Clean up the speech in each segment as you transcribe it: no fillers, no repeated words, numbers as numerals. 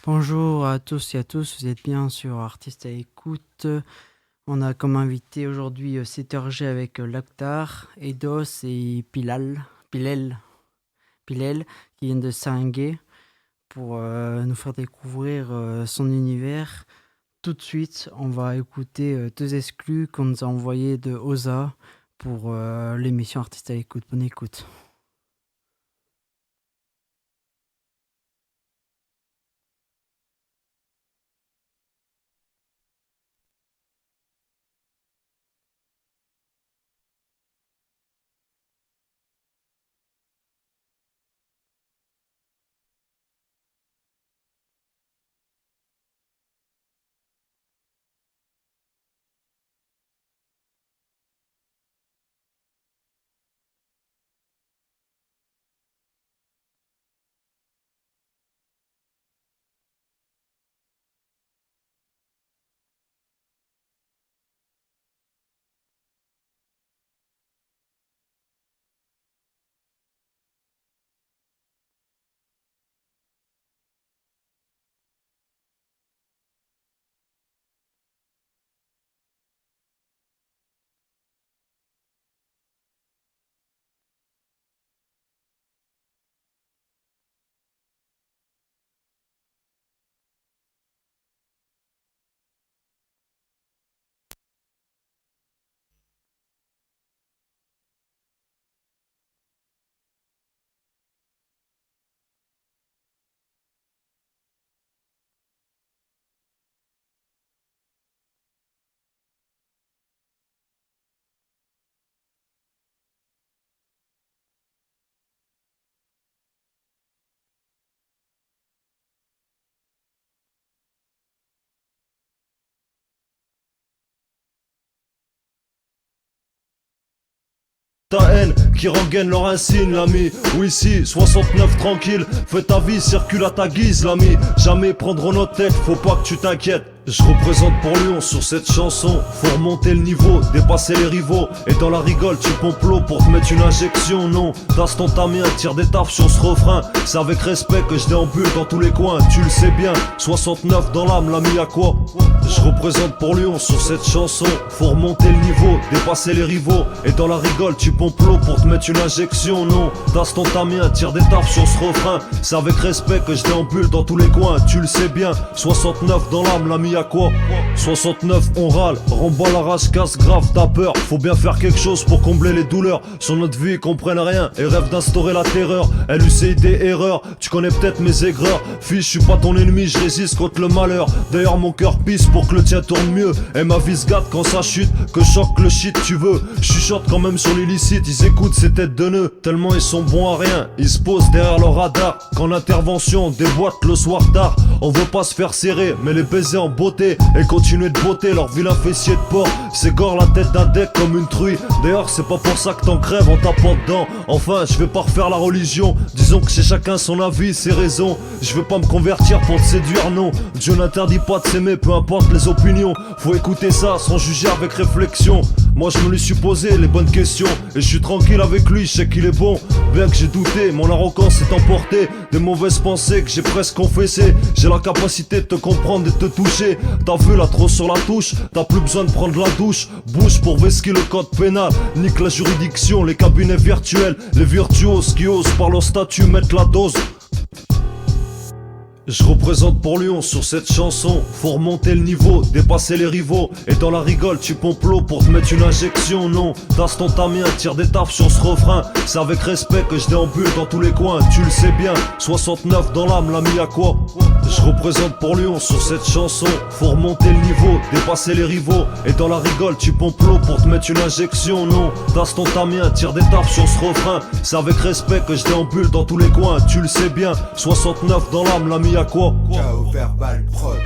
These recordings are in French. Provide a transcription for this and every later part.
Bonjour à tous et à tous, vous êtes bien sur Artistes à écoute. On a comme invité aujourd'hui 7RG avec Lactar, Eidos et Pilel qui viennent de Saringué pour nous faire découvrir son univers. Tout de suite, on va écouter deux exclus qu'on nous a envoyés de Oza pour l'émission Artistes à écoute. Bonne écoute. Ta haine qui rengaine leur insigne l'ami. Oui si, 69 tranquille, fais ta vie, circule à ta guise l'ami. Jamais prendre nos têtes, faut pas que tu t'inquiètes. Je représente pour Lyon sur cette chanson. Faut remonter le niveau, dépasser les rivaux. Et dans la rigole tu pompes l'eau pour te mettre une injection. Non, tasse ton tamien, tire des taffes sur ce refrain. C'est avec respect que je déambule dans tous les coins. Tu le sais bien, 69 dans l'âme, l'ami à quoi? Je représente pour Lyon sur cette chanson. Faut remonter le niveau, dépasser les rivaux. Et dans la rigole tu pompes l'eau pour te mettre une injection. Non, tasse ton tamien, tire des taffes sur ce refrain. C'est avec respect que je déambule dans tous les coins. Tu le sais bien, 69 dans l'âme, l'ami à quoi? 69 on râle, remballe la rage, casse grave, t'as peur. Faut bien faire quelque chose pour combler les douleurs. Sur notre vie ils comprennent rien et rêvent d'instaurer la terreur. LUCID erreur, tu connais peut-être mes aigreurs. Fils, je suis pas ton ennemi, je résiste contre le malheur. D'ailleurs mon cœur pisse pour que le tien tourne mieux. Et ma vie se gâte quand ça chute, que choque le shit tu veux. Je chuchote quand même sur l'illicite, ils écoutent ces têtes de nœuds. Tellement ils sont bons à rien, ils se posent derrière leur radar. Qu'en intervention, déboîte le soir tard. On veut pas se faire serrer, mais les baiser en beauté et continuer de botter leur vilain fessier de porc. S'égore la tête d'un deck comme une truie. D'ailleurs c'est pas pour ça que t'en crèves en tapant dedans. Enfin je vais pas refaire la religion. Disons que c'est chacun son avis, ses raisons. Je veux pas me convertir pour te séduire, non. Dieu n'interdit pas de s'aimer, peu importe les opinions. Faut écouter ça sans juger avec réflexion. Moi je me lui suis posé les bonnes questions. Et je suis tranquille avec lui, je sais qu'il est bon. Bien que j'ai douté, mon arrogance s'est emportée. Des mauvaises pensées que j'ai presque confessées. J'ai la capacité de te comprendre et de te toucher. T'as vu là trop sur la touche, t'as plus besoin de prendre la douche. Bouge pour vesquer le code pénal. Nique la juridiction, les cabinets virtuels. Les virtuoses qui osent par leur statut mettre la dose. Je représente pour Lyon sur cette chanson. Faut remonter le niveau, dépasser les rivaux. Et dans la rigole tu pompes l'eau pour te mettre une injection. Non, tasse ton tamien, tire des taffes sur ce refrain. C'est avec respect que je déambule dans tous les coins. Tu le sais bien, 69 dans l'âme, l'ami à quoi? Je représente pour Lyon sur cette chanson. Faut remonter le niveau, dépasser les rivaux. Et dans la rigole tu pompes l'eau pour te mettre une injection. Non, tasse ton tamien, tire des taffes sur ce refrain. C'est avec respect que je déambule dans tous les coins. Tu le sais bien, 69 dans l'âme, l'ami à quoi? Chaos verbal prod.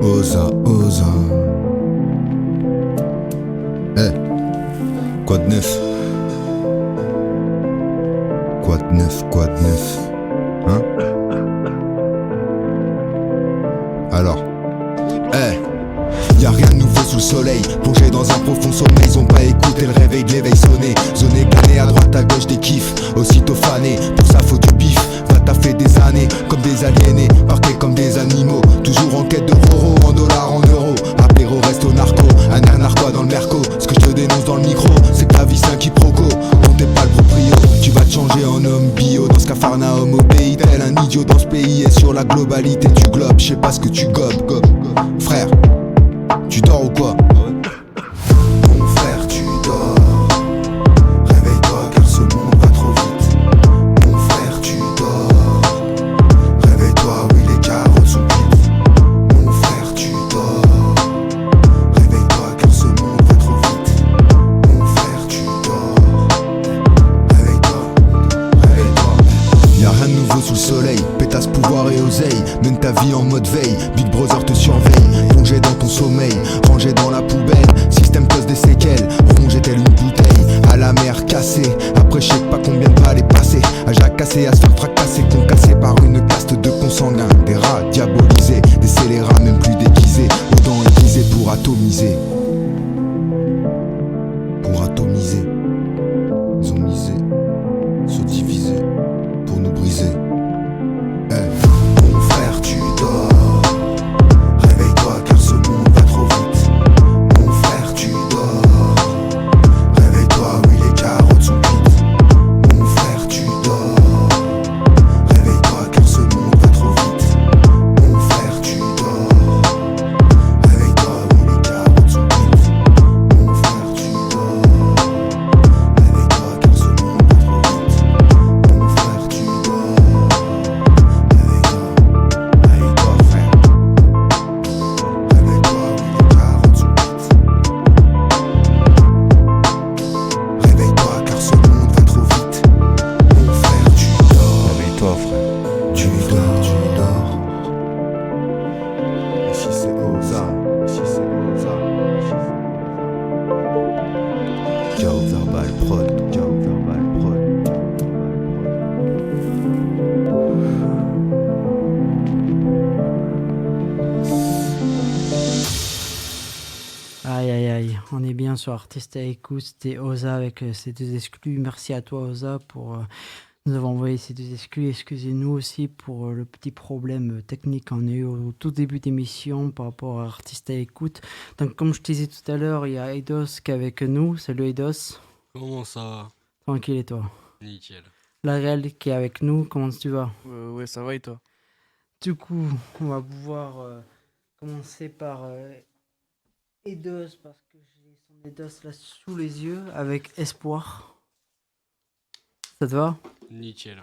Oza, oza. Quoi de neuf? Quoi de neuf? Quoi de neuf? Hein? Alors, y'a rien de nouveau sous le soleil. Plongé dans un profond sommeil, ils ont pas écouté le réveil de l'éveil sonné. Zoné, canné à droite, à gauche, des kiffs, aussitôt fané. Pour ça faut du bif, va taffer des années. Comme des aliénés, parqués comme des animaux. Toujours en quête de roro, en dollars, en euros. Apéro, resto, narco, un air narquois dans le merco. Ce que je te dénonce dans le micro, c'est que ta vie c'est un quiproquo. On t'es pas le proprio, tu vas te changer en homme bio. Dans ce cafarnaum au pays, tel un idiot dans ce pays. Et sur la globalité du globe, je sais pas ce que tu gobes. Frère, tu dors ou quoi? Mon frère, tu dors. Réveille-toi car ce monde va trop vite. Mon frère, tu dors. Réveille-toi, oui les carottes sont cuites. Mon frère, tu dors. Réveille-toi car ce monde va trop vite. Mon frère, tu dors. Réveille-toi. Y'a rien de nouveau sous le soleil. Pétasse, pouvoir et oseille. Mène ta vie en mode veille. Big Brother te surveille. Plongé dans ton sommeil, rangé dans la poubelle. Système cause des séquelles, rongé telle une bouteille. À la mer cassée, après je sais pas combien de balles est passé. À jacasser, à se faire fracasser, concassé par une caste de consanguins. Des rats diabolisés, des scélérats même plus déguisés. Autant aiguisés pour atomiser. Pour atomiser. Ils ont misé, se diviser, pour nous briser. Mon frère tu dors. Réveille-toi car ce monde va trop vite. Mon frère tu dors. Réveille-toi, oui les carottes sont cuites. Mon frère tu dors. Réveille-toi car ce monde va trop vite. Mon frère tu dors. Réveille-toi, oui les carottes sont cuites. Mon frère tu dors. Réveille-toi car ce monde va trop vite. Mon frère tu dors. Réveille-toi frère. Réveille-toi, oui les carottes sont cuites. Réveille-toi car ce monde va trop vite. Mon frère tu dors. Réveille-toi frère. Tu dors, tu dors. Ici c'est Oza. Ici c'est Oza. Chaos verbal prod. Chaos verbal prod. Aïe aïe aïe, on est bien sur Artiste à écoute, c'était Oza avec ces deux exclus. Merci à toi Oza pour nous avoir envoyé ces deux exclus. Excusez-nous aussi pour le petit problème technique qu'on a eu au tout début d'émission par rapport à Artiste à écoute. Donc comme je te disais tout à l'heure, il y a Eidos qui est avec nous. Salut Eidos. Comment ça va? Tranquille et toi? Nickel. La Réal qui est avec nous, comment tu vas? Ouais, ça va et toi? Du coup, on va pouvoir commencer par Eidos parce que j'ai son Eidos là sous les yeux avec Espoir. Ça te va? Nickel.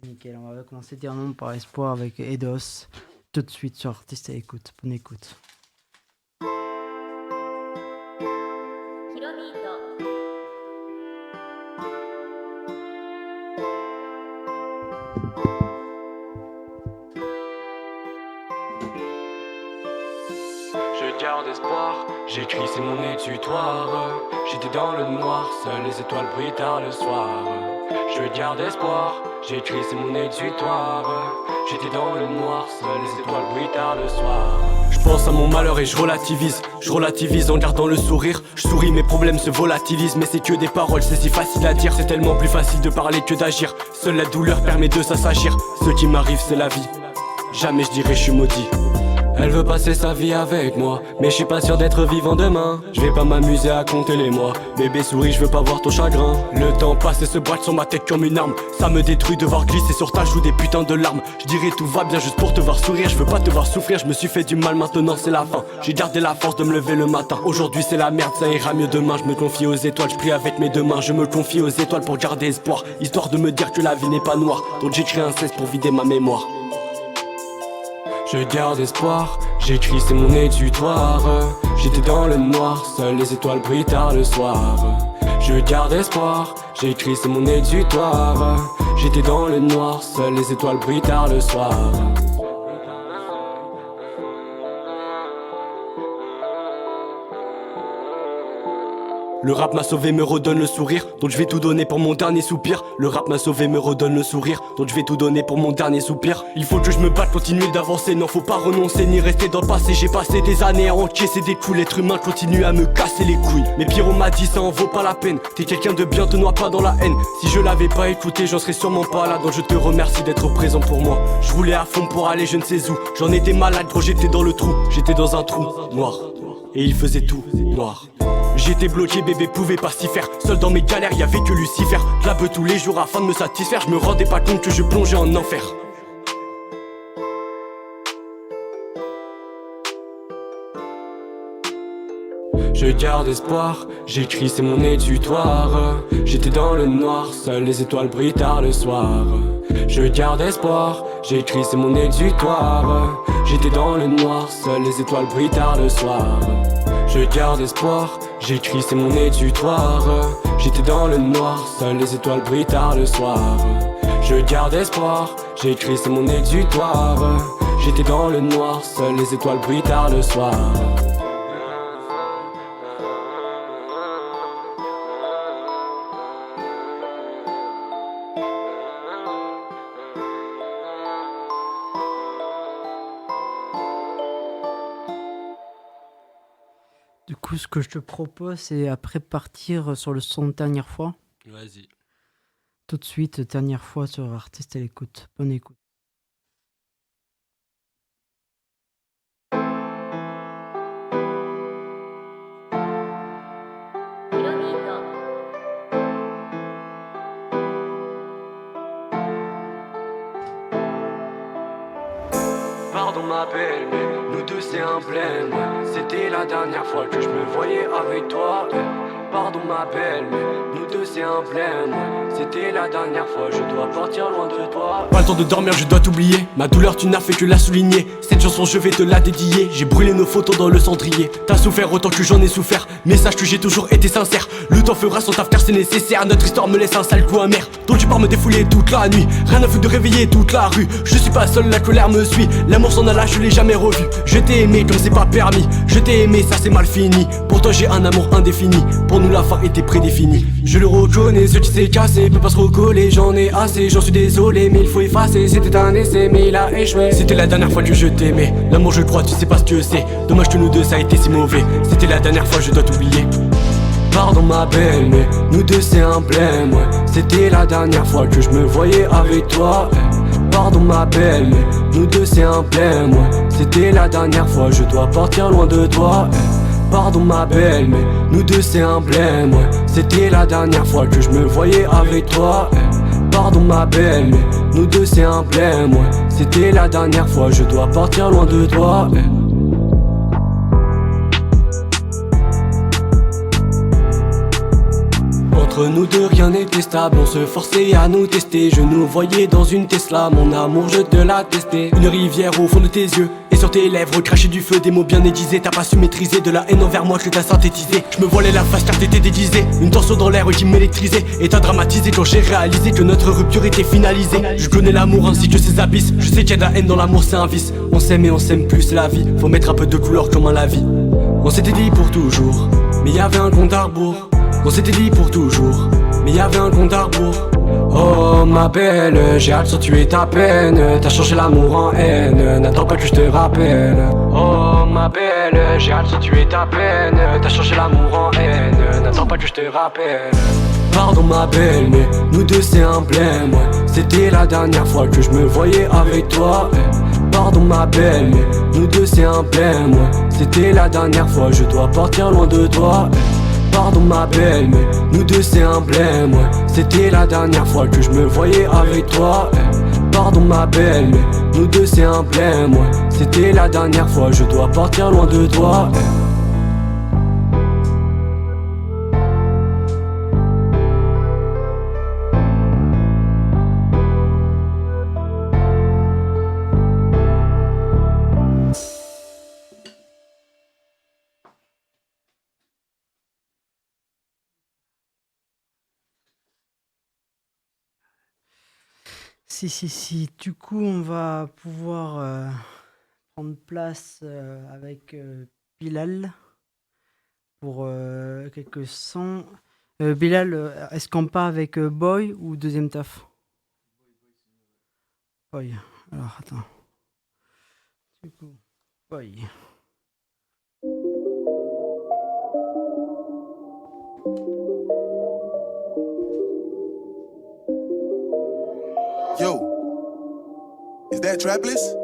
Nickel, on va commencer directement par Espoir avec Eidos. Tout de suite sur Artiste à écoute. Bonne écoute. Je garde espoir, j'écris c'est mon exutoire. J'étais dans le noir, seules les étoiles brillent tard le soir. Je garde espoir, j'écris c'est mon exutoire. J'étais dans le noir, seules les étoiles brillent tard le soir. Je pense à mon malheur et je relativise en gardant le sourire. Je souris, mes problèmes se volatilisent, mais c'est que des paroles, c'est si facile à dire. C'est tellement plus facile de parler que d'agir. Seule la douleur permet de s'assagir. Ce qui m'arrive c'est la vie, jamais je dirais je suis maudit. Elle veut passer sa vie avec moi, mais je suis pas sûr d'être vivant demain. Je vais pas m'amuser à compter les mois. Bébé souris, je veux pas voir ton chagrin. Le temps passe et se braque sur ma tête comme une arme. Ça me détruit de voir glisser sur ta joue des putains de larmes. Je dirais tout va bien juste pour te voir sourire. Je veux pas te voir souffrir, je me suis fait du mal, maintenant c'est la fin. J'ai gardé la force de me lever le matin. Aujourd'hui c'est la merde, ça ira mieux demain. Je me confie aux étoiles, je prie avec mes deux mains. Je me confie aux étoiles pour garder espoir, histoire de me dire que la vie n'est pas noire. Donc j'écris un cesse pour vider ma mémoire. Je garde espoir, j'écris c'est mon exutoire. J'étais dans le noir, seules les étoiles brillent tard le soir. Je garde espoir, j'écris c'est mon exutoire. J'étais dans le noir, seules les étoiles brillent tard le soir. Le rap m'a sauvé, me redonne le sourire, donc je vais tout donner pour mon dernier soupir. Le rap m'a sauvé, me redonne le sourire, donc je vais tout donner pour mon dernier soupir. Il faut que je me batte, continuer d'avancer, non faut pas renoncer ni rester dans le passé. J'ai passé des années à encaisser des coups, l'être humain continue à me casser les couilles. Mais Pierrot m'a dit ça en vaut pas la peine, t'es quelqu'un de bien, te noie pas dans la haine. Si je l'avais pas écouté, j'en serais sûrement pas là, donc je te remercie d'être présent pour moi. Je roulais à fond pour aller je ne sais où, j'en étais malade gros, j'étais dans le trou, j'étais dans un trou noir. Et il faisait tout noir. J'étais bloqué, bébé pouvait pas s'y faire. Seul dans mes galères, y'avait que Lucifer. Clabe tous les jours afin de me satisfaire. Je me rendais pas compte que je plongeais en enfer. Je garde espoir, j'écris c'est mon étutoire. J'étais dans le noir, seules les étoiles brillent tard le soir. Je garde espoir, j'écris c'est mon étutoire. J'étais dans le noir, seules les étoiles brillent tard le soir. Je garde espoir, j'écris c'est mon étutoire. J'étais dans le noir, seules les étoiles brillent tard le soir. Je garde espoir, j'écris c'est mon étutoire. J'étais dans le noir, seules les étoiles brillent tard le soir. Du coup, ce que je te propose, c'est après partir sur le son dernière fois. Vas-y. Tout de suite, dernière fois sur Artiste à l'écoute. Bonne écoute. Pardon ma belle, mais nous deux c'est un blême. C'était la dernière fois que je me voyais avec toi. Pardon ma belle, mais nous deux c'est un blême. C'était la dernière fois, je dois partir loin de toi. Pas le temps de dormir, je dois t'oublier. Ma douleur tu n'as fait que la souligner. Cette chanson je vais te la dédier. J'ai brûlé nos photos dans le cendrier. T'as souffert autant que j'en ai souffert, mais sache que j'ai toujours été sincère. Le temps fera son taf car c'est nécessaire. Notre histoire me laisse un sale coup amer, donc tu pars me défouler toute la nuit. Rien à foutre de réveiller toute la rue. Je suis pas seul, la colère me suit. L'amour s'en alla, je l'ai jamais revu. Je t'ai aimé comme c'est pas permis. Je t'ai aimé, ça c'est mal fini. Pour toi j'ai un amour indéfini. Pour nous la fin était prédéfinie. Je le reconnais, ce qui s'est cassé peut pas se recoller. J'en ai assez, j'en suis désolé, mais il faut effacer. C'était un essai, mais il a échoué. C'était la dernière fois que je t'aimais. L'amour je crois, tu sais pas ce que c'est. Dommage que nous deux ça a été si mauvais. C'était la dernière fois, je dois t'oublier. Pardon ma belle, mais nous deux c'est un blême, ouais. C'était la dernière fois que je me voyais avec toi. Pardon ma belle, mais nous deux c'est un blême, ouais. C'était la dernière fois, je dois partir loin de toi. Pardon ma belle, mais nous deux c'est un blême, ouais. C'était la dernière fois que je me voyais avec toi. Pardon ma belle, mais nous deux c'est un blême, ouais. C'était la dernière fois, je dois partir loin de toi. Entre nous deux rien n'était stable, on se forçait à nous tester. Je nous voyais dans une Tesla, mon amour je te l'attestais. Une rivière au fond de tes yeux, et sur tes lèvres cracher du feu. Des mots bien aiguisés, t'as pas su maîtriser. De la haine envers moi que t'as synthétisé. Je me voilais la face car t'étais déguisé. Une tension dans l'air qui m'électrisait. Et t'as dramatisé quand j'ai réalisé que notre rupture était finalisée. Je connais l'amour ainsi que ses abysses. Je sais qu'il y a de la haine dans l'amour, c'est un vice. On s'aime et on s'aime plus, c'est la vie. Faut mettre un peu de couleur comme la vie. On s'était dit pour toujours, mais y avait un compte à rebours. On s'était dit pour toujours, mais y avait un compte à rebours. Oh ma belle, j'ai hâte de tuer ta peine. T'as changé l'amour en haine, n'attends pas que je te rappelle. Oh ma belle, j'ai hâte de tuer ta peine. T'as changé l'amour en haine, n'attends pas que je te rappelle. Pardon ma belle, mais nous deux c'est un blême, ouais. C'était la dernière fois que je me voyais avec toi. Pardon ma belle, mais nous deux c'est un blême, ouais. C'était la dernière fois, je dois partir loin de toi. Pardon ma belle, mais nous deux c'est un blême, ouais. C'était la dernière fois que je me voyais avec toi. Pardon ma belle, mais nous deux c'est un blême, ouais. C'était la dernière fois, je dois partir loin de toi. Si. Du coup, on va pouvoir prendre place avec Bilal pour quelques sons. Bilal, est-ce qu'on part avec Boy ou deuxième taf? Boy. Alors, attends. Du coup, Boy. Yo, is that Trapless?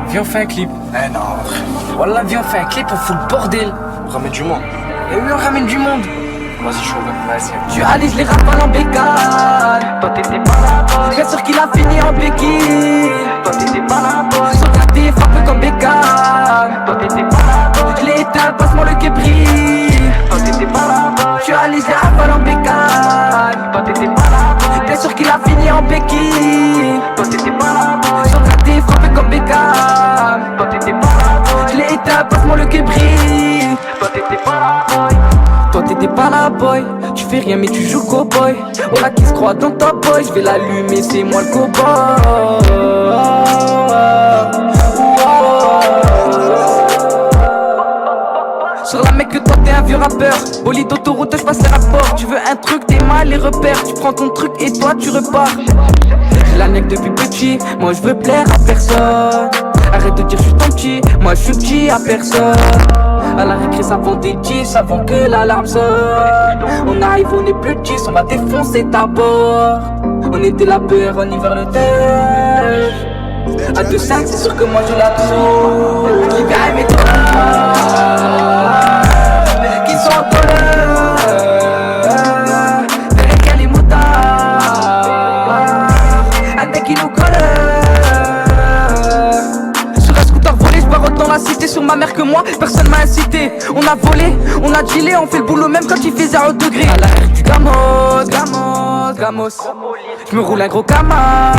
Viens on fait un clip. Eh non. Wallah viens on fait un clip, on fout le bordel. On ramène du monde. Et oui on ramène du monde. Vas-y chaud, vas-y. Tu allais, je les rafale en bécane. Toi t'étais pas là, boy. Bien sûr qu'il a fini en béquille. Toi t'étais pas là, boy. Sur ta tête, frappé comme bécane. Toi t'étais pas là, boy. Je l'ai éteint, passe-moi le québri. Toi t'étais pas là, boy. Tu allais, je les rafale en bécane. Toi t'étais pas là, boy. Bien sûr qu'il a fini en béquille. Toi t'étais pas là, boy. Sur ta tête, frappé comme bécane. Toi t'étais pas là, boy. Je l'ai éteint, passe-moi le québri. Toi t'étais pas là, boy. Toi t'étais pas là boy, tu fais rien mais tu joues cowboy. On a qui se croit dans ta boy, je vais l'allumer, c'est moi le cowboy. Sur la mec que toi t'es un vieux rappeur. Bolide d'autoroute, je passe les rapports. Tu veux un truc, t'es mal les repères. Tu prends ton truc et toi tu repars. J'ai la neck depuis petit, moi je veux plaire à personne. Arrête de dire je suis ton petit, moi je suis petit à personne. À la récré ça vend des 10 avant que l'alarme sonne. On arrive, on est plus 10, on va défoncer ta porte. On était la peur, on y vers le terre. À 2-5 c'est sûr que moi je la trouve. L'hiver et mes qui sont en colère. Derrière qu'il y a les motards. Un mec qui nous colle. Dans la cité sur ma mère que moi, personne m'a incité. On a volé, on a dealé, on fait le boulot même quand il fait 0 degré. À l'arrière du Gamos. Je me roule un gros Camas.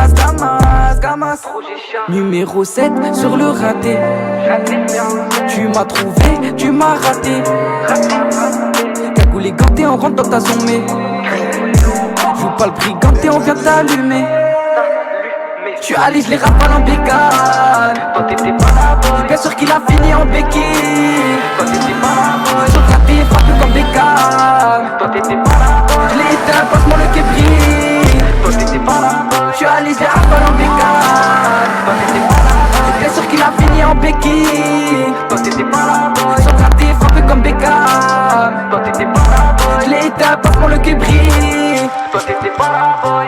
Numéro 7 sur le raté. Tu m'as trouvé, tu m'as raté. Cagoulé ganté, on rentre dans ta zombie. Joue pas le briganté, on vient t'allumer. Tu allais, je les rafale en bécane. Toi t'étais pas là, boy. Bien sûr qu'il a fini en béquille. Toi t'étais pas là, boy. Sur ta tête, frappé comme bécane. Toi t'étais pas là, boy. Je l'ai éteint, passe-moi le québri. Toi t'étais pas là, boy. Tu allais, je les rafale en bécane. Toi t'étais pas là, boy. Bien sûr qu'il a fini en béquille. Toi t'étais pas là, boy. Sur ta tête, frappé comme bécane. Toi t'étais pas là, boy. Je l'ai éteint, passe-moi le québri. Toi t'étais pas là, boy.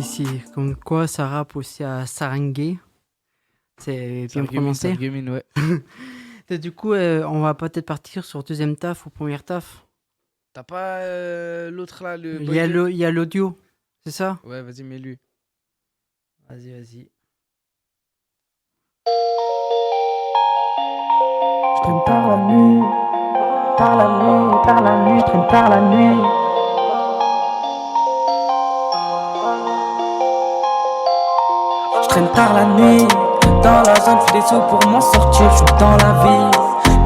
Si, comme quoi ça rappe aussi à Sarangé. C'est bien prononcé. Ouais. Et du coup, on va peut-être partir sur deuxième taf ou première taf. T'as pas l'autre là, le. Il y a l'audio, c'est ça? Ouais, vas-y, mets-lui. Vas-y. Je traîne par la nuit, je traîne par la nuit. Je traîne par la nuit, dans la zone, je fais des sauts pour m'en sortir, je suis dans la vie.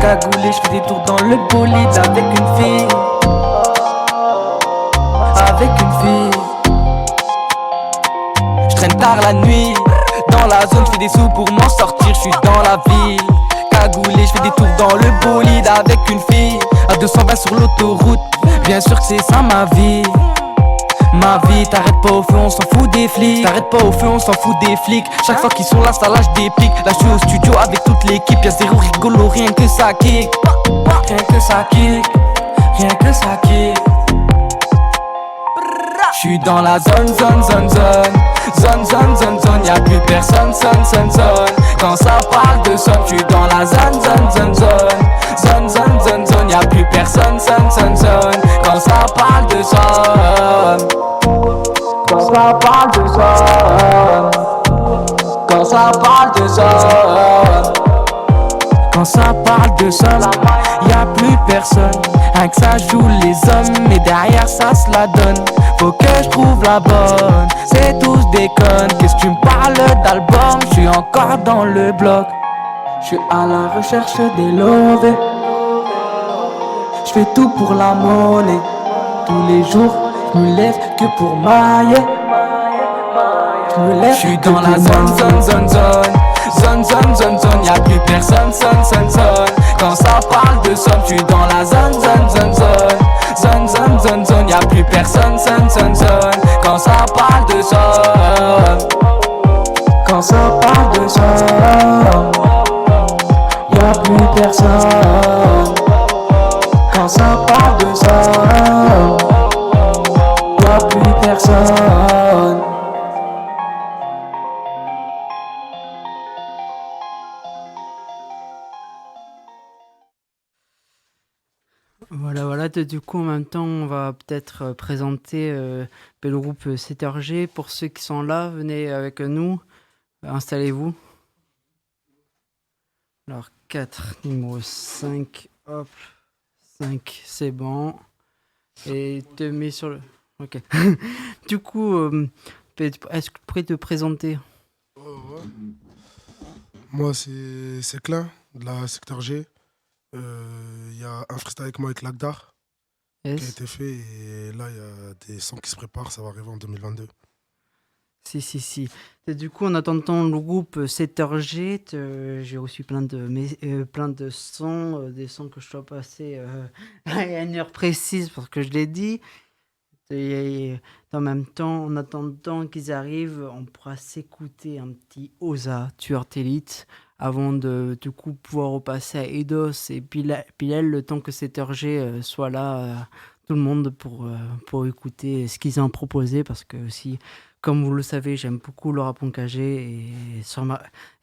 Cagoulé, je fais des tours dans le bolide avec une fille. Je traîne tard la nuit, dans la zone, je fais des sous pour m'en sortir, je suis dans la ville. Cagoulé, je fais des tours dans le bolide avec une fille. À 220 sur l'autoroute, bien sûr que c'est ça ma vie. Ma vie, t'arrêtes pas au feu, on s'en fout des flics. T'arrêtes pas au feu, on s'en fout des flics. Chaque fois qu'ils sont là, ça lâche des pics. Là, je suis au studio avec toute l'équipe. Y'a zéro rigolo, rien que ça kick. Rien que ça kick. Rien que ça kick. J'suis dans la zone. Y'a plus personne, zone. Quand ça parle de zone, j'suis dans la zone. Y'a plus personne, zone. Quand ça parle de zone. Quand ça parle de zone. Quand ça parle de zone. Quand ça parle de zone, y'a plus personne. Rien que ça joue les hommes, mais derrière ça se la donne. Faut que je trouve la bonne, c'est tous des connes. Qu'est-ce que tu me parles d'album, je suis encore dans le bloc. Je suis à la recherche des lovés. Je fais tout pour la monnaie. Tous les jours, je me lève que pour mailler. Je suis dans la zone, y'a plus personne, zone. Quand ça parle de somme, je suis dans la zone, y'a plus personne, zone. Quand ça parle de somme, quand ça parle de somme, y'a plus personne. Quand ça parle de somme, y'a plus personne. Voilà, du coup, en même temps, on va peut-être présenter le groupe CTRG. Pour ceux qui sont là, venez avec nous, installez-vous. Alors, 4, numéro 5, hop, 5, c'est bon. Et te mets sur le... Ok. Du coup, est-ce que tu pourrais te présenter? Ouais. Moi, c'est Klein, de la secteur G. Il y a un freestyle avec moi avec Lagdar qui a été fait et là il y a des sons qui se préparent, ça va arriver en 2022. Si. Et du coup, en attendant le groupe CTRG, j'ai reçu plein de sons, des sons que je dois passer à une heure précise parce que je l'ai dit. Et en même temps, en attendant qu'ils arrivent, on pourra s'écouter un petit Oza, Tueur d'élite, avant de du coup pouvoir repasser à Eidos et Pilel, le temps que CTRG soit là, tout le monde pour écouter ce qu'ils ont proposé, parce que aussi, comme vous le savez, j'aime beaucoup le rap engagé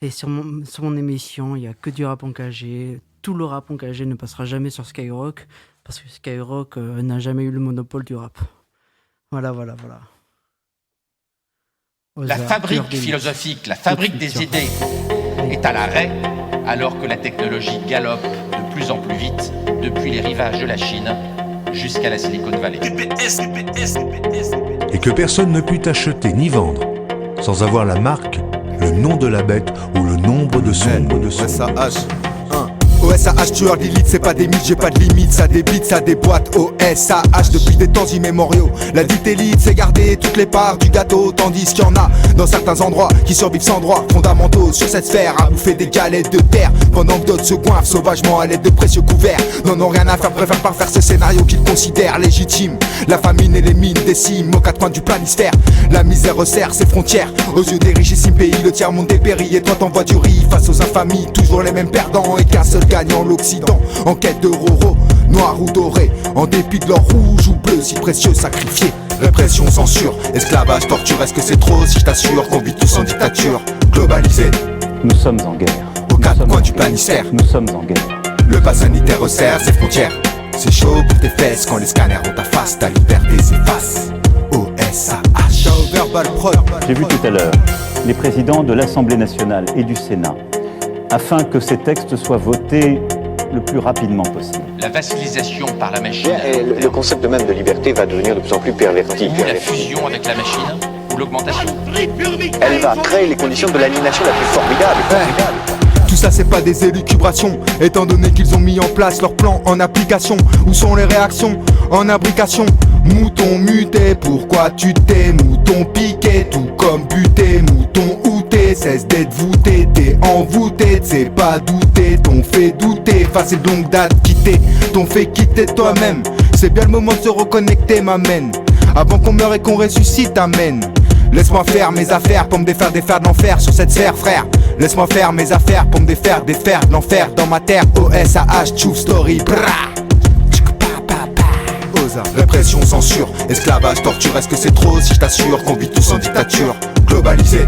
et sur mon émission, il n'y a que du rap engagé. Tout le rap engagé ne passera jamais sur Skyrock, parce que Skyrock n'a jamais eu le monopole du rap. Voilà. La fabrique philosophique, la fabrique des idées est à l'arrêt, alors que la technologie galope de plus en plus vite depuis les rivages de la Chine jusqu'à la Silicon Valley. Et que personne ne put acheter ni vendre sans avoir la marque, le nom de la bête ou le nombre de son. OSAH, tueur d'élite, c'est pas des mythes, j'ai pas de limite, ça débite, ça déboîte. OSAH, depuis des temps immémoriaux. La dite élite, c'est garder toutes les parts du gâteau, tandis qu'il y en a dans certains endroits qui survivent sans droits fondamentaux sur cette sphère, à bouffer des galettes de terre, pendant que d'autres se goinfrent sauvagement à l'aide de précieux couverts. N'en ont rien à faire, préfèrent pas faire ce scénario qu'ils considèrent légitime. La famine et les mines déciment aux quatre coins du planisphère. La misère resserre ses frontières aux yeux des richissimes pays, le tiers-monde dépérit. Et toi t'envoies du riz face aux infamies, toujours les mêmes perdants et qu'un seul gagnant, l'Occident, en quête de roro, noir ou doré, en dépit de l'or rouge ou bleu, si précieux sacrifié. Répression, censure, esclavage, torture, est-ce que c'est trop? Si je t'assure qu'on vit tous en dictature globalisée. Nous sommes en guerre. Aux quatre coins du planisphère, nous sommes en guerre. Le pass sanitaire resserre ses frontières. C'est chaud pour tes fesses quand les scanners ont ta face, ta liberté s'efface. OSAH, verbal prod. J'ai vu tout à l'heure les présidents de l'Assemblée nationale et du Sénat, afin que ces textes soient votés le plus rapidement possible. La vassalisation par la machine. Le concept même de liberté va devenir de plus en plus perverti. Ou la fusion avec la machine, ou l'augmentation. Elle va créer les conditions de l'aliénation la plus formidable. Tout ça c'est pas des élucubrations, étant donné qu'ils ont mis en place leur plan en application. Où sont les réactions en imbrication? Mouton muté, pourquoi tu t'es? Mouton piqué, tout comme buté. Mouton outé, cesse d'être voûté. T'es envoûté, t'sais pas douter. T'on fait douter, facile donc d'être quitté. T'on fait quitter toi-même. C'est bien le moment de se reconnecter, m'amène. Avant qu'on meure et qu'on ressuscite, amen. Laisse-moi faire mes affaires pour me défaire des fers de l'enfer sur cette sphère, frère. Laisse-moi faire mes affaires pour me défaire des fers de l'enfer dans ma terre. OSAH, true story, brah. Répression, censure, esclavage, torture, est-ce que c'est trop? Si je t'assure qu'on vit tous en dictature globalisée.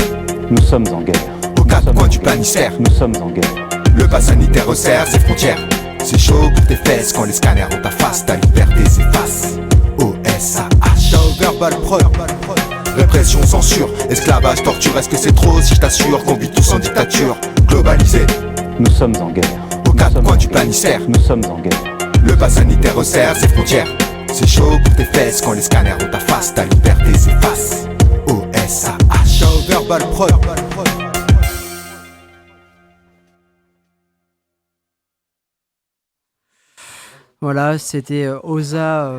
Nous sommes en guerre. Aux quatre coins du planisphère, nous sommes en guerre. Le pass sanitaire resserre ses frontières. C'est chaud pour tes fesses quand les scanners ont ta face, ta liberté s'efface. OSAH, verbal prod. Répression, censure, esclavage, torture, est-ce que c'est trop? Si je t'assure qu'on vit tous en dictature globalisée. Nous sommes en guerre. Aux quatre coins du planisphère, nous sommes en guerre. Le bas sanitaire resserre ses frontières. C'est chaud pour tes fesses quand les scanners ont ta face. Ta liberté s'efface. OSAH. Ciao Verbal Prod. Voilà, c'était Oza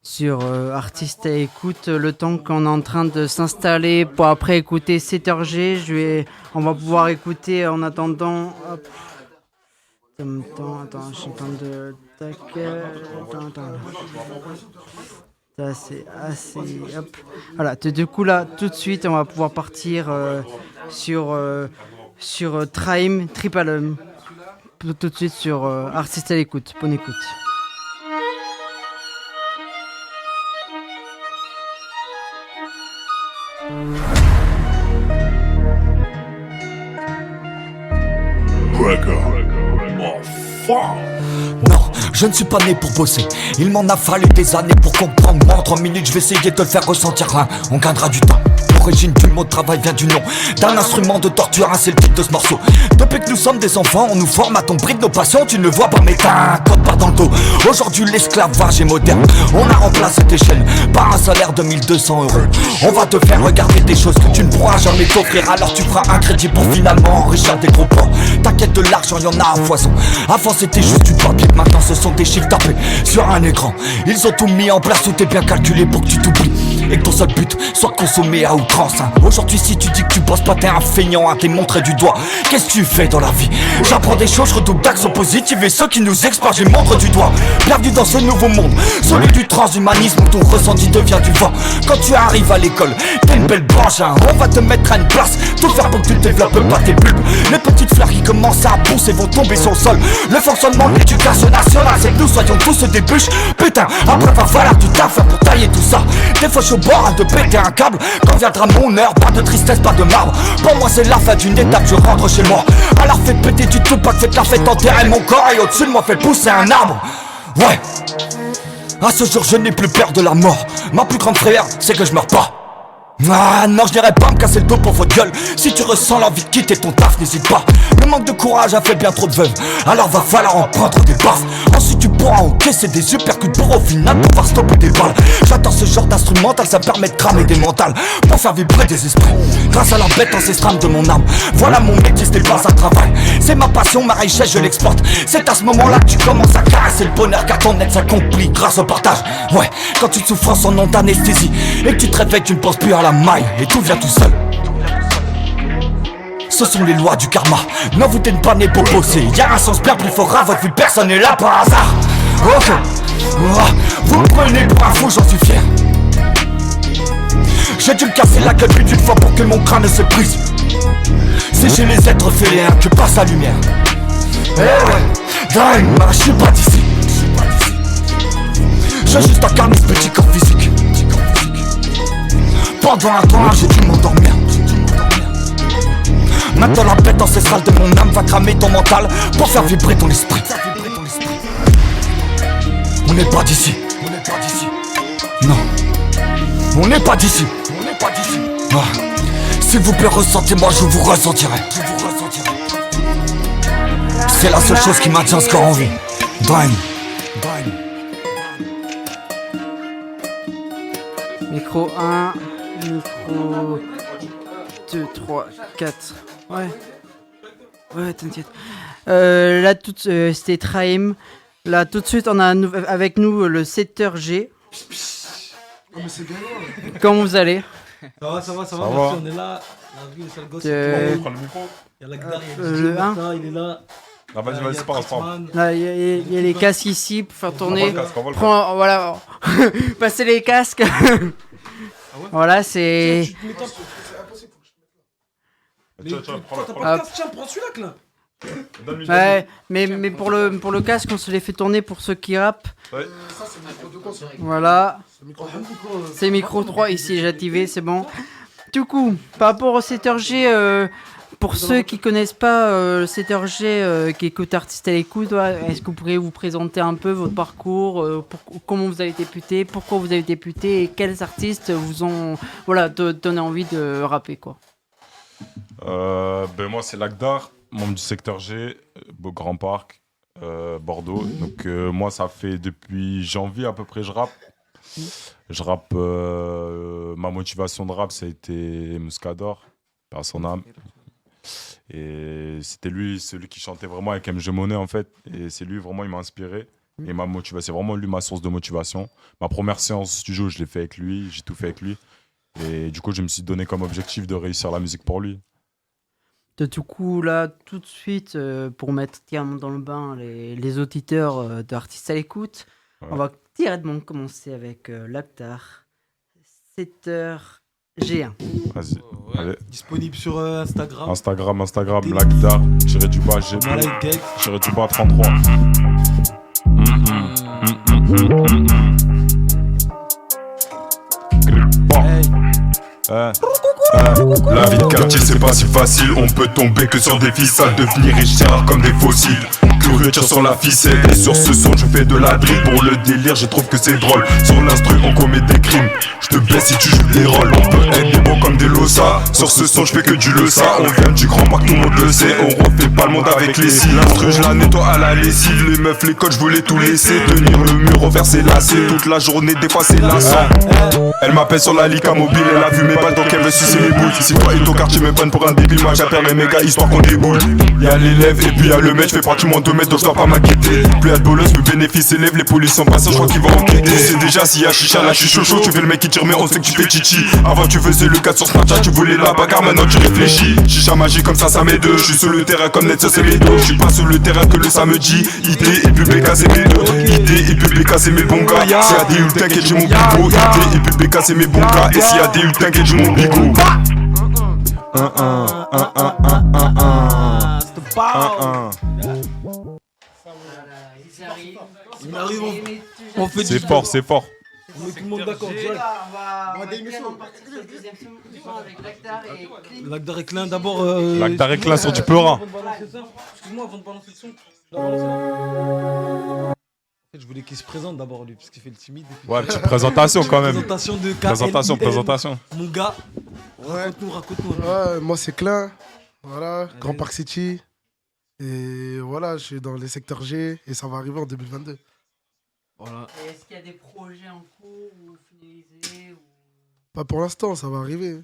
sur Artiste à écoute. Le temps qu'on est en train de s'installer pour après écouter 7RG, on va pouvoir écouter en attendant. Hop. Attends, je suis en train de. Tac. Attends. Ça, c'est assez. Hop. Voilà, du coup, là, tout de suite, on va pouvoir partir sur Traim, Tripalum. Tout de suite sur Artiste à l'écoute. Bonne écoute. Non, je ne suis pas né pour bosser. Il m'en a fallu des années pour comprendre. Moi en 3 minutes je vais essayer de le faire ressentir rien. On gagnera du temps. L'origine du mot de travail vient du nom d'un instrument de torture, c'est le titre de ce morceau. Depuis que nous sommes des enfants, on nous forme à ton prix de nos passions. Tu ne le vois pas mais t'as un code part dans le dos. Aujourd'hui l'esclavage est moderne. On a remplacé tes chaînes par un salaire de 1200 €. On va te faire regarder des choses que tu ne pourras jamais t'offrir. Alors tu feras un crédit pour finalement enrichir des gros porcs. T'inquiète, de l'argent y'en a à foison. Avant c'était juste du papier, maintenant ce sont des chiffres tapés sur un écran. Ils ont tout mis en place, tout est bien calculé pour que tu t'oublies et que ton seul but soit consommer à outrance, hein. Aujourd'hui si tu dis que tu bosses pas, t'es un feignant, hein, t'es montré du doigt. Qu'est-ce que tu fais dans la vie? J'apprends des choses, je redouble d'action positive. Et ceux qui nous exploitent, j'ai montre du doigt. Bienvenue dans ce nouveau monde, celui du transhumanisme où ton ressenti devient du vent. Quand tu arrives à l'école, t'es une belle branche, hein. On va te mettre à une place, tout faire pour que tu développes pas tes bulbes. Les petites fleurs qui commencent à pousser vont tomber sur le sol. Le fonctionnement de l'éducation nationale, c'est que nous soyons tous des bûches. Putain, après va falloir du taf pour tailler tout ça. Des fois je suis au bord de péter un câble. Quand viendra mon heure, pas de tristesse, pas de marbre. Pour moi c'est la fin d'une étape, je rentre chez moi. Alors faites péter du tout, pas faites la fête, enterrer mon corps. Et au-dessus de moi faites pousser un arbre. Ouais. À ce jour je n'ai plus peur de la mort. Ma plus grande frayeur c'est que je meurs pas. Ah non, je n'irai pas me casser le dos pour votre gueule. Si tu ressens l'envie de quitter ton taf, n'hésite pas. Le manque de courage a fait bien trop de veuves. Alors va falloir en prendre des baffes. Ensuite tu pourras encaisser des uppercuts pour au final pouvoir stopper des balles. J'attends ce genre d'instrumental, ça me permet de cramer des mentales pour faire vibrer des esprits. Grâce à la bête ancestrale de mon âme. Voilà mon métier, ce n'est pas un travail. C'est ma passion, ma richesse, je l'exporte. C'est à ce moment-là que tu commences à caresser le bonheur, car ton aide s'accomplit grâce au partage. Ouais, quand tu souffres en nom d'anesthésie et que tu te réveilles, tu ne penses plus à la maille et tout vient tout seul. Ce sont les lois du karma. Non, vous n'êtes pas né pour bosser. Y'a un sens bien plus fort à votre vie, personne n'est là par hasard. Ok, vous me prenez pour un fou, j'en suis fier. J'ai dû me casser la gueule plus d'une fois pour que mon crâne ne se brise. C'est chez les êtres fainéants que passe la lumière. Eh ouais, dingue, je suis pas d'ici. J'ai juste incarné ce petit corps physique. Pendant un temps, j'ai dû m'endormir. Maintenant la bête ancestrale de mon âme va cramer ton mental pour faire vibrer ton esprit. On n'est pas d'ici. Non. On n'est pas d'ici. Ah. S'il vous plaît, ressentez-moi, je vous ressentirai. C'est la seule chose qui maintient ce corps en vie. Drain. Micro 1, micro 2, 3, 4. Ouais, t'inquiète. Là, c'était Traim. Là, tout de suite, on a avec nous le 7RG. Oh, mais c'est gagnant. Comment vous allez? Ça va, merci, on est là. La vie, c'est le gosse. On prend le micro. Il y a l'Agdar, il y a le 1. il est là. Non, vas-y, c'est pas grave. Là, il y a les casques ici pour faire tourner. Voilà, passez les casques. Voilà, c'est. Tiens, prends celui-là, Ouais, mais pour le casque, on se les fait tourner pour ceux qui rappent. Ouais. Voilà. C'est micro 3 ici, j'ai activé, c'est bon. Du coup, par rapport au 7RG, pour ceux qui connaissent pas le 7RG, qui écoutent Artiste à l'écoute, est-ce que vous pourriez vous présenter un peu votre parcours, comment vous avez débuté, pourquoi vous avez débuté et quels artistes vous ont donné envie de rapper, quoi. Moi c'est l'Agdar, membre du secteur G, Beau Grand Parc. Bordeaux. Donc moi, ça fait depuis janvier à peu près, je rappe. Je rappe, ma motivation de rap, ça a été Muscador, par son âme. Et c'était lui, celui qui chantait vraiment avec MG Money en fait. Et c'est lui vraiment, il m'a inspiré. Et m'a motivé. C'est vraiment lui ma source de motivation. Ma première séance studio, je l'ai fait avec lui, j'ai tout fait avec lui. Et du coup, je me suis donné comme objectif de réussir la musique pour lui. Du coup, là, tout de suite, pour mettre dans le bain les auditeurs d'artistes à l'écoute, on va directement commencer avec Lactar, 7h G1. Vas-y. Allez. Disponible sur Instagram. Instagram, Lactar, tiré du bas, G, tiré du bas, 33. La vie de quartier c'est pas si facile. On peut tomber que sur des ficelles, devenir riche rare comme des fossiles. Curieux tire sur la ficelle. Et sur ce son je fais de la drill. Pour le délire je trouve que c'est drôle. Sur l'instru on commet des crimes. Je te baisse si tu joues des rôles. On peut être des beaux comme des losa. Sur ce son je fais que du leça. On vient du grand parc, tout le monde le sait. On refait pas le monde avec les cils. L'instru je la nettoie à la lessive. Les meufs, les coachs, je voulais tout laisser. Tenir le mur, refaire ses lacets. Toute la journée des fois c'est lassant. Elle m'appelle sur la Lika mobile. Elle a vu mes balles donc elle veut sucer mes boules. Si toi et ton quartier me prennent pour un débile, moi j'appelle mes méga histoire qu'on déboule. Y'a l'élève et puis y'a le mec, je fais pratiquement 2 mètres donc je dois pas m'inquiéter. Plus y'a de bolos, plus bénéfice élève, les polices sont passés, je crois qu'ils vont enquêter. Tu sais déjà s'il y a chicha, là je suis chaud, tu fais le mec qui tire mais on sait que tu fais chichi. Avant tu faisais le 4 sur Snapchat, tu voulais la bagarre, maintenant tu réfléchis. Chicha magie comme ça m'aide, je suis sur le terrain comme net, ça c'est mes dos. Je suis pas sur le terrain que le samedi, ID et puis BK c'est mes deux. ID et puis BK c'est mes bons gars. Si y'a des ultins t'inquiète j'ai mon bigot. ID et puis BK c'est mes bons gars. Et s'il y a des ultins t'inquiète j'ai mon bigot. C'est fort, c'est fort. On met tout le monde d'accord. Lactar et Klein d'abord. Lactar et Klein sur du Peura. Excuse-moi avant de balancer le son. Je voulais qu'il se présente d'abord lui, parce qu'il fait le timide. Ouais, petite présentation quand même. Présentation de Présentation. Mon gars, raconte-nous. Ouais, moi c'est Klein, voilà, Grand Park City. Et voilà, je suis dans les secteurs G et ça va arriver en 2022. Voilà. Et est-ce qu'il y a des projets en cours ou finalisés ou... Pas pour l'instant, ça va arriver.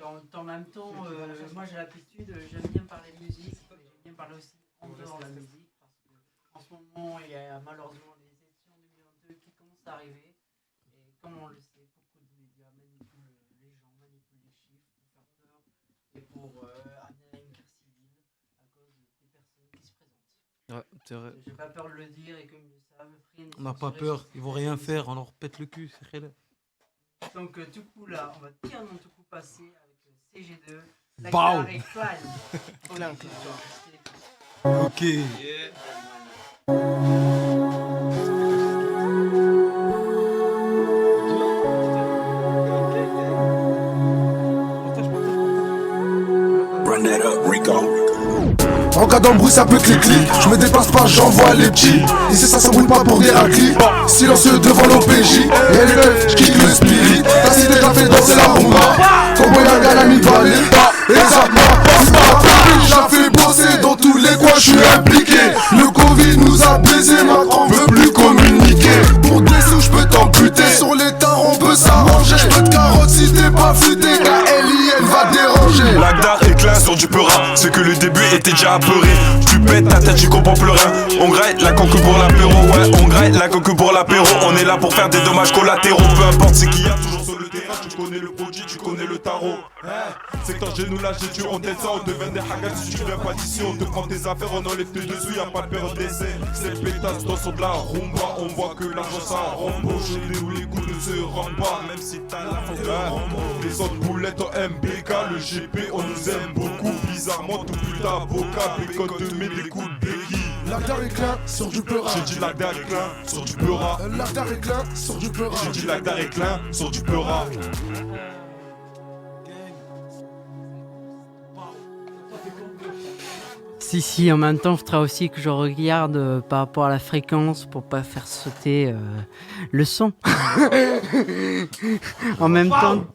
En même temps, moi j'ai l'habitude, j'aime bien parler de musique, j'aime bien parler aussi en dehors de la musique. En ce moment, il y a malheureusement les élections 2022 qui commencent à arriver. Et comme on le sait, beaucoup de médias manipulent les gens, manipulent les chiffres pour faire peur et pour amener à une guerre civile à cause des personnes qui se présentent. Ouais, c'est vrai. J'ai pas peur de le dire et comme ils le savent, on n'a pas peur, ils vont rien faire, on leur pète le cul, c'est réel. Donc du coup là, on va directement tout coup passer avec CG2. Bao. Ok. Yeah. Run that up, Rico. En cas d'embrouille ça peut clic-clic. Je me dépasse pas, j'envoie les petits. Ici ça s'embrouille pas pour des raclis. Silencieux devant l'OPJ. Et les meufs, j'kick le spirit. Ta cité t'a fait danser la rumba. Comme un gars la mi-vallée. Exactement, c'est pas rapide. J'ai fait bosser dans tous les coins, je suis impliqué. Le Covid nous a baisé, Macron veut plus communiquer. Pour des sous, je peux t'amputer. Sur les tares, on peut s'arranger. Je peux te carotte si t'es pas futé. La LIN va déranger. Lactar et Klein sur du Peura. C'est que le début était déjà apeuré. Tu pètes ta tête, tu comprends plus rien. On graille la coque pour l'apéro. Ouais, on graille la coque pour l'apéro. On est là pour faire des dommages collatéraux. Peu importe ce qu'il y a toujours sur le terrain. Tu connais le produit, tu connais le tarot. C'est quand j'ai nous lâche tu on descend, on devient des hagas. Si tu viens pas d'ici, on te prend tes affaires, on enlève tes dessous, y'a pas de période d'essai. C'est pétasse dans son de la rumba, on voit que l'argent ça rembauche. Où les coups ne se rendent pas, même si t'as la force de rembourser. Les autres boulettes en MBK, le GP, on nous aime beaucoup. Bizarrement, tout putain d'avocat, pécote te met des coups de béquille. Lactar et Klein sur du Peura. J'ai dit Lactar et Klein sur du Peura. Lactar et Klein sur du Peura. J'ai dit Lactar et Klein sur du Peura. Si, en même temps, il faudra aussi que je regarde par rapport à la fréquence pour pas faire sauter le son. En même temps,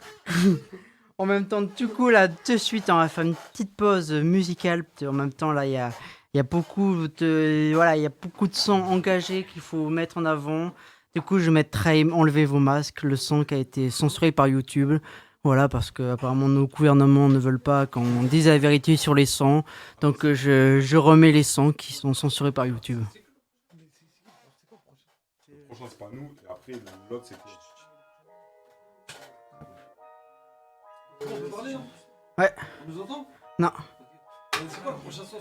du coup, là, de suite, on va faire une petite pause musicale. En même temps, là, il y a Il y a beaucoup de sons engagés qu'il faut mettre en avant. Du coup, je vais mettre Traim, Enlevez vos masques, le son qui a été censuré par YouTube. Voilà, parce que apparemment nos gouvernements ne veulent pas qu'on dise la vérité sur les sons. Donc je remets les sons qui sont censurés par YouTube. Le prochain, c'est pas nous, et après, l'autre, c'est quoi? On peut parler, hein? Ouais. On nous entend? Non. C'est quoi le prochain son?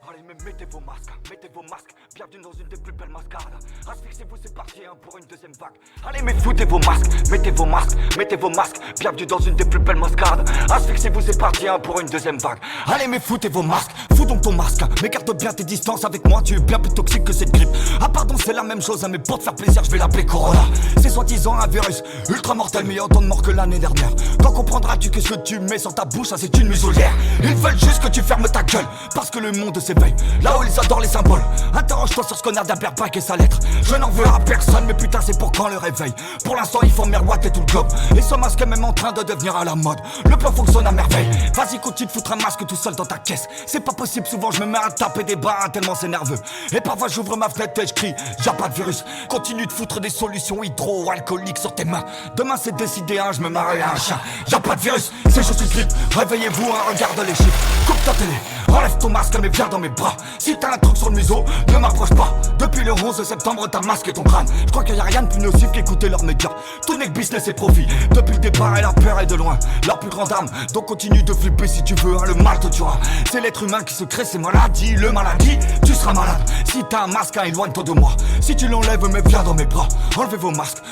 Allez, mais mettez vos masques, bienvenue dans une des plus belles mascarades. Asphyxiez-vous, c'est parti pour une deuxième vague. Allez, mais foutez vos masques, mettez vos masques, bienvenue dans une des plus belles mascarades. Asphyxiez-vous, c'est parti pour une deuxième vague. Allez, mais foutez vos masques, fous donc ton masque, mais garde bien tes distances avec moi, tu es bien plus toxique que cette grippe. Ah pardon, c'est la même chose, mais pour te faire plaisir, je vais l'appeler Corona. C'est soi-disant un virus ultra mortel, mais autant de morts que l'année dernière. Quand comprendras-tu que ce que tu mets sur ta bouche, ça c'est une muselière. Ils veulent juste que tu fermes ta gueule, parce que le monde s'éveille. Là où ils adorent les symboles, interroge-toi sur ce qu'on a d'Aberbac et sa lettre. Je n'en veux à personne, mais putain c'est pour quand le réveil. Pour l'instant ils font miroiter tout le globe, et ce masque est même en train de devenir à la mode. Le plan fonctionne à merveille, vas-y continue de foutre un masque tout seul dans ta caisse. C'est pas possible, souvent je me mets à taper des barres tellement c'est nerveux. Et parfois j'ouvre ma fenêtre et je crie, y'a pas de virus. Continue de foutre des solutions hydro-alcooliques sur tes mains. Demain c'est décidé, je me marie à un chat. Y'a pas de virus, c'est juste une grippe. Réveillez-vous, regarde les chiffres. Coupe ta télé, enlève ton masque mais viens dans mes bras. Si t'as un truc sur le museau, ne m'approche pas. Depuis le 11 septembre, t'as masqué ton crâne. Je crois qu'il y a rien de plus nocif qu'écouter leurs médias. Tout n'est que business et profit. Depuis le départ, et la peur est de loin leur plus grande arme. Donc continue de flipper si tu veux, le mal te tuera. C'est l'être humain qui se crée ses maladies. Le maladie, tu seras malade. Si t'as un masque, éloigne-toi de moi. Si tu l'enlèves, mais viens dans mes bras. Enlevez vos masques,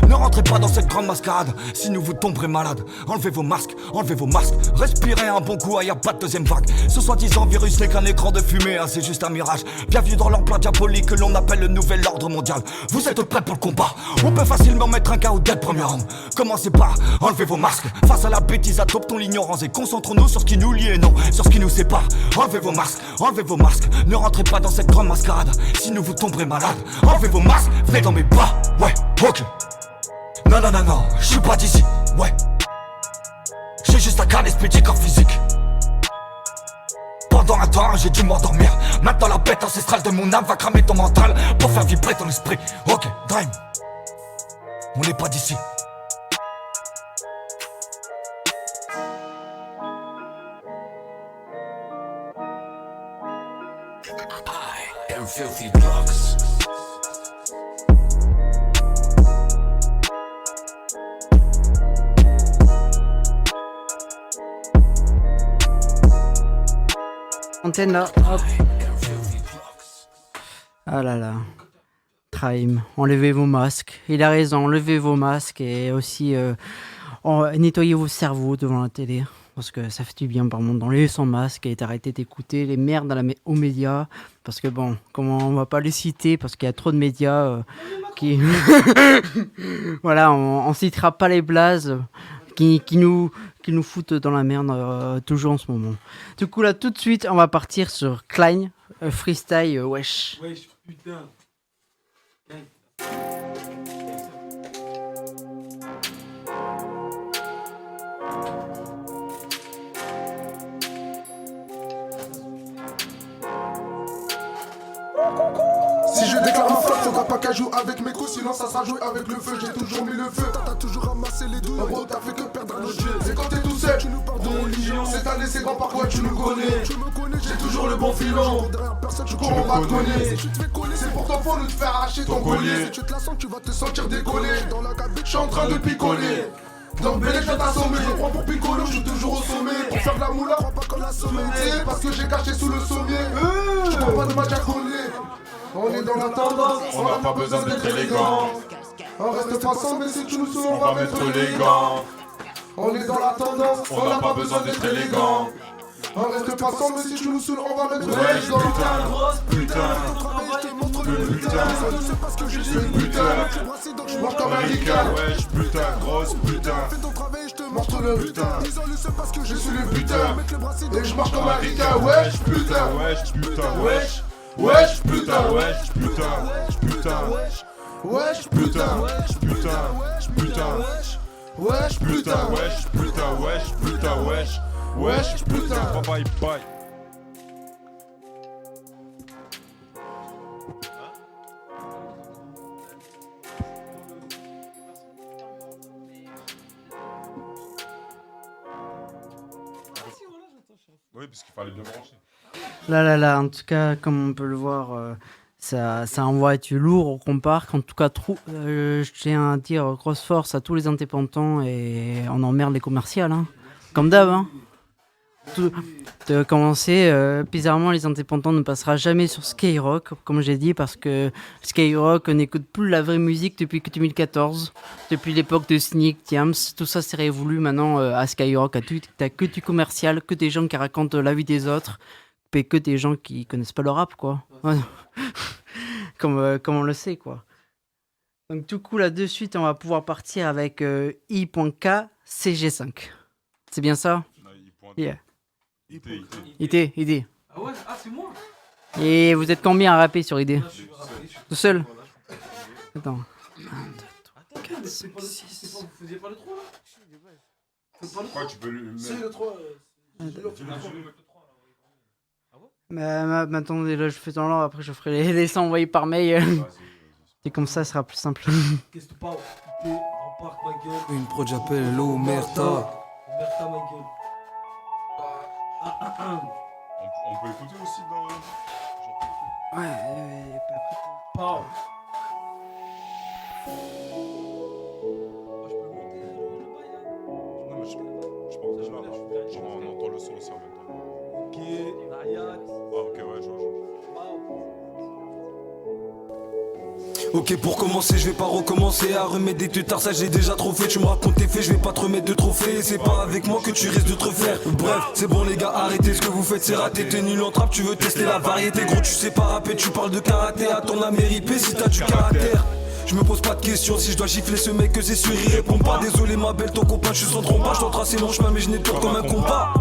ne rentrez pas dans cette grande mascarade. Si nous vous tomberez malade, enlevez vos masques, respirez un bon coup, y'a pas de deuxième vague. Ce soi-disant virus n'est qu'un écran de fumée, c'est juste un mirage. Bienvenue dans l'emploi diabolique que l'on appelle le nouvel ordre mondial. Vous êtes prêts pour le combat? On peut facilement mettre un KO dès le premier round. Commencez par enlever vos masques. Face à la bêtise, adoptons l'ignorance et concentrons-nous sur ce qui nous lie et non sur ce qui nous sépare. Enlevez vos masques, ne rentrez pas dans cette grande mascarade. Si nous vous tomberez malade, enlevez vos masques, venez dans mes bras. Ouais, ok. Non, je suis pas d'ici, ouais. J'ai juste un crâne, esprit, corps physique. Pendant un temps, j'ai dû m'endormir. Maintenant, la bête ancestrale de mon âme va cramer ton mental pour faire vibrer ton esprit. Ok, Dream. On n'est pas d'ici. I am filthy drugs. Antenne là, hop. Ah là là. Traim, enlevez vos masques. Il a raison, enlevez vos masques et aussi nettoyez vos cerveaux devant la télé. Parce que ça fait du bien par contre d'enlever son masque et d'arrêter d'écouter les merdes aux médias. Parce que bon, comment on va pas les citer parce qu'il y a trop de médias qui... Voilà, on citera pas les blazes qui nous foutent dans la merde toujours en ce moment. Du coup là tout de suite on va partir sur Klein, freestyle wesh. Wesh putain. Si je déclare ma flamme, faudra pas qu'elle joue avec mes coups, sinon ça sera joué avec le feu. J'ai toujours mis le feu, t'as toujours ramassé les douilles. En gros, t'as fait que perdre notre jeu. C'est quand t'es tout seul, tu nous parles de religion. Cette année, c'est grand, parfois tu nous connais. Tu me connais, j'ai toujours le bon filon. Derrière personne, tu cours, on va te connaître. Si tu te fais coller, c'est pour ton fond, nous te faire arracher ton collier. Si tu te la sens, tu vas te sentir décoller. Dans la cabine, je suis en train de picoler. Donc Bélé, je vais t'assommer. Je prends pour Piccolo, je suis toujours au sommet. Pour faire de la moula, crois pas comme la sommet. Parce que j'ai caché sous le sommier. Je prends pas de match à coller. On est dans la tendance, on n'a pas besoin d'être élégant. On reste pas ensemble, mais si tu nous saoules, on va mettre les gants. On est dans la tendance, on n'a pas besoin d'être élégant. On reste pas ensemble, mais si tu nous saoules, on va mettre les gants. Putain, grosse putain. Le putain, le putain. Je marche comme un ricain. Wesh putain, grosse putain. Montre le putain. Je suis le putain. Et je marche comme un ricain. Wesh putain. Wesh putain, wesh. Wesh putain, wesh putain, putain, wesh putain, putain, putain, Wesh putain. Wesh putain, wesh putain, wesh. Wesh putain. Bye bye. Oui, parce qu'il fallait bien brancher. Là, en tout cas, comme on peut le voir, ça envoie du lourd au comparque. En tout cas, je tiens à dire grosse force à tous les indépendants et on emmerde les commerciales, hein. Comme d'hab, hein. De commencer, bizarrement, les indépendants ne passera jamais sur Skyrock, comme j'ai dit, parce que Skyrock n'écoute plus la vraie musique depuis 2014, depuis l'époque de Sneak, Diams, tout ça s'est révolu maintenant à Skyrock. T'as que du commercial, que des gens qui racontent la vie des autres, et que des gens qui connaissent pas le rap, quoi. comme on le sait, quoi. Donc du coup, là de suite, on va pouvoir partir avec I.K CG5. C'est bien ça? Yeah. ID. Ah ouais, c'est moi. Et vous êtes combien à rapper sur ID? Tout seul? Attends. 1, 2, 3, 4, 5, 6. Vous faisiez pas le 3 là? Pourquoi tu peux le C'est le 3. Mais attendez, là je fais dans l'ordre, après je ferai les sons envoyés par mail. Et comme ça, ce sera plus simple. Qu'est-ce que tu parles? Rempark ma gueule. Une prod j'appelle l'Omerta. Omerta ma gueule. On peut écouter aussi dans... Ouais, Parle. Non mais je pense déjà, on entend le son aussi en même temps. Ok, Ajax. Ah ok, ouais, je vois. Ok, pour commencer, je vais pas recommencer à remettre des tutards, ça j'ai déjà trop fait. Tu me racontes tes faits, je vais pas te remettre de trophées. C'est pas avec moi que tu risques de te refaire. Bref, c'est bon les gars, arrêtez, ce que vous faites c'est raté. T'es nul en trappe, tu veux tester la variété. Gros, tu sais pas rapper, tu parles de karaté. À ton améripé si t'as du caractère. Je me pose pas de questions, si je dois gifler ce mec que c'est sûr, il répond pas. Désolé ma belle, ton copain, je suis sans trompe pas. Je dois tracer mon chemin, mais je n'ai tourne comme un compas.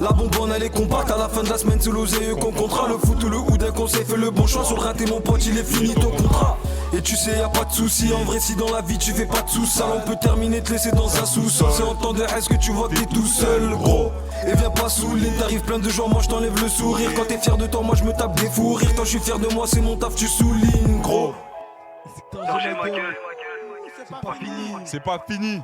La bonbonne elle est compacte, à la fin de la semaine c'est l'oseille qu'on comptera. Le foot ou le ou d'un conseil, fais le bon choix. Sur le raté mon pote, il est fini ton contrat. Et tu sais y'a pas de soucis, en vrai si dans la vie tu fais pas de sous-sale, on peut terminer te laisser dans un sous-sol. C'est en temps de est-ce que tu vois t'es tout seul gros. Et viens pas sous l'île, t'arrives plein de joie, moi je t'enlève le sourire. Quand t'es fier de toi, moi je me tape des fous rires. Quand je suis fier de moi, c'est mon taf, tu soulignes gros. Danger ma gueule. C'est pas fini. C'est pas fini.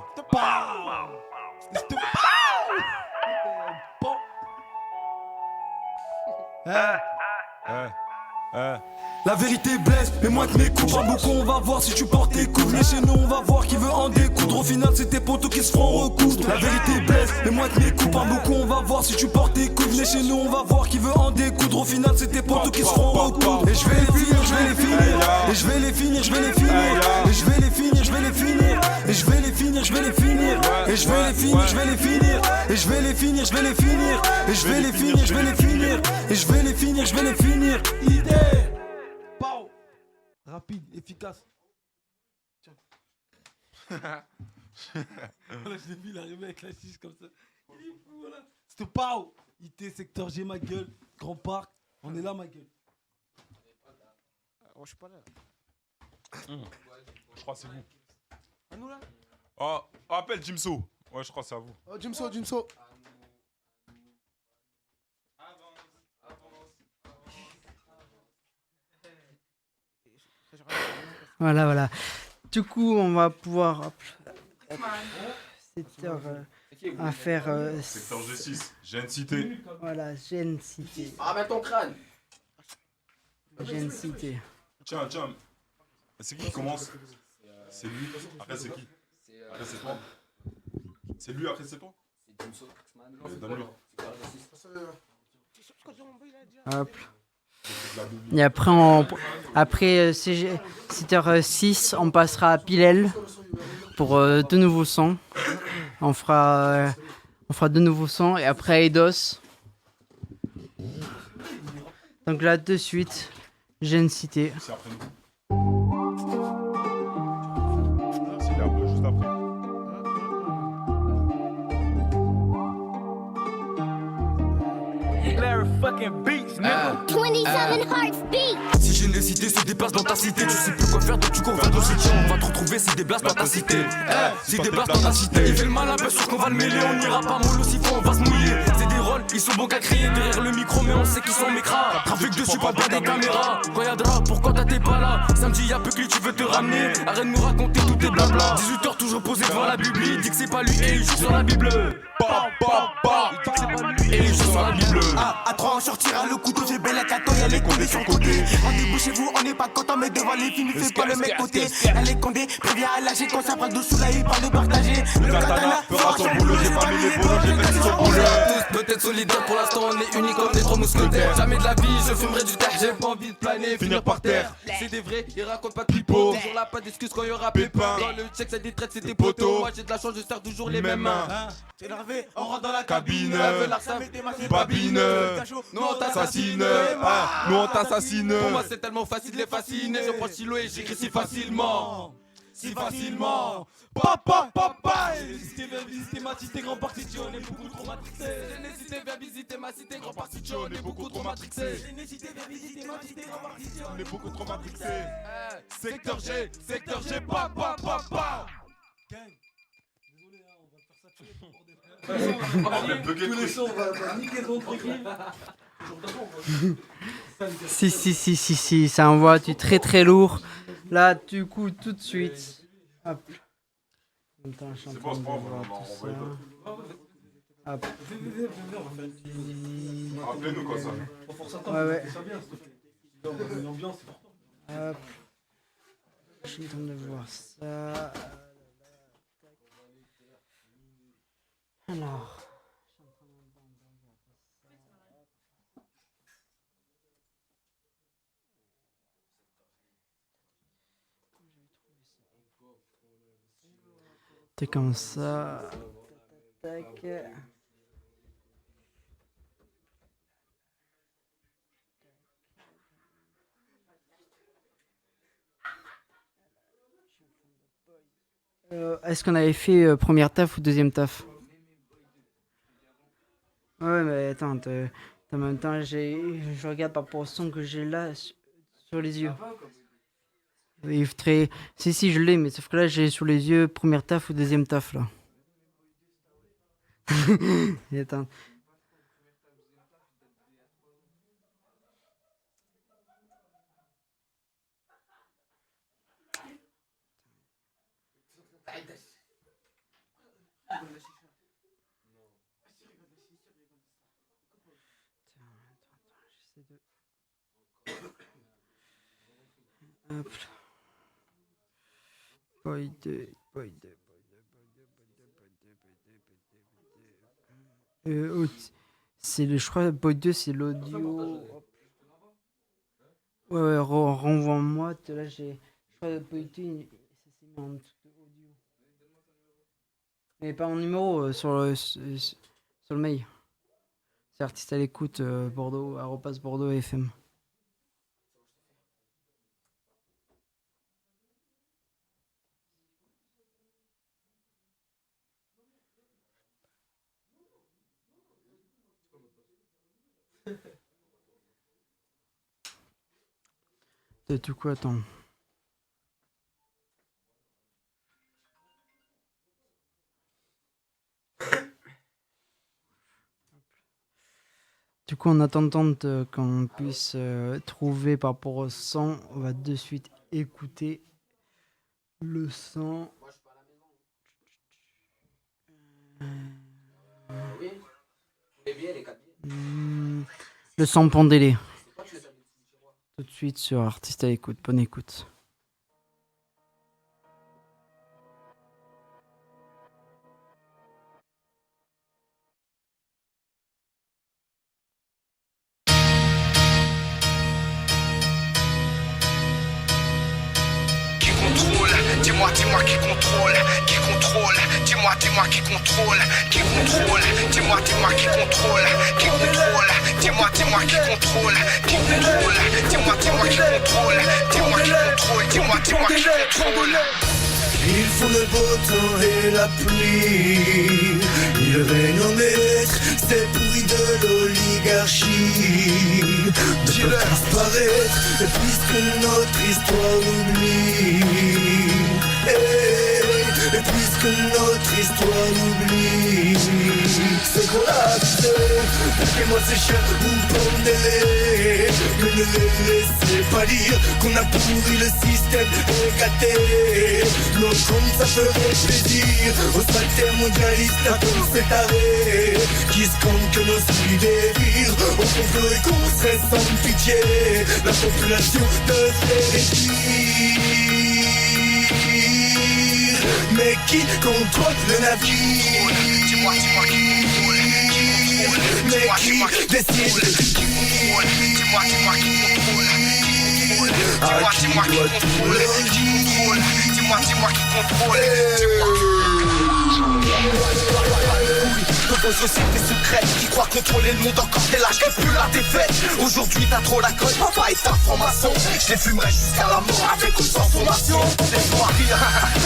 La vérité blesse, mais moi que mes coups pas beaucoup, on va voir si tu portes tes coups. Venez chez nous, on va voir qui veut en découdre. Au final, c'est tes potos qui se feront recoudre. La vérité blesse, mais moi que mes coups pas beaucoup, on va voir si tu portes tes coups. Venez chez nous, on va voir qui veut en découdre. Au final, c'est tes potos qui se feront recoudre. Et je vais les finir, je vais les finir. Et je vais les finir, je vais les finir. Et je vais les finir, je vais les finir. Et je vais les finir, je vais les finir. Et je vais les finir, je vais les finir. Et je vais les finir, je vais les finir. Et je vais les finir, je vais les finir. Et je vais les finir, je vais les finir. Idée. Pow. Rapide, efficace. Tiens. Voilà, je l'ai vu, il arriver avec la chiche comme ça. Il est fou, voilà. C'était pow. IT, secteur G, ma gueule. Grand Parc. On est là, ma gueule. Oh, je suis pas là. Je crois que c'est vous. À nous là? Oh, appelle Jimso. Ouais, je crois que c'est à vous. Oh, Jimso. Voilà. Du coup, on va pouvoir à faire Secteur G6, Gêne Cité. Voilà, Gêne Cité. Ramène ton crâne. Gêne Cité. Tiens. C'est qui commence? C'est lui. Après, c'est qui? Après, c'est toi. C'est lui, après, c'est toi? C'est Jimso. Donne-lui. Hop. Et après secteur 6, on passera à Pilel pour de nouveaux sons. On fera de nouveaux sons et après Eidos. Donc là, de suite, Gêne Cité. C'est après nous. C'est là, juste après. Larry fucking beats, nigga. 27 hearts beat. Si je Imagine les cités se déplacent dans ta cité. Tu sais plus quoi faire donc tu cours vers ton cité. On va te retrouver si des blasts dans ta cité. Si des blasts dans ta cité. Il fait le malin, bien sûr qu'on va le mêler. On n'ira pas mollo s'il faut, on va se mouiller. C'est des rôles, ils sont bons qu'à crier derrière le micro, mais on sait qu'ils sont mécras. Trafic dessus, pas bien des caméras. Quand y'a de rap, pourquoi t'es pas là? Samedi y'a peu que lui, tu veux te ramener. Arrête de nous raconter tous tes blabla. 18h toujours posé devant la Bible. Il dit que c'est pas lui et il joue sur la Bible. Et il joue sur la Bible. À 3 on sortira le couteau, j'ai belle à 4 y'a les condés sur le côté. Rendez-vous chez vous, on n'est pas content, mais devant les films, il fait pas le mec côté. Y'a les condés, préviens à lâcher quand ça parle dessous là, il parle de partager. Le katana fera son boulot, j'ai pas mis les bolos, j'ai fait son boulot. Tous peut-être solidaires, pour l'instant on est unis comme les 3 mousquetaires. Jamais de la vie, je fumerai du terre, j'ai pas envie de planer, finir par terre. C'est des vrais, ils racontent pas de pipeau. Toujours là, pas d'excuses quand y'aura pépin. Dans le check, ça détraite, c'est des poteaux. Moi j'ai de la chance, je sers toujours les mêmes mains. C'est énervé, on rentre dans la cabine. Babine, nous on t'assassine. Nous on t'assassine. Pour moi c'est tellement facile de les fasciner. Je prends le stylo et j'écris si facilement. Si facilement. Papa. N'hésitez bien visiter ma cité grand parti, on est beaucoup trop matrixé. N'hésitez bien visiter ma cité grand parti, on est beaucoup trop matrixé. N'hésitez bien visiter ma cité grand parti, on est beaucoup trop matrixé. Secteur G, papa. Tous les sons, on va niquer ton truc. Si, ça envoie du très lourd. Là, du coup, tout de suite. Hop. Attends, je suis en train de voir tout ça. Hop. Rappelez-nous quoi ça. Ouais. Hop. Je suis en train de voir ça. Alors. C'est comme ça. Tac. Est-ce qu'on avait fait première taf ou deuxième taf? Ouais, mais attends, en même temps, je regarde par rapport au son que j'ai là sur les yeux. Si, je l'ai, mais sauf que là, j'ai sous les yeux première taf ou deuxième taf, là. Et attends. Hop. Boy 2. C'est le, je crois, Boy 2, c'est l'audio. Ouais, renvoie-moi. Là, je crois, Boy 2, ça s'est mis en truc audio. Mais pas en numéro, sur le mail. C'est artiste à l'écoute, Bordeaux, @Bordeaux FM. Du coup, attends. Du coup, en attendant qu'on puisse trouver par rapport au son, on va de suite écouter le son. Le son Pandélé. Tout de suite sur Artiste à l'écoute. Bonne écoute. Dis-moi qui contrôle, dis-moi qui contrôle, dis-moi qui contrôle, dis-moi qui contrôle, dis-moi qui contrôle. Ils font le beau temps et la pluie, le règne en maître, c'est pourri de l'oligarchie. Ne peuvent disparaître, puisque notre histoire l'oublie. Et puisque notre histoire l'oublie, c'est qu'on l'a abusé. Payez-moi ces chiens ou pendez-les. Mais ne les laissez pas dire qu'on a pourri le système et gâté. Non, comme ça ferait plaisir aux saltaires mondialistes à tous ces tarés qui scandent que nos suites dévirent au complot et qu'on serait sans pitié. La population devrait réduire. Mais qui contrôle le navire? Dis-moi qui contrôle. Mais qui décide de qui? Dis-moi qui contrôle. Dis-moi qui contrôle. Dis-moi qui contrôle. De vos sociétés secrètes qui croient contrôler le monde encore dès l'âge plus la défaite. Aujourd'hui t'as trop la colle, papa est un franc-maçon. Je les fumerai jusqu'à la mort avec ou sans formation. Laisse-moi rire,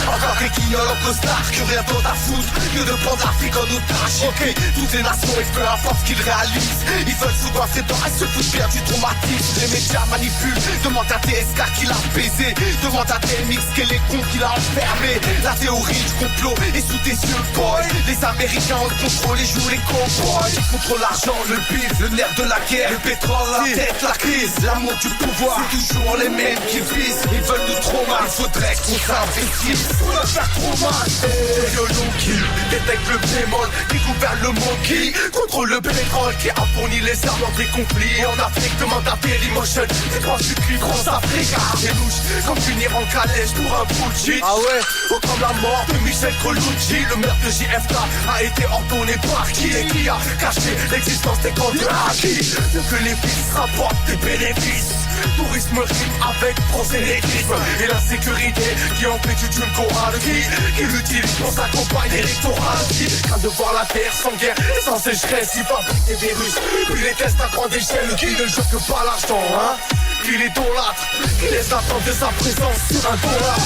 encore des guignols en costard que rien d'autre à foutre que de prendre l'Afrique en otage. Ok, toutes les nations et peu importe ce qu'ils réalisent, ils veulent se coiffer dans et se foutent bien du traumatisme. Les médias manipulent, demande à TSK qui l'a baisé, demande à TMX quel est con qui l'a enfermé. La théorie du complot est sous tes yeux, boy. Les Américains ont le contrôle et jouent les cowboys. Ils contrôlent l'argent, le bif, le nerf de la guerre, le pétrole, la tête, la crise, l'amour du pouvoir. C'est toujours les mêmes qui visent, ils veulent nous trop mal. Il faudrait qu'on s'investisse pour leur faire trop mal. Le violon qui détecte le bémol, qui gouverne le monde, qui contrôle le pétrole, qui a fourni les armes dans des conflits. En Afrique, demande à Dailymotion, c'est pas du cul, France Afrique. C'est louche, comme finir en calèche pour un bullshit. Ah ouais, oh, comme la mort de Michel Colucci. Le meurtre de JFK a été ordonné par qui et qui a caché l'existence des camps de Haki. Que les fils rapportent des bénéfices. Tourisme rime avec prosélytisme et l'insécurité qui empêche du Dieu Coran qui l'utilise pour sa campagne électorale. Qui craint de voir la terre sans guerre et sans sécheresse. Il fabrique des virus, puis les tests à grande échelle. Qui ne joue que par l'argent, hein? Qui l'idolâtre, qui laisse attendre de sa présence sur un dollar.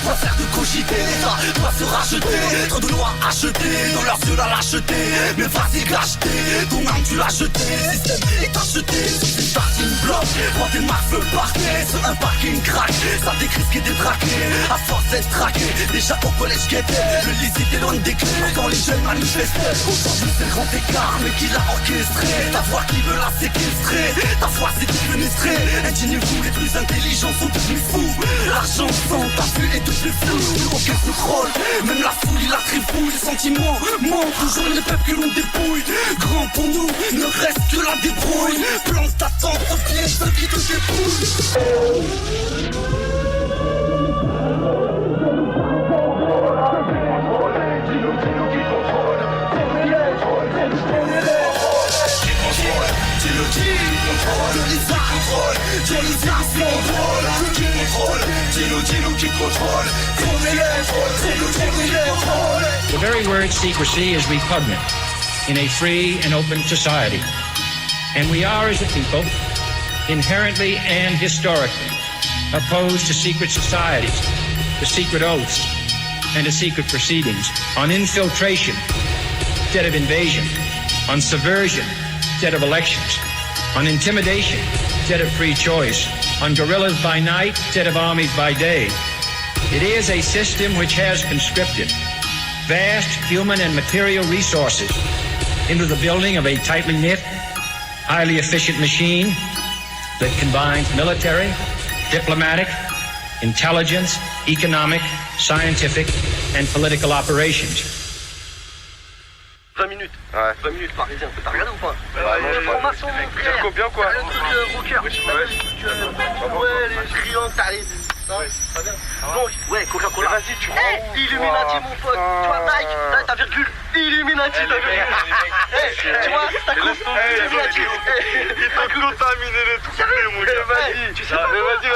Quoi faire de cogiter, l'État doit se racheter. Trop de lois achetées, dans leurs yeux la lâcheté. Mais vas-y l'acheter, ton âme tu l'as jeté. Le système est acheté, sur une parking bloc. Quand des marques veulent parquer, sur un parking crack. Ça décrit ce qui est détraqué, à force d'être traqué. Déjà au collège qu'était, le lycée était loin des clés. Quand les jeunes manifestaient, aujourd'hui c'est le grand écart. Mais qui l'a orchestré, ta voix qui veut la séquestrer. Ta foi c'est défenestré, indignez-vous, les plus intelligents sont devenus fous. L'argent sans ta vue est tout plus flou. Aucun contrôle, même la foule il la trifouille. Les sentiments manquent, toujours les peuples que l'on dépouille. Grand pour nous, ne reste que la débrouille. Plante ta tente au pied, ceux qui te dépouillent. The very word secrecy is repugnant in a free and open society. And we are, as a people, inherently and historically opposed to secret societies, to secret oaths, and to secret proceedings, on infiltration instead of invasion, on subversion instead of elections, on intimidation instead of free choice, on guerrillas by night instead of armies by day. It is a system which has conscripted vast human and material resources into the building of a tightly knit, highly efficient machine that combines military, diplomatic, intelligence, economic, scientific, and political operations. 20 minutes. Ouais. 20 minutes parisien. T'as regardé ou pas? Formation, frère. Bien quoi? Le truc rocker. Ouais, les triangles, t'as les... Donc, ouais, Coca-Cola. Vas-y, tu vois. Illuminati, mon pote. Tu vois, Nike, ta virgule. Illuminati, ta virgule. Tu vois, ta coupe. Illuminati. Il t'a contaminé les trucs, mon gars. Vas-y. Tu sais pas. Vas-y.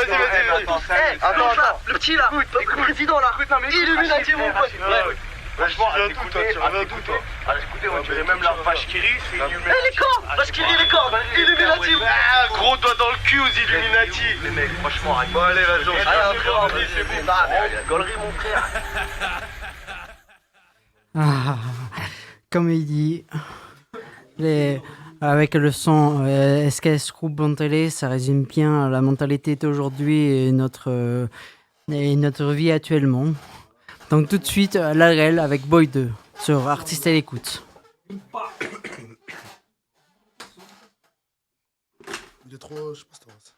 Attends, le petit là. Le président là. Illuminati, mon pote. Franchement, tu reviens d'où toi? Écoutez, on dirait même la vache qui rit, c'est Illuminati. Les cornes! Vache qui rit, les cornes! Illuminati! Gros doigt dans le cul aux Illuminati! Les mecs, franchement, arrête. Bon, allez, vas-y, on se fait. C'est bon. La gaulerie, mon frère. Ah, comme il dit, avec le son SKS Group Bontele, ça résume bien la mentalité d'aujourd'hui et notre vie actuellement. Donc tout de suite, l'AREL avec Boy 2 sur Artiste à l'écoute. Il est trop... Je sais pas si t'en vois ça.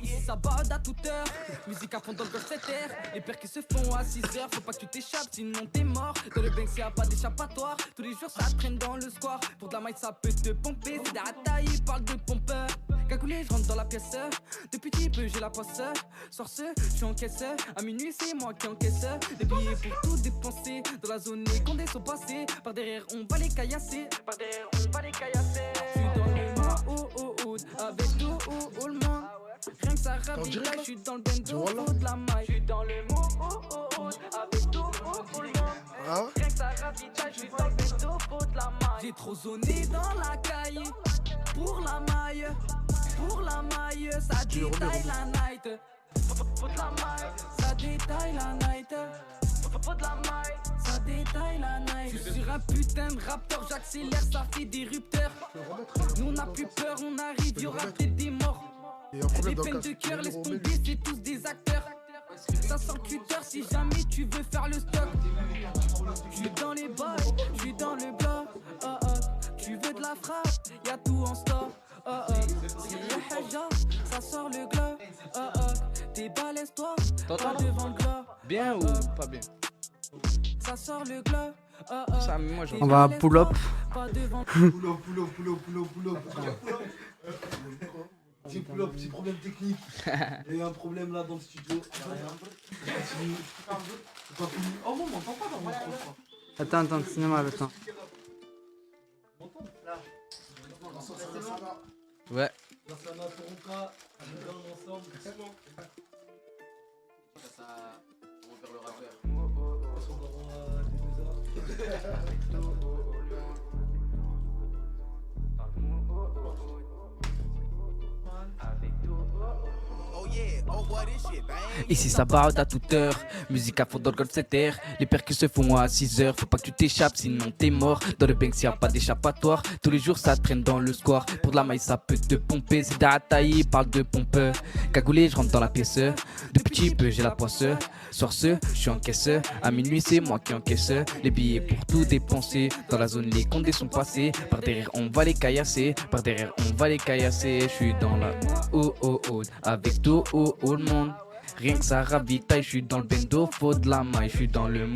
Ici ça bade à toute heure, musique à fond dans le golf 7 r. Les pères qui se font à 6h, faut pas que tu t'échappes sinon t'es mort. Dans le Banks y'a pas d'échappatoire, tous les jours ça traîne dans le square. Pour de la maille ça peut te pomper, c'est des ils parlent de pompeur. Cagoulé, je rentre dans la pièce, depuis petit peu j'ai la poisse. Sors ce, je suis en caisse, à minuit c'est moi qui encaisse. Des billets pour tout dépenser, dans la zone les condés sont passés. Par derrière on va les caillasser, par derrière on va les caillasser. Je suis dans le avec tout ou le monde. Rien que ça rapide, je suis dans le bendo, faut de la maille. Je suis dans le avec tout ou le monde. Rien que ça rapide, je suis dans le bendo, faut de la maille. J'ai trop zoné dans la caille. Pour la maille, ça détaille la night. Faut de la maille, ça détaille la night. Faut de la maille, ça détaille la night. Je suis sur un putain de raptor, j'accélère, ça fait des rupteurs. Nous on n'a plus peur, on arrive, y'aura peut-être des morts. Les peines de cœur, laisse tomber, c'est tous des acteurs. Ça sent le cutter si jamais tu veux faire le stock. J'suis dans les bails, j'suis dans le bloc. Tu veux de la frappe, y'a tout en stock. Si le haja, ça sort le glow. T'es balèze toi, pas devant le glow. Bien ou pas bien? Ça sort le glow. Ça, moi, on va pull up. Petit pull-up, petit problème technique. Il y a eu un problème là dans le studio. C'est pas fini. Oh non, on m'entend pas dans mon micro. Attends, cinéma, attends. Ouais. Lassana, Toronka, on ensemble. Ça, on va faire le rappeur. On s'en aura Ici ça barde à toute heure, musique à fond dans le golf 7 r. Les percus se font à 6h, faut pas que tu t'échappes sinon t'es mort. Dans le Banks y'a pas d'échappatoire, tous les jours ça traîne dans le square. Pour de la maille ça peut te pomper, c'est d'Ataï, parle de pompeur. Cagoulé, je rentre dans la pièce, depuis petit peu j'ai la poisse. Soir ce, je suis en caisse, à minuit c'est moi qui encaisse. Les billets pour tout dépenser, dans la zone les condés sont passés. Par derrière on va les caillasser, par derrière on va les caillasser. Je suis dans la avec tout le monde. Rien que ça ravitaille, je suis dans le bendo, faut de la maille. Je suis dans le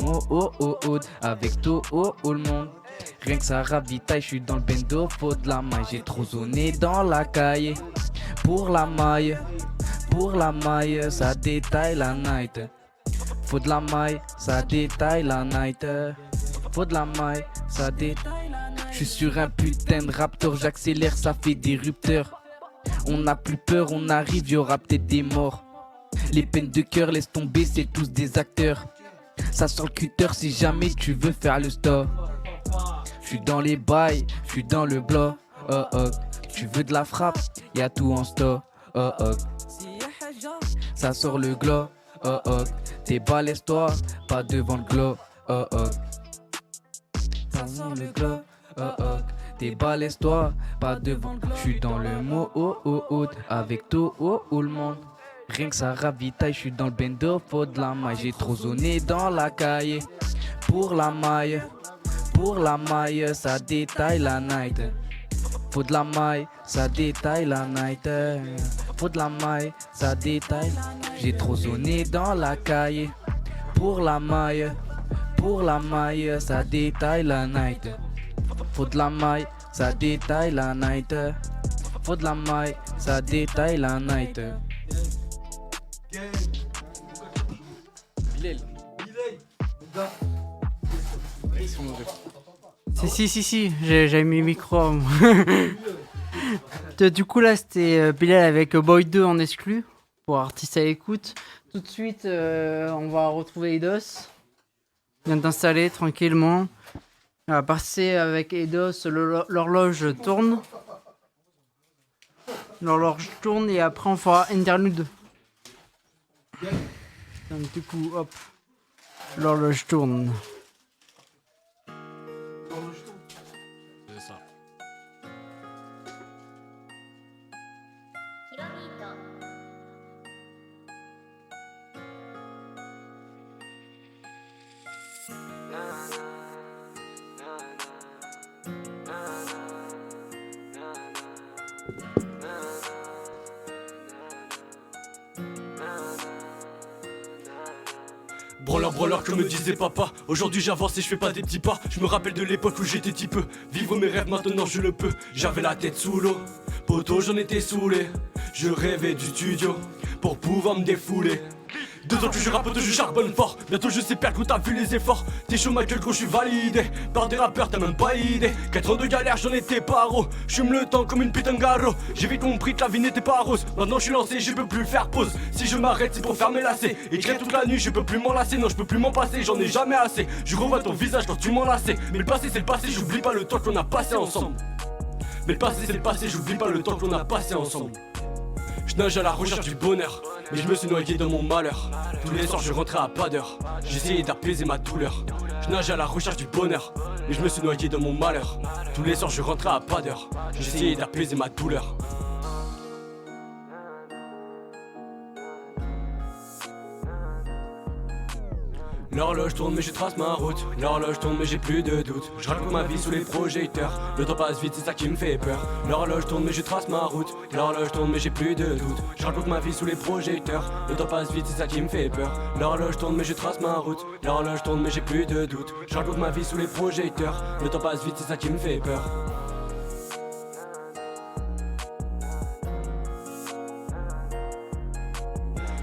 avec tout le monde. Rien que ça ravitaille, je suis dans le bendo, faut de la maille. J'ai trop zoné dans la caille. Pour la maille, ça détaille la night. Faut de la maille, ça détaille la night. Faut de la maille, ça détaille la night. Je suis sur un putain de raptor, j'accélère, ça fait des rupteurs. On n'a plus peur, on arrive, y'aura peut-être des morts. Les peines de cœur, laisse tomber, c'est tous des acteurs. Ça sort le cutter si jamais tu veux faire le stop. J'suis dans les bails, j'suis dans le bloc. Tu veux de la frappe, y'a tout en stock. Ça sort le glow. T'es balèze toi, pas devant le glow. Ça sort le glow. T'es balèze toi, pas devant le glow. J'suis dans le avec tout le monde. Rien que ça ravitaille, je suis dans le bendo, faut de la maille. J'ai trop zoné dans la caille. Pour la maille, ça détaille la night. Faut de la maille, ça détaille la night. Faut de la maille, ça détaille. J'ai trop zoné dans la caille. Pour la maille, ça détaille la night. Faut de la maille, ça détaille la night. Faut de la maille, ça détaille la night. Bilal, mon gars. Ils sont mauvais. Si, j'avais mis le micro. Du coup, là, c'était Bilal avec Boy 2 en exclu pour artistes à l'écoute. Tout de suite, on va retrouver Eidos. On vient d'installer tranquillement. On va passer avec Eidos, l'horloge tourne. L'horloge tourne et après on fera interlude. Donc, du coup, hop, l'horloge tourne. C'est ça. Branleur que me disait papa. Aujourd'hui j'avance et je fais pas des petits pas. Je me rappelle de l'époque où j'étais petit peu. Vivre mes rêves maintenant je le peux. J'avais la tête sous l'eau, poto j'en étais saoulé. Je rêvais du studio pour pouvoir me défouler. 2 ans que je rappe, je charbonne fort. Bientôt je sais perdre quand t'as vu les efforts. T'es chaud ma gueule quand je suis validé par des rappeurs, t'as même pas idée. 4 ans de galère, j'en étais paro. J'fume le temps comme une putain de garrot. J'ai vite compris que la vie n'était pas rose. Maintenant je suis lancé, je peux plus faire pause. Si je m'arrête c'est pour faire mes lacets. Écrire toute la nuit, je peux plus m'en lasser. Non je peux plus m'en passer, j'en ai jamais assez. Je revois ton visage quand tu m'en lassais. Mais le passé c'est le passé, j'oublie pas le temps qu'on a passé ensemble. Mais le passé c'est le passé, j'oublie pas le temps qu'on a passé ensemble. Je nage à la recherche du bonheur, mais je me suis noyé dans mon malheur. Tous les soirs je rentrais à pas d'heure, j'essayais d'apaiser ma douleur. Je nage à la recherche du bonheur, mais je me suis noyé dans mon malheur. Tous les soirs je rentrais à pas d'heure, j'essayais d'apaiser ma douleur. L'horloge tourne mais je trace ma route. L'horloge tourne mais j'ai plus de doute. Je raconte ma vie sous les projecteurs. Le temps passe vite, c'est ça qui me fait peur. L'horloge tourne mais je trace ma route. L'horloge tourne mais j'ai plus de doute. Je raconte ma vie sous les projecteurs. Le temps passe vite, c'est ça qui me fait peur. L'horloge tourne mais je trace ma route. L'horloge tourne mais j'ai plus de doute. Je raconte ma vie sous les projecteurs. Le temps passe vite, c'est ça qui me fait peur.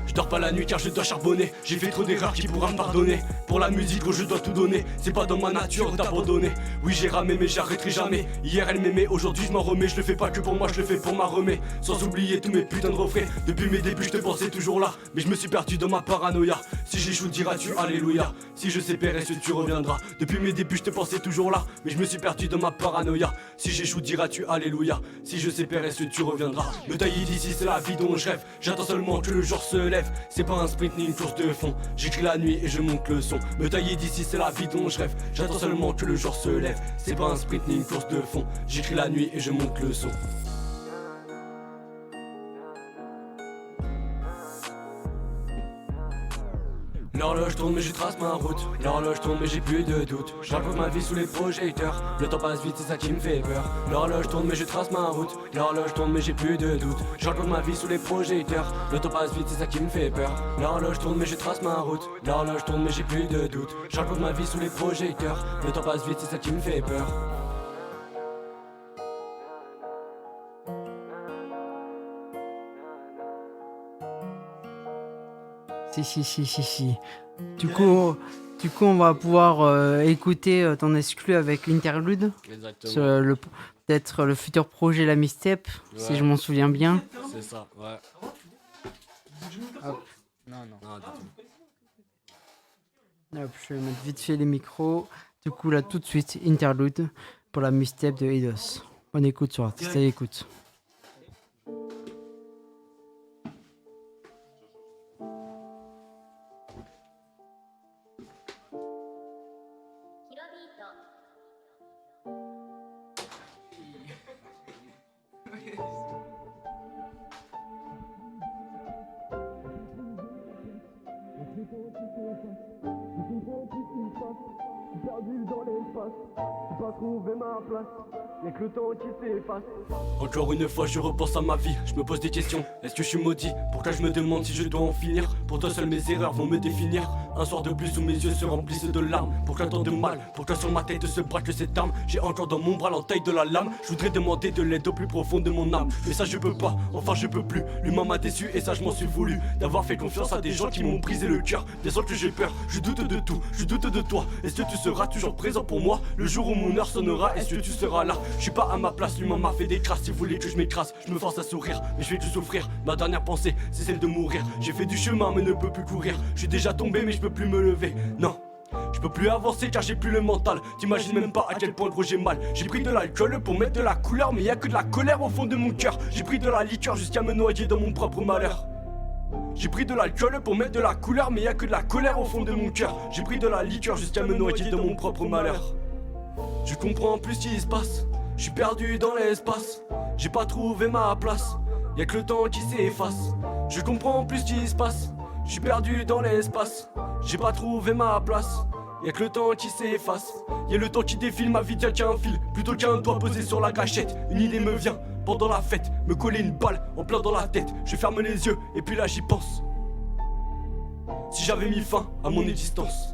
Je dors pas la nuit car je dois charbonner. J'ai fait trop d'erreurs, qui pourra me pardonner? Pour la musique gros je dois tout donner. C'est pas dans ma nature d'abandonner. Oui j'ai ramé mais j'arrêterai jamais. Hier elle m'aimait, aujourd'hui je m'en remets. Je le fais pas que pour moi, je le fais pour ma remée. Sans oublier tous mes putains de refrains. Depuis mes débuts je te pensais toujours là. Mais je me suis perdu dans ma paranoïa. Si j'échoue diras-tu alléluia. Si je sais périr tu reviendras. Depuis mes débuts je te pensais toujours là. Mais je me suis perdu dans ma paranoïa. Si j'échoue diras-tu alléluia. Si je sais périr tu reviendras. Me tailler d'ici c'est la vie dont je rêve. J'attends seulement que le jour se lève. C'est pas un sprint ni une course de fond. J'écris la nuit et je monte le son. Me tailler d'ici c'est la vie dont je rêve. J'attends seulement que le jour se lève. C'est pas un sprint ni une course de fond. J'écris la nuit et je monte le son. L'horloge tourne mais je trace ma route. L'horloge tourne mais j'ai plus de doute. Je raconte ma vie sous les projecteurs. Le temps passe vite c'est ça qui me fait peur. L'horloge tourne mais je trace ma route. L'horloge tourne mais j'ai plus de doute. Je raconte ma vie sous les projecteurs. Le temps passe vite c'est ça qui me fait peur. L'horloge tourne mais je trace ma route. L'horloge tourne mais j'ai plus de doute. Je raconte ma vie sous les projecteurs. Le temps passe vite c'est ça qui me fait peur. Si. Du coup, on va pouvoir écouter ton exclu avec interlude. Exactement. Peut-être le futur projet La Mistep, si je m'en souviens bien. C'est ça, ouais. Hop. Non, du tout. Hop, je vais mettre vite fait les micros. Du coup, là, tout de suite, interlude pour La Mistep de Eidos. Bonne écoute sur Artiste à l'écoute. Encore une fois je repense à ma vie, je me pose des questions. Est-ce que je suis maudit? Pourquoi je me demande si je dois en finir? Pour toi seul mes erreurs vont me définir. Un soir de plus où mes yeux se remplissent de larmes. Pour qu'un temps de mal, pour qu'un sur ma tête se braque cette arme. J'ai encore dans mon bras l'entaille de la lame. Je voudrais demander de l'aide au plus profond de mon âme. Mais ça je peux pas, enfin je peux plus. L'humain m'a déçu et ça je m'en suis voulu. D'avoir fait confiance à des gens qui m'ont brisé le cœur. Des gens que j'ai peur, je doute de tout, je doute de toi. Est-ce que tu seras toujours présent pour moi? Le jour où mon heure sonnera, est-ce que tu seras là? Je suis pas à ma place, l'humain m'a fait des crasses. Si vous voulez que je m'écrase, je me force à sourire. Mais je vais que souffrir, ma dernière pensée c'est celle de mourir. J'ai fait du chemin mais ne peux plus courir. Je suis déjà tombé mais je peux plus me lever. Non, je peux plus avancer car j'ai plus le mental. T'imagines même pas à quel point gros j'ai mal. J'ai pris de l'alcool pour mettre de la couleur, mais y a que de la colère au fond de mon cœur. J'ai pris de la liqueur jusqu'à me noyer dans mon propre malheur. J'ai pris de l'alcool pour mettre de la couleur, mais y a que de la colère au fond de mon cœur. J'ai pris de la liqueur jusqu'à me noyer dans mon propre malheur. Je comprends plus ce qui se passe. Je suis perdu dans l'espace. J'ai pas trouvé ma place. Y'a que le temps qui s'efface. Je comprends plus ce qui se passe. Je suis perdu dans l'espace. J'ai pas trouvé ma place. Y'a que le temps qui s'efface. Y'a le temps qui défile, ma vie tient qu'un fil plutôt qu'un doigt posé sur la gâchette. Une idée me vient pendant la fête, me coller une balle en plein dans la tête. Je ferme les yeux et puis là j'y pense. Si j'avais mis fin à mon existence.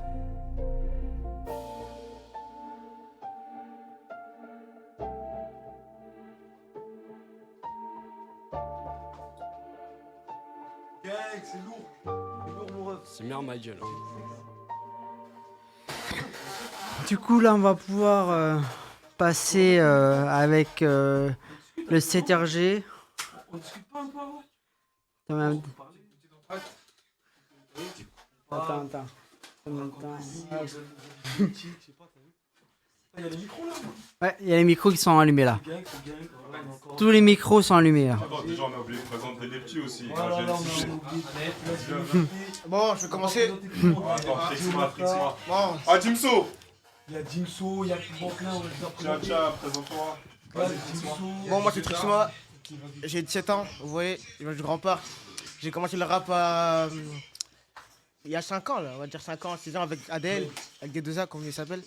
C'est lourd. C'est lourd, mon ref. C'est merde ma gueule. Du coup, là, on va pouvoir passer avec le 7RG. On discute pas un peu avant? Attends. Il y a les micros là? Ouais, il y a les micros qui sont allumés là. Tous les micros sont allumés là. Attends, déjà on a oublié de présenter les petits aussi. Bon, je vais commencer. Attends, Trixma. Ah, Jimso! Il y a Jimso, il y a Banquelin, Tiens, présente-toi. Bon, moi c'est Trixma. J'ai 17 ans, vous voyez, je viens du Grand Parc. J'ai commencé le rap il y a 5 ans, là, on va dire 5 ans, 6 ans avec Adèle, avec des 2A comme il s'appelle.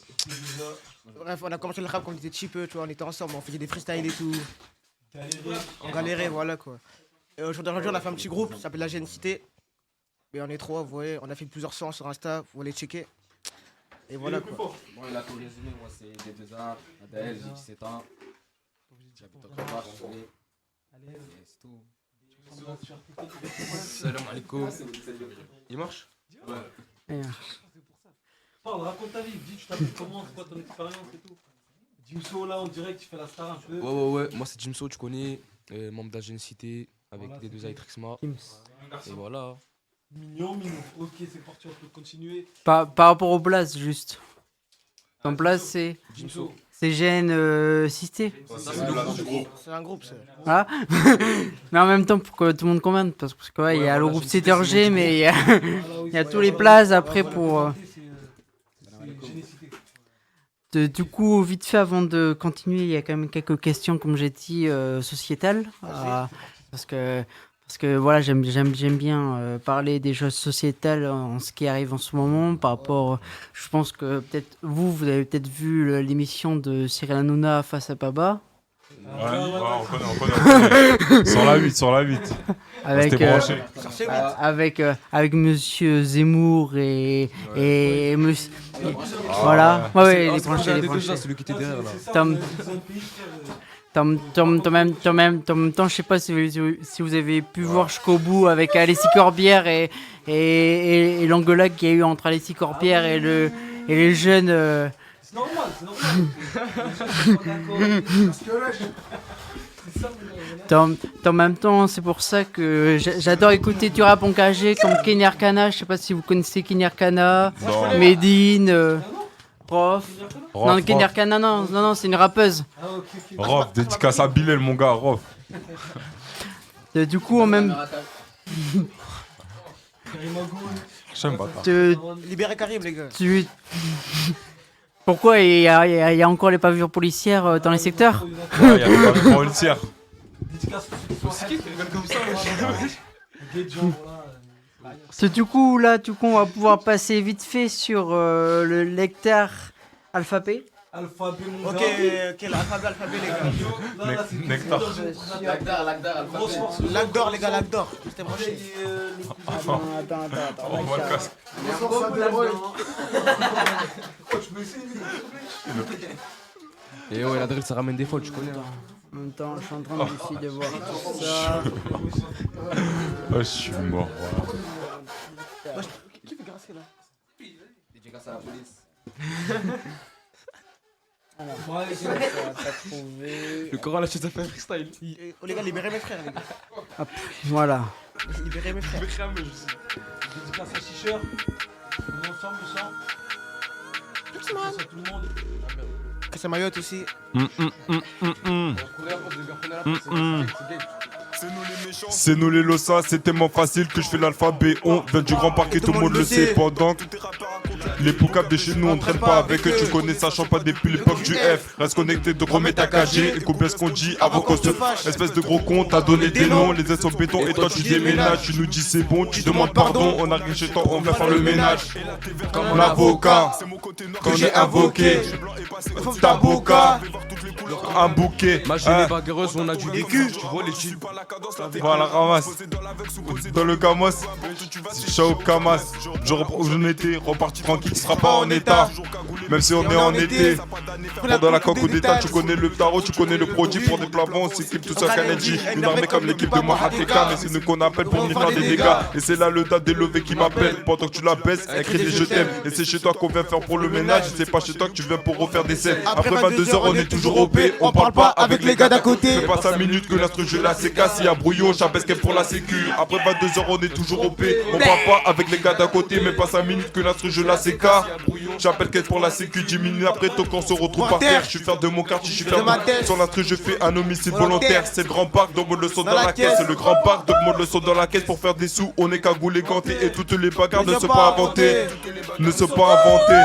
Bref, on a commencé le rap quand on était cheap, tu vois, on était ensemble, on faisait des freestyles et tout. On galérait, voilà quoi. Et aujourd'hui, on a fait un petit groupe, ça s'appelle la Génicité. Et on est 3, vous voyez, on a fait plusieurs sons sur Insta, vous allez checker. Et voilà quoi. Bon, il a tout résumé, moi c'est des 2A, Adèle, j'ai 17 ans. J'habite au Grand Parc, je suis et c'est tout. Salam alaikum. Il marche? Ouais. Parle, raconte ta vie, dis tu t'appelles comment, c'est quoi ton expérience et tout. Jimso là en direct, tu fais la star un peu. Ouais, moi c'est Jimso, tu connais, membre d'Agénicité avec voilà, des 2A et Trixma. Et voilà. Mignon, ok c'est parti, on peut continuer. Par rapport au Blaze juste. Ton Blaze c'est Jimso. C'est GN Cité. C'est un groupe ça. Voilà. Mais en même temps pour que tout le monde comprenne, parce que ouais, il y a le groupe 7RG mais il y a tous les Blazes après pour... Du coup, vite fait, avant de continuer, il y a quand même quelques questions, comme j'ai dit, sociétales. Parce que voilà, j'aime bien parler des choses sociétales en ce qui arrive en ce moment. Par rapport, je pense que peut-être vous avez peut-être vu l'émission de Cyril Hanouna face à Baba. Ouais, on connaît. Sur la 8. Avec monsieur Zemmour et monsieur... Voilà. Ouais, les branchés. Celui qui était derrière là. En même temps, je sais pas si vous avez pu voir jusqu'au bout avec Alessi Corbière et l'engueulade qu'il y a eu entre Alessi Corbière et les jeunes... C'est normal. En même temps, c'est pour ça que j'adore écouter du rap engagé comme Kenny Arcana. Je sais pas si vous connaissez Kenny Arcana, Medine, Rof. Non, Kenny Arcana, non, c'est une rappeuse. Rof, dédicace à Bilal, mon gars, Rof. Du coup, en même... J'aime pas. Libérez Karim, les gars. Pourquoi il y a encore les pavillons policières dans les secteurs? Ouais, il y a les pavillons policières. Du coup, on va pouvoir passer vite fait sur le lecteur alphabet. Alphabet, mon Ok, gars. ok, l'alphabet, les gars. Là, c'est Nectar. Grosse morceau. Lac d'or, les gars, lac d'or. J'étais branché. Attends. On voit le casque. Et ouais, la drill, ça ramène des fautes, tu connais. En même temps, je suis en train d'essayer de voir ça. Oh, je suis mort. Qui fait grasser là? Dédicace à la police. Alors, Ouais, on va pas trouver. Le Coran, là, je te fais un freestyle. Oh, les gars, libérez mes frères, les gars. Hop, voilà. Libérez mes frères. Dédicace à Chicheur. On est ensemble, le sang. Dédicace à tout le monde. C'est Mayotte aussi. C'est nous les lossas, c'est tellement facile que je fais l'alphabet. On vient du grand parquet, tout le monde le sait. Pendant que les poucaves de chez nous, on traîne pas avec eux. Tu connais, sachant pas depuis l'époque du F. Reste connecté, donc remets ta KG. Écoute bien ce qu'on dit avant qu'on se fâche. Espèce de gros con, t'as donné des noms. Les aides sont béton et toi tu déménages. Tu nous dis c'est bon, tu demandes pardon. On arrive chez toi, on vient faire le ménage. Comme l'avocat, quand j'ai invoqué ta boca, un bouquet. Imagine les bagarreuses, on a du vécu. Tu vois les types. Voilà, ramasse. Dans le Camos, c'est Chao Camas. Je reprends où j'en étais, reparti tranquille, tu seras pas en état. Même si on est en été. Pendant la coque d'état, tu connais le tarot, tu connais le produit. Pour des plavons, on s'équipe tout ça Kanedi. Une armée comme l'équipe de Mohateka. Mais c'est nous qu'on appelle pour venir faire des dégâts. Et c'est là le date d'élevé qui m'appelle. Pendant que tu la baisses, elle crie des je t'aime. Et c'est chez toi qu'on vient faire pour le ménage. Et c'est pas chez toi que tu viens pour refaire des scènes. Après 22h, on est toujours OP. On parle pas avec les gars d'à côté. Fais pas 5 minutes que l'instru je la séca. S'il y a brouillon, j'abaisse qu'elle pour la sécu. Après 22h, on est toujours OP. On parle pas avec les gars d'à côté. Mais pas 5 minutes que l'instru je la séca. J'appelle qu'elle pour la sécu. 10 minutes après, ton corps se retrouve par terre. Je suis fier de mon quartier, je suis fier de ma tête. Sur l'instru, je fais un homicide volontaire. C'est le grand parc, donc le son dans la caisse. C'est le grand parc, donc le son dans la caisse. Pour faire des sous, on est cagoulé ganté. Et toutes les bagarres ne sont pas inventées. Ne sont pas inventées.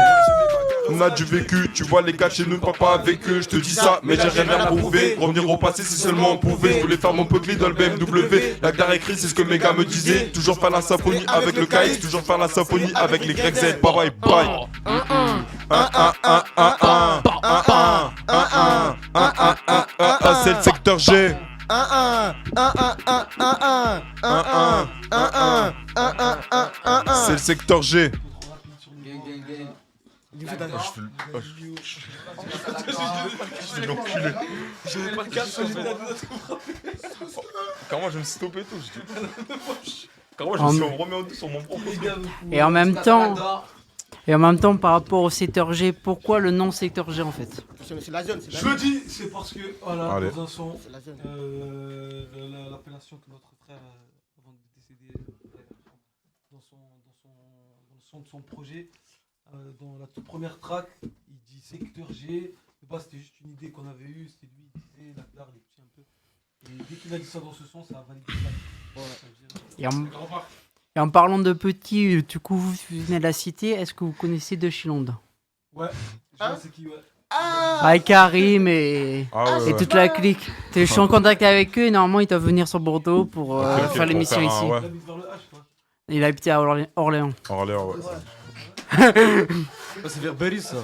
On a du vécu, tu vois les gars chez nous, papa avec eux, je te dis ça, mais j'ai rien à prouver. Revenir au passé si seulement on pouvait. Je voulais faire mon peuple dans le BMW. La gare écrit, c'est ce que mes gars me disaient. Toujours faire la symphonie avec le KX, toujours faire la symphonie avec les YZ. Bye bye bye. C'est le secteur G. C'est le secteur G. Je suis l'enculé. J'avais pas le casque. Comment je me suis stoppé tout. Comment je me suis remis en deux sur mon propre. Et en même temps, par rapport au secteur G, pourquoi le nom secteur G en fait? C'est la zone, c'est la Je zone. le dis, c'est parce que, voilà, Allez. dans un son, C'est la zone. l'appellation que notre frère, avant de décéder, dans le son de son projet, dans la toute première track, il dit secteur G. De base, c'était juste une idée qu'on avait eue, c'était lui, il disait, Lakdar, les petits un peu. Et dès qu'il a dit ça dans ce son, ça a validé ça. Et en parlant de petits, du coup, vous venez de la cité, est-ce que vous connaissez De Chilonde? Ouais, je sais c'est qui, ouais. Avec Karim et ouais. toute la clique. Je suis en contact avec eux et normalement ils doivent venir sur Bordeaux pour faire l'émission ici. Ouais. Il habitait à Orléans. Orléans, ouais. C'est vers Berry ça.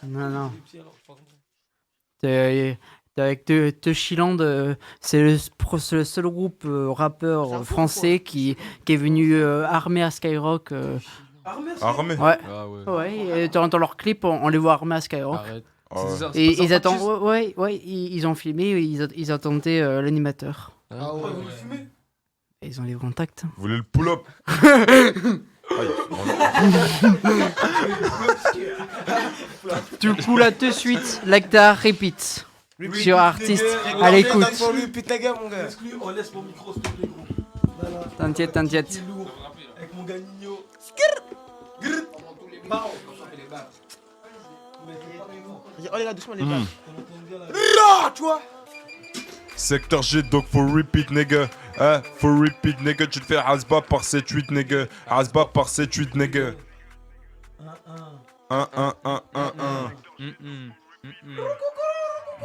Non. T'es avec Te Chilland, c'est le seul groupe rappeur français qui est venu armé à Skyrock. Armé. Ouais. Ah ouais. Ouais. Et dans leur clip, on les voit armés à Skyrock. Arrête. Et ils attendent. Ouais. Ils ont filmé. Ils attendaient l'animateur. Ah ouais. Et ils ont les contacts. Vous voulez le pull-up? Du coup, là, tout de suite, Lakdar repeat. Sur artiste à l'écoute. Exclu, on laisse mon micro, s'il te plaît, gros. T'inquiète. Avec mon gars Nino. Oh les gars, doucement les gars. Tu vois. Secteur G, donc faut repeat, nigga. Faut repeat, nigga. Tu te fais Hasba par 7-8, nigga. Hasba par 7-8, nigga. 1.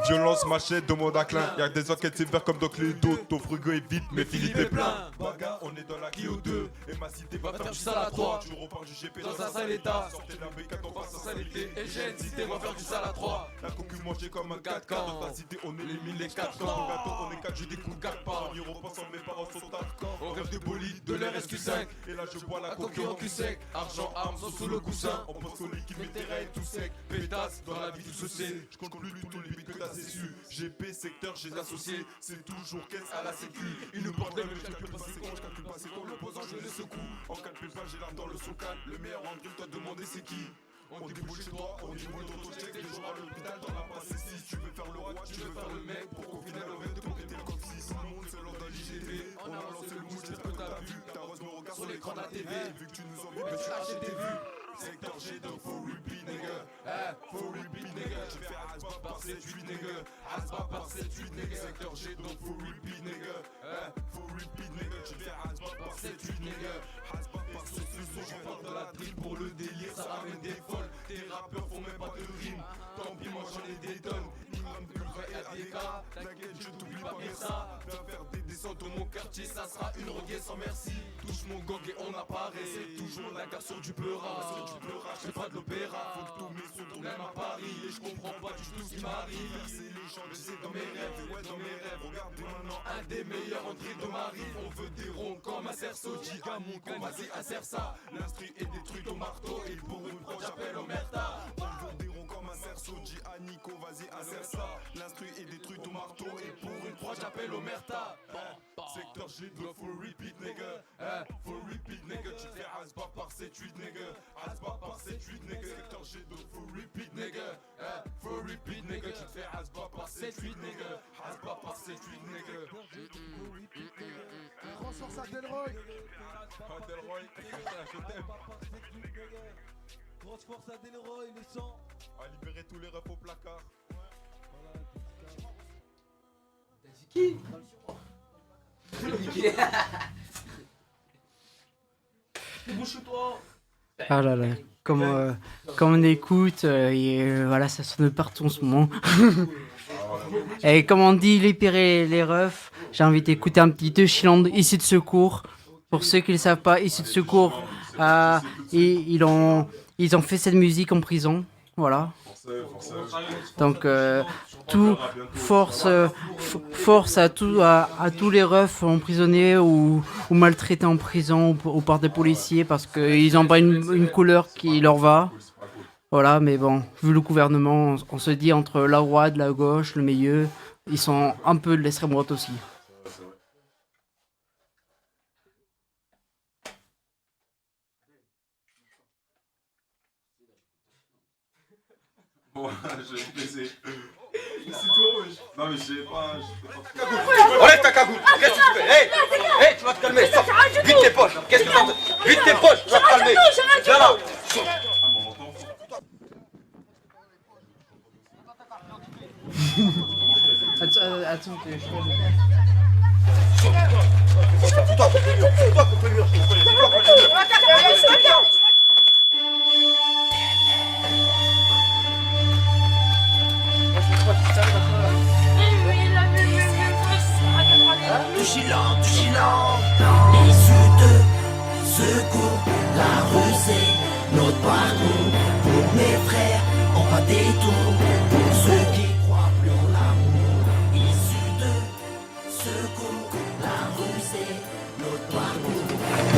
Violence, machette, demande à Klein. Y'a des enquêtes sévères comme dans les dos. Ton frigo est vide, mais Philippe est plein. Baga, on est dans la Clio 2. Et ma cité va faire du sale à 3. Tu repars du GP dans un sale état. Sortez la B4, on passe en sale été. Et j'ai une cité, va faire du sale à 3. La cocu mangée comme un 4K. Dans ta cité, on élimine les 4 camps. Dans gâteau, on est 4, je découpe 4 pas. En y repensant, mes parents sont à camp. On rêve de bolide, de l'RSQ5. Et là, je bois la coque en cul sec. Argent, armes, sont sous le coussin. On pense au liquide, mais terrain est tout sec. Pétasse, dans la vie, tout se sait. Je compte plus tous les buts que t'as su. GP, secteur, j'ai associé. C'est toujours caisse à la sécu. Ils nous portent même, je calcule pas c'est con. Je calcule pas c'est con, l'opposant, je le secoue. En calcule pas, j'ai l'arme dans le sous-cal. Le meilleur en drill, toi demander c'est qui. On déboule chez toi, on déboule dans ton check. Les jours à l'hôpital, dans la passe 6. Tu veux faire le roi, tu veux faire le mec. Pour qu'au final, on vienne de compléter le code 6. Tout le monde se lance dans l'IGT. On a lancé le mouche, j'espère que t'as vu. T'as rose mon regard sur l'écran de la TV. Vu que tu nous envies, mais tu as acheté tes vues. Secteur G, donc faut repeat, nigga. Faut repeat, nigga. Tu fais Asba par 7-8, nigga. Asba par 7-8, nigga. Secteur G, donc faut repeat, nigga. Faut repeat, nigga. Tu fais Asba par 7-8, nigga. Asba par 7-8, je parle de la drill pour le délire, ça ramène des folles. Tes rappeurs font même pas de rime. Tant pis, moi j'en ai des tonnes. Imam Pulva et ADK. T'inquiète, je t'oublie pas bien ça. Viens faire des descentes dans mon quartier, ça sera une regaie sans merci. Touche mon gang et on apparaît. C'est toujours la gare sur du pleura. Je fais pas de l'opéra, faut que tous mes sons tournent même à Paris. Et je comprends pas du tout ce qui m'arrive. C'est les gens, c'est dans mes rêves, ouais dans mes rêves. Regardez maintenant un des meilleurs entrées de Marie. On veut des ronds comme un cerceau, dit à mon con, vas-y insère ça. L'instru est détruite au marteau et pour une prod j'appelle Omerta. On veut des ronds comme un cerceau, dit à Nico, vas-y insère ça. L'instru est détruite au marteau et pour une prod j'appelle Omerta. Secteur G, donc faut repeat nigga. Faut repeat nigga, tu fais Asba par 7-8 nigga. Asba par 7-8 nigga. Secteur G, donc faut repeat nigga. Faut repeat nigga, tu fais Asba par 7-8 nigga. Asba par 7-8 nigga. Grosse force à Delroy. Delroy, je t'aime. Grosse force à Delroy, le sang. À libérer tous les refs au placard. T'as dit qui? Bouche-toi. Ah là là, comme on écoute, voilà, ça sonne partout en ce moment. Et comme on dit, les pires et les refs, j'ai envie d'écouter un petit Deutschland, Ici de Secours. Pour ceux qui ne le savent pas, Ici de Secours, ils ont fait cette musique en prison, voilà. Donc, force à tous les refs emprisonnés ou maltraités en prison ou par des policiers parce qu'ils n'ont pas une couleur qui leur va. Voilà, mais bon, vu le gouvernement, on se dit entre la droite, la gauche, le milieu, ils sont un peu de l'extrême droite aussi. Bon, je vais te laisser. C'est toi, wesh. Non, mais je sais pas. Enlève ta cagoule. Qu'est-ce que tu fais? Hey, tu vas te calmer. Sors. Vite tes poches. Qu'est-ce que tu fais? Vite tes poches. Tu vas te calmer. Viens là. Attends, Fous-toi contre le mur. Fous-toi contre le mur. Fous-toi contre le mur. Vigilant, issue de secours, la rue c'est notre parcours. Pour mes frères, on va des tours. Pour ceux qui croient plus en l'amour, issue de secours, la rue c'est notre parcours.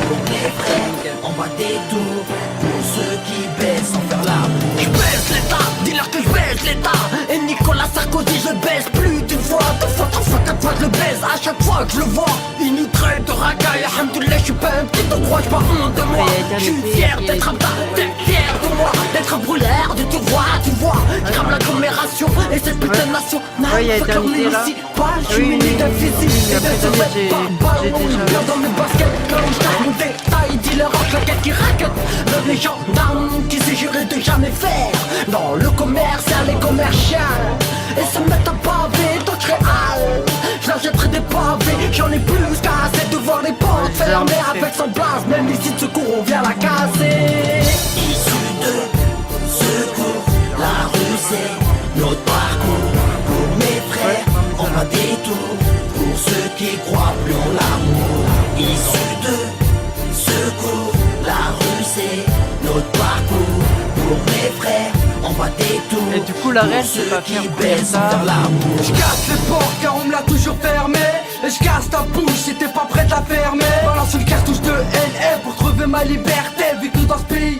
Pour mes frères, on va des tours. Pour ceux qui baissent sans faire l'amour. Je baisse l'état, dis-leur que je baisse l'état. Et Nicolas Sarkozy, je baisse plus d'une fois, deux fois, trois fois, quatre fois, je le baise. À chaque fois que je le vois, il nous traite de racaille. Alhamdoulilah, je suis pas un petit endroit, j'ai pas honte de moi. Je suis fier d'être un tas, t'es fier de moi. D'être un brûleur, de te voir, tu vois. Je crame l'agglomération et cette putain de nation. Ouais, il y a éternité là. Je suis une d'un physique et d'un survêt. Pas ballon, bien dans mes baskets. Là où je tape mon détail, dealer en claquette qui raquette. Même les gendarmes qui s'est juré de jamais faire. Dans le commercial et commercial. Et se mettre à pavé, d'autres réels. Je la jetterai des pavés, j'en ai plus qu'à assez de voir les portes fermées avec son base. Même ici de secours, on vient la casser. Issue de secours, la rue c'est notre parcours. Pour tout. Pour ceux qui croient plus en l'amour. Issus de secours, la rue c'est notre parcours. Pour mes frères, on bat des tours. Et du coup la reine c'est pas faire ça. Je casse les portes car on me l'a toujours fermé. Et je casse ta bouche si t'es pas prête à fermer. Balance une cartouche de NF pour trouver ma liberté. Vu que dans ce pays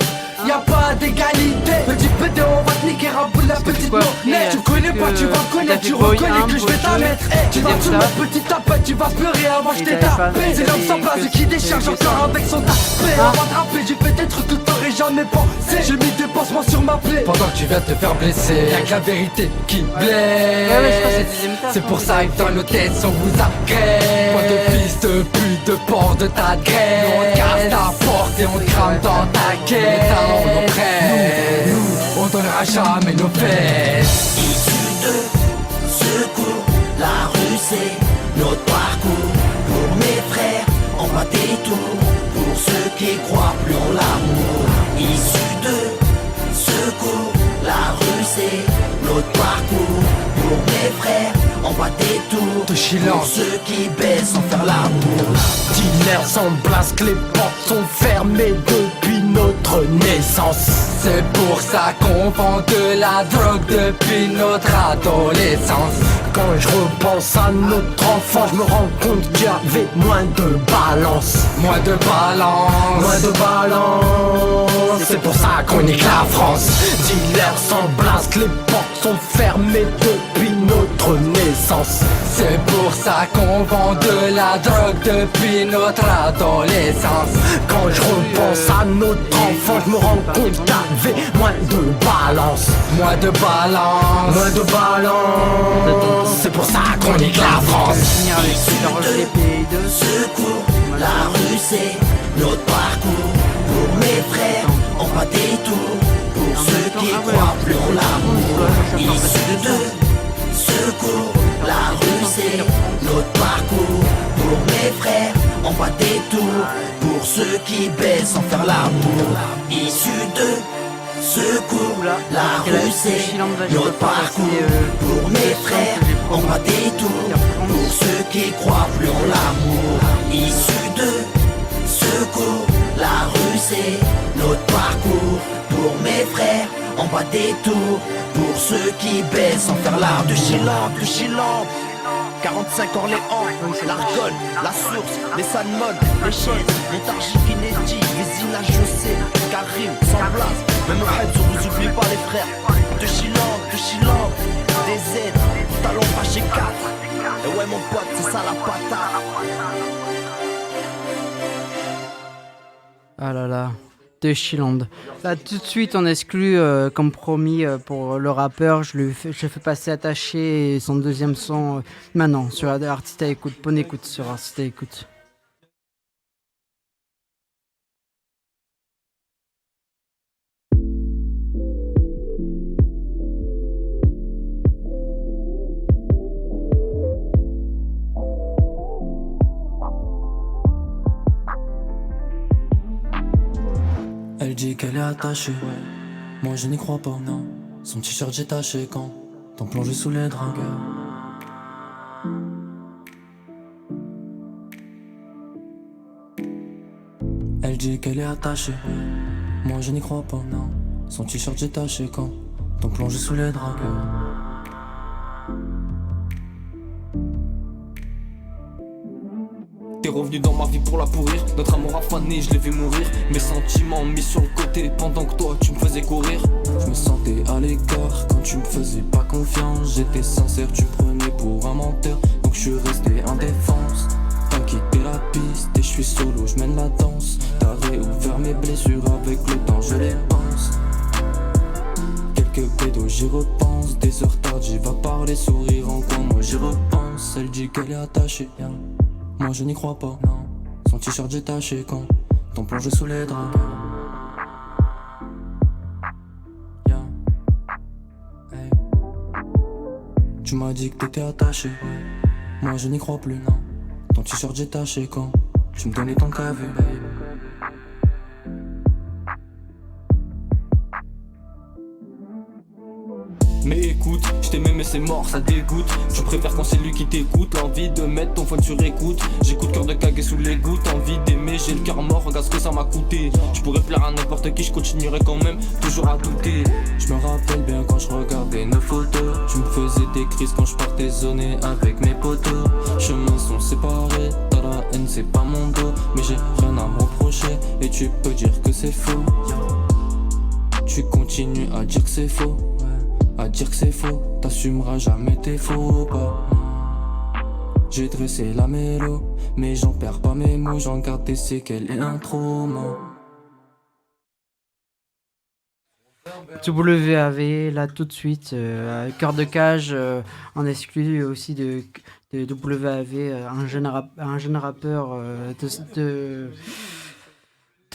y'a pas d'égalité. Petit pédé on va te niquer, raboule la petite monnaie. Tu me connais pas, tu vas connaître, tu reconnais que je vais t'en mettre. Tu vas sur ma petite tapette, tu vas pleurer avant que je t'ai tapé. C'est l'homme sans place qui décharge encore avec son tapé. On va te rappeler, j'ai fait des trucs que t'aurais jamais pensé. J'ai mis des pansements sur ma plaie. Pendant que tu viens te faire blesser, y'a que la vérité qui blesse. C'est pour ça que dans nos têtes on vous agresse. Pas de fils de pute, de porc de ta graine. On casse ta porte et on crame dans ta caisse. On nous prête, nous, on donnera jamais nos fesses. Issus de secours, la rue c'est notre parcours. Pour mes frères, on bat des tours. Pour ceux qui croient plus en l'amour. Issus de secours, la rue c'est notre parcours. Pour mes frères, on bat des tours. Pour ceux qui baissent sans faire l'amour. Dealers sans blasque, les portes sont fermées depuis notre naissance. C'est pour ça qu'on vend de la drogue depuis notre adolescence. Quand je repense à notre enfance, je me rends compte qu'il y avait moins de balance. Moins de balance, moins de balance. C'est pour ça qu'on nique la France. Dealers sans blasque, les portes sont fermées depuis notre naissance. C'est pour ça qu'on vend de la drogue depuis notre adolescence. Quand je repense à notre enfance, je me rends compte qu'il y avait moins de balance. Moins de balance, moins de balance. C'est pour ça qu'on nique la France. Issus de secours, la rue c'est notre parcours. Pour mes frères, on bat des tours. Pour ceux qui croient plus en l'amour. Issus de secours, la rue c'est notre parcours. Pour mes frères, on bat des tours. Pour ceux qui baissent sans faire l'amour. Issus de secours, la rue c'est notre parcours. Pour mes frères, on bat des tours. Pour ceux qui croient plus en l'amour. Issus de secours, la rue c'est notre parcours. Pour mes frères, on bat des tours. Pour ceux qui baissent sans faire l'amour. De Chilambe, 45 Orléans, l'Argonne, la Source, les Salmon, les Chaises, Montargis, Kennedy, Vézina, José, Karim, San Blas, même Red, on vous oublie pas les frères. De Chilambe, DZ, Talon fâché 4. Et ouais mon pote, c'est ça la patate. Ah là là, de Chiland. Là tout de suite on exclut comme promis pour le rappeur, je fais passer Attaché et son deuxième son maintenant sur Artiste à écoute. Bonne écoute sur Artiste à écoute. Elle dit qu'elle est attachée, moi je n'y crois pas, non. Son t-shirt j'ai taché quand t'en plongé sous les draps. Elle dit qu'elle est attachée, moi je n'y crois pas, non. Son t-shirt j'ai taché quand t'en plongé sous les draps. T'es revenu dans ma vie pour la pourrir. Notre amour a fané, je l'ai vu mourir. Mes sentiments mis sur le côté pendant que toi tu me faisais courir. Je me sentais à l'écart quand tu me faisais pas confiance. J'étais sincère, tu me prenais pour un menteur. Donc je suis resté en défense. T'as quitté la piste et je suis solo, je mène la danse. T'as réouvert mes blessures avec le temps, je les pense. Quelques pédos, j'y repense. Des heures tardives à parler, sourire en coin, moi j'y repense. Elle dit qu'elle est attachée, yeah. Moi je n'y crois pas, non. Son t-shirt j'ai taché quand t'en plongé sous les draps. Yeah. Hey. Tu m'as dit que t'étais attaché. Moi je n'y crois plus, non. Ton t-shirt j'ai taché quand tu me donnais ton KV. Mais écoute, je Je t'aimais mais c'est mort, ça dégoûte. Tu préfères quand c'est lui qui t'écoute. L'envie de mettre ton phone sur écoute. J'écoute cœur de caguer sous les gouttes. Envie d'aimer, j'ai le cœur mort, regarde ce que ça m'a coûté. Je pourrais plaire à n'importe qui, je continuerai quand même toujours à douter. Je me rappelle bien quand je regardais nos photos. Tu me faisais des crises quand je partais zoner avec mes potos. Chemins sont séparés, t'as la haine c'est pas mon dos. Mais j'ai rien à me reprocher et tu peux dire que c'est faux. Tu continues à dire que c'est faux, à dire que c'est faux. T'assumeras jamais tes faux pas. J'ai dressé la mélo, mais j'en perds pas mes mots. J'en garde des séquelles et un trauma. WAV, là tout de suite, Cœur de Cage, en exclu aussi de WAV, un jeune rappeur de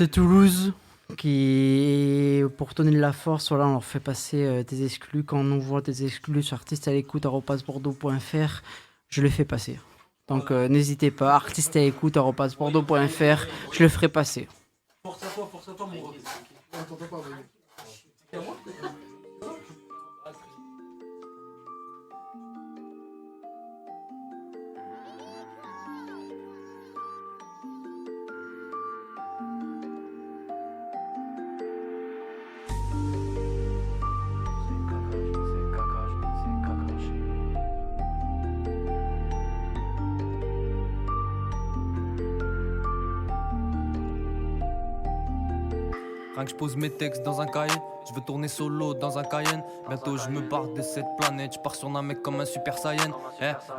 Toulouse qui, pour donner de la force, voilà, on leur fait passer des exclus. Quand on voit des exclus sur artistes@bordeaux.fr, je les fais passer. Donc n'hésitez pas, artistes@bordeaux.fr, je le ferai passer. Force à toi, mon gars. T'entends pas, c'est à moi. Rien que je pose mes textes dans un cahier, je veux tourner solo dans un Cayenne. Bientôt je me barre de cette planète, je pars sur Namek comme un super saiyan.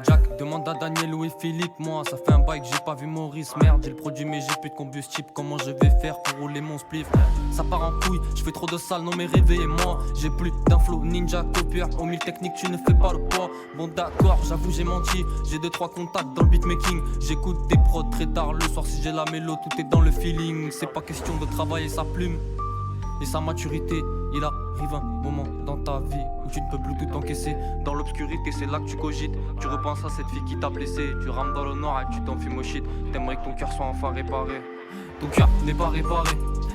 Jack, demande à Daniel ou Philippe, moi ça fait un bail que j'ai pas vu Maurice. Merde, j'ai le produit mais j'ai plus de combustible, comment je vais faire pour rouler mon spliff? Ça part en couille, je fais trop de salles, non mais réveillez-moi. J'ai plus d'un flow ninja copieur, au mille techniques tu ne fais pas le poids. Bon d'accord, j'avoue j'ai menti, j'ai 2-3 contacts dans le beatmaking. J'écoute des prods très tard le soir, si j'ai la mélo tout est dans le feeling. C'est pas question de travailler sa plume et sa maturité. Il arrive un moment dans ta vie où tu ne peux plus tout encaisser. Dans l'obscurité c'est là que tu cogites. Tu repenses à cette fille qui t'a blessé. Tu rames dans le noir et tu t'enfumes au shit. T'aimerais que ton cœur soit enfin réparé. Ton cœur n'est pas réparé.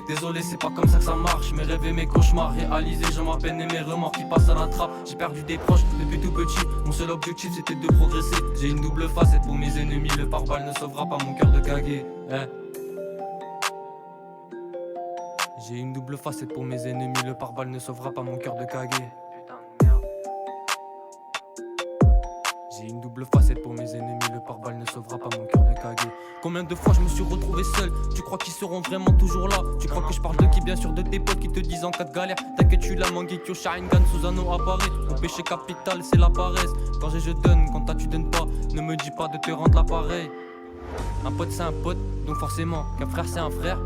Désolé c'est pas comme ça que ça marche. Mes rêves et mes cauchemars réalisés. Je m'appelle et mes remords qui passent à la trappe. J'ai perdu des proches depuis tout petit. Mon seul objectif c'était de progresser. J'ai une double facette pour mes ennemis. Le pare-balles ne sauvera pas mon cœur de caguer. J'ai une double facette pour mes ennemis, le pare-balles ne sauvera pas mon cœur de caguer. J'ai une double facette pour mes ennemis, le pare-balles ne sauvera pas mon cœur de caguer. Combien de fois je me suis retrouvé seul? Tu crois qu'ils seront vraiment toujours là? Tu crois que je parle de qui? Bien sûr de tes potes qui te disent en cas de galère. T'inquiète, tu la Manguikyo, Sharingan, Susanoo apparaît. Mon péché capital c'est la paresse. Quand je donne, quand t'as tu donnes pas. Ne me dis pas de te rendre l'appareil. Un pote c'est un pote, donc forcément qu'un frère c'est un frère.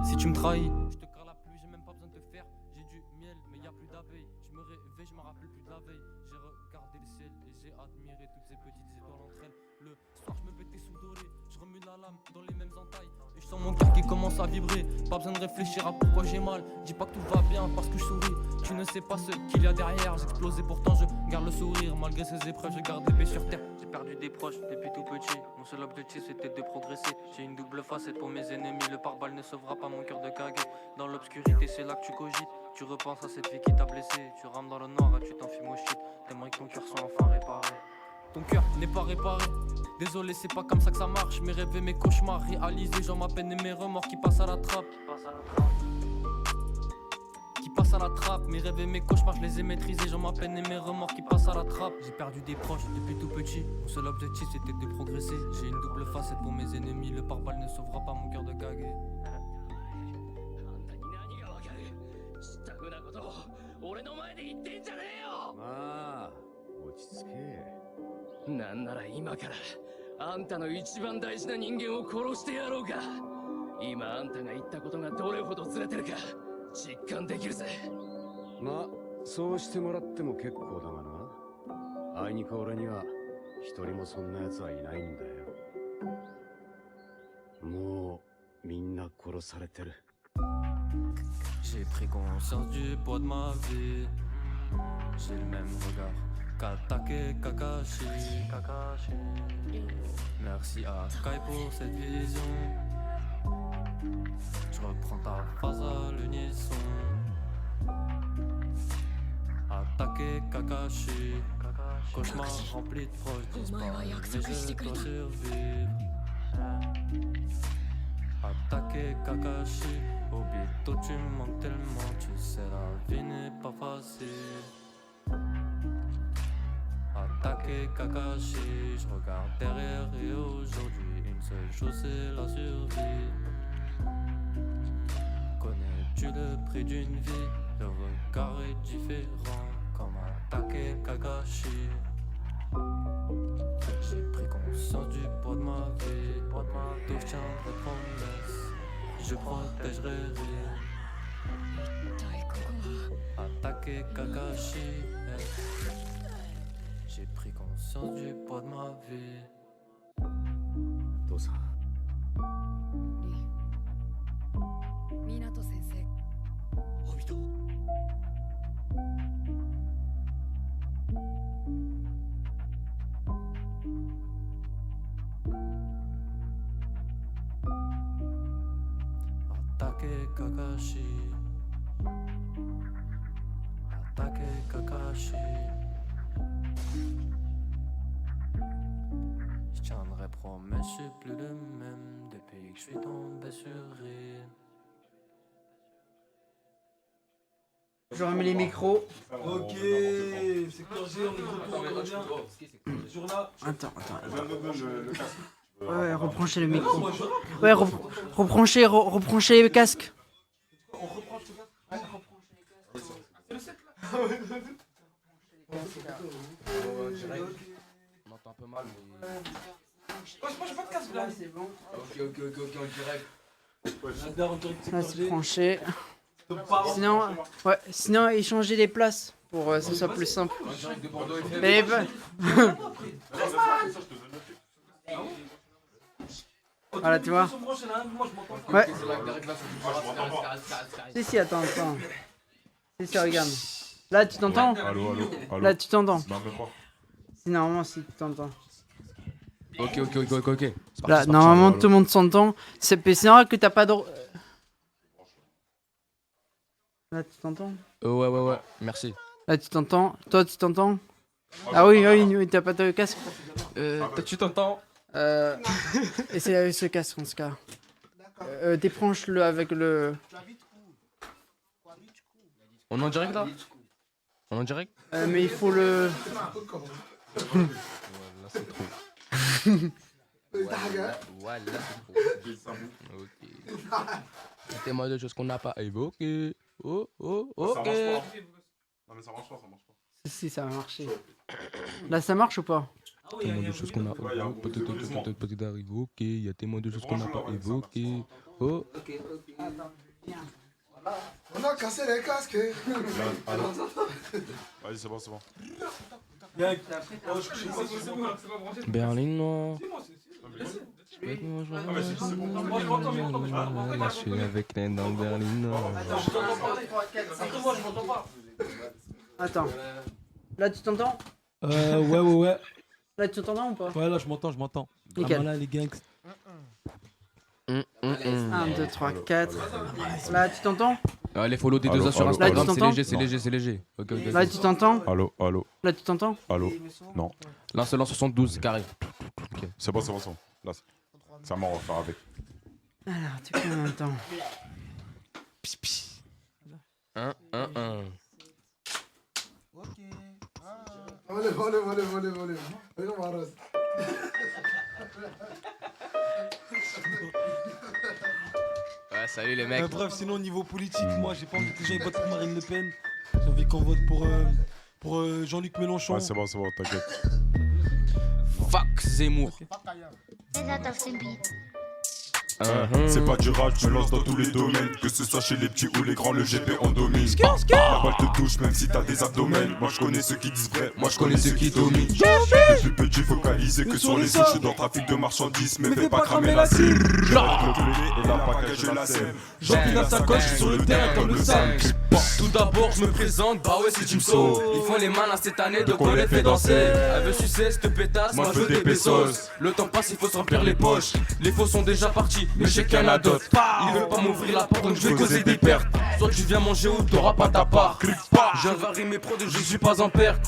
Si tu me trahis, je te crains la pluie, j'ai même pas besoin de te faire. J'ai du miel, mais y a plus d'abeilles. Je me réveille, je me rappelle plus de la veille. J'ai regardé le ciel et j'ai admiré toutes ces petites étoiles entre elles. Le soir, je me pétais sous doré, je remue la lame dans les mêmes entailles. Et je sens mon cœur qui commence à vibrer. Pas besoin de réfléchir à pourquoi j'ai mal. Dis pas que tout va bien parce que je souris. Tu ne sais pas ce qu'il y a derrière. J'explose et pourtant je garde le sourire. Malgré ces épreuves, je garde l'épée sur terre. J'ai perdu des proches depuis tout petit. Mon seul objectif c'était de progresser. J'ai une double facette pour mes ennemis. Le pare-balles ne sauvera pas mon cœur de caguer. Dans l'obscurité c'est là que tu cogites. Tu repenses à cette fille qui t'a blessé. Tu rames dans le noir et tu t'enfumes au shit. T'aimerais que ton cœur soit enfin réparé. Ton cœur n'est pas réparé. Désolé c'est pas comme ça que ça marche. Mes rêves et mes cauchemars réalisés. J'en ma peine et mes remords qui passent à la trappe. Qui passent à la trappe. Mes rêves et mes cauchemars je les ai maîtrisés. J'en ma peine et mes remords qui passent à la trappe. J'ai perdu des proches depuis tout petit. Mon seul objectif c'était de progresser. J'ai une double facette pour mes ennemis. Le pare-balles ne sauvera pas mon cœur de caguer. Ah, なんなら今からあんたの一番大事な人間を殺してやろうか。今あんたが言ったことがどれほどずれてるか実感できるぜ。まあそうしてもらっても結構だがな。あいにく俺には一人もそんな奴はいないんだよ。もうみんな殺されてる。 J'ai pris conscience du poids de ma vie. J'ai le même regard qu'Attaque et Kakashi. Merci à Sky pour cette vision. Je reprends ta phrase à l'unisson. Attaquer Kakashi. Cauchemar rempli de proches disparus, mais je dois survivre. Attaquer Kakashi. Obito, tu me manques tellement, tu sais la vie n'est pas facile. Attaquer Kakashi, je regarde derrière et aujourd'hui une seule chose c'est la survie. Connais-tu le prix d'une vie? Le regard est différent comme attaquer Kakashi. J'ai pris conscience du poids de ma vie, d'où je tiendrai promesse, je protégerai rien. Attaquer Kakashi. J'ai pris conscience du poids de ma vie. Tosa. Minato sensei. Obito. Attaquer Kakashi. Attaquer Kakashi. Je tiendrai promesse, je suis plus le même depuis que je suis tombé sur Rime. Je remets les micros. Ok, secteur G, on est groupe, on revient. Toujours là. Attends. Ouais, rebranchez le micro. Ouais, rebranchez le casque. On reprend tout ça. C'est le 7 là. On entend un peu mal, mais. Moi j'ai pas de casque là. C'est bon. Ok, en direct. Là, c'est branché. Sinon, échanger les places pour que ce soit plus simple. Mais voilà, tu vois. Ouais. Si, attends. Si, regarde. Là, tu t'entends? Allô. Là, tu t'entends? Non, mais pas. Si, normalement, si tu t'entends. Ok. Là, normalement, tout le monde s'entend. C'est vrai que t'as pas de. Là, tu t'entends? Ouais, merci. Là, tu t'entends? Toi, tu t'entends? Ah oui, t'as pas de casque? Toi, tu t'entends? Et c'est avec ce casque, en ce cas. Débranche-le avec le. On est en direct là? On est en direct? Mais il faut le. Là, c'est trop. Voilà, c'est trop. Ok. Témoin de choses qu'on n'a pas évoquées. Ok. Ça marche pas. Non, mais ça marche pas. Si, ça va marcher. Là, ça marche ou pas? Témoin de choses qu'on a peut-être arrivé. Ok, il y a témoin de choses qu'on n'a pas évoquées. Oh. On a cassé les casques. Vas-y, c'est bon. Berlinois. Je suis avec les dents berlinois. Attends. Là, tu t'entends? Ouais. Là, tu t'entends ou pas? Ouais, là, je m'entends. Nickel. Là, les gangs. 1, 2, 3, 4. Là, tu t'entends? Les follow des 2A sur Instagram, c'est léger. Ok. Là, tu t'entends? Allô. Là, tu t'entends? Allô. Non. Là, c'est l'an 72, c'est carré. Okay. C'est bon. Là, ça m'en refaire avec. Alors, tu fais en même temps. 1. Allez. Allez, on va rose. Ouais, salut les mecs. Bref, sinon, au niveau politique, moi, j'ai pas envie que les gens votent pour Marine Le Pen. J'ai envie qu'on vote pour Jean-Luc Mélenchon. Ouais, c'est bon, t'inquiète. Fuck Zemmour. C'est pas du rap, je me lance dans tous les domaines. Que ce soit chez les petits ou les grands, le GP on domine. La balle te touche même si t'as des abdomens. Moi je connais ceux qui disent vrai, moi je connais ceux qui dominent. Depuis petit focalisé que sur les sous. Je suis dans le trafic de marchandises, mais fais pas cramer la cible. Je reste le blé et la package je la sème. J'empile la sacoche sur le terrain comme le sale. Tout d'abord, je me présente, bah ouais, c'est Jimso. Ils font les malins cette année, donc on les fait danser. Elle veut sucer cette pétasse, moi je veux des pesos. Le temps passe, il faut se remplir les poches. Les faux sont déjà partis, mais je sais qu'il y en a d'autres. Ils veulent pas m'ouvrir la porte, donc je vais causer des pertes. Soit tu viens manger ou t'auras pas ta part. Je varie mes prods, je suis pas en perte.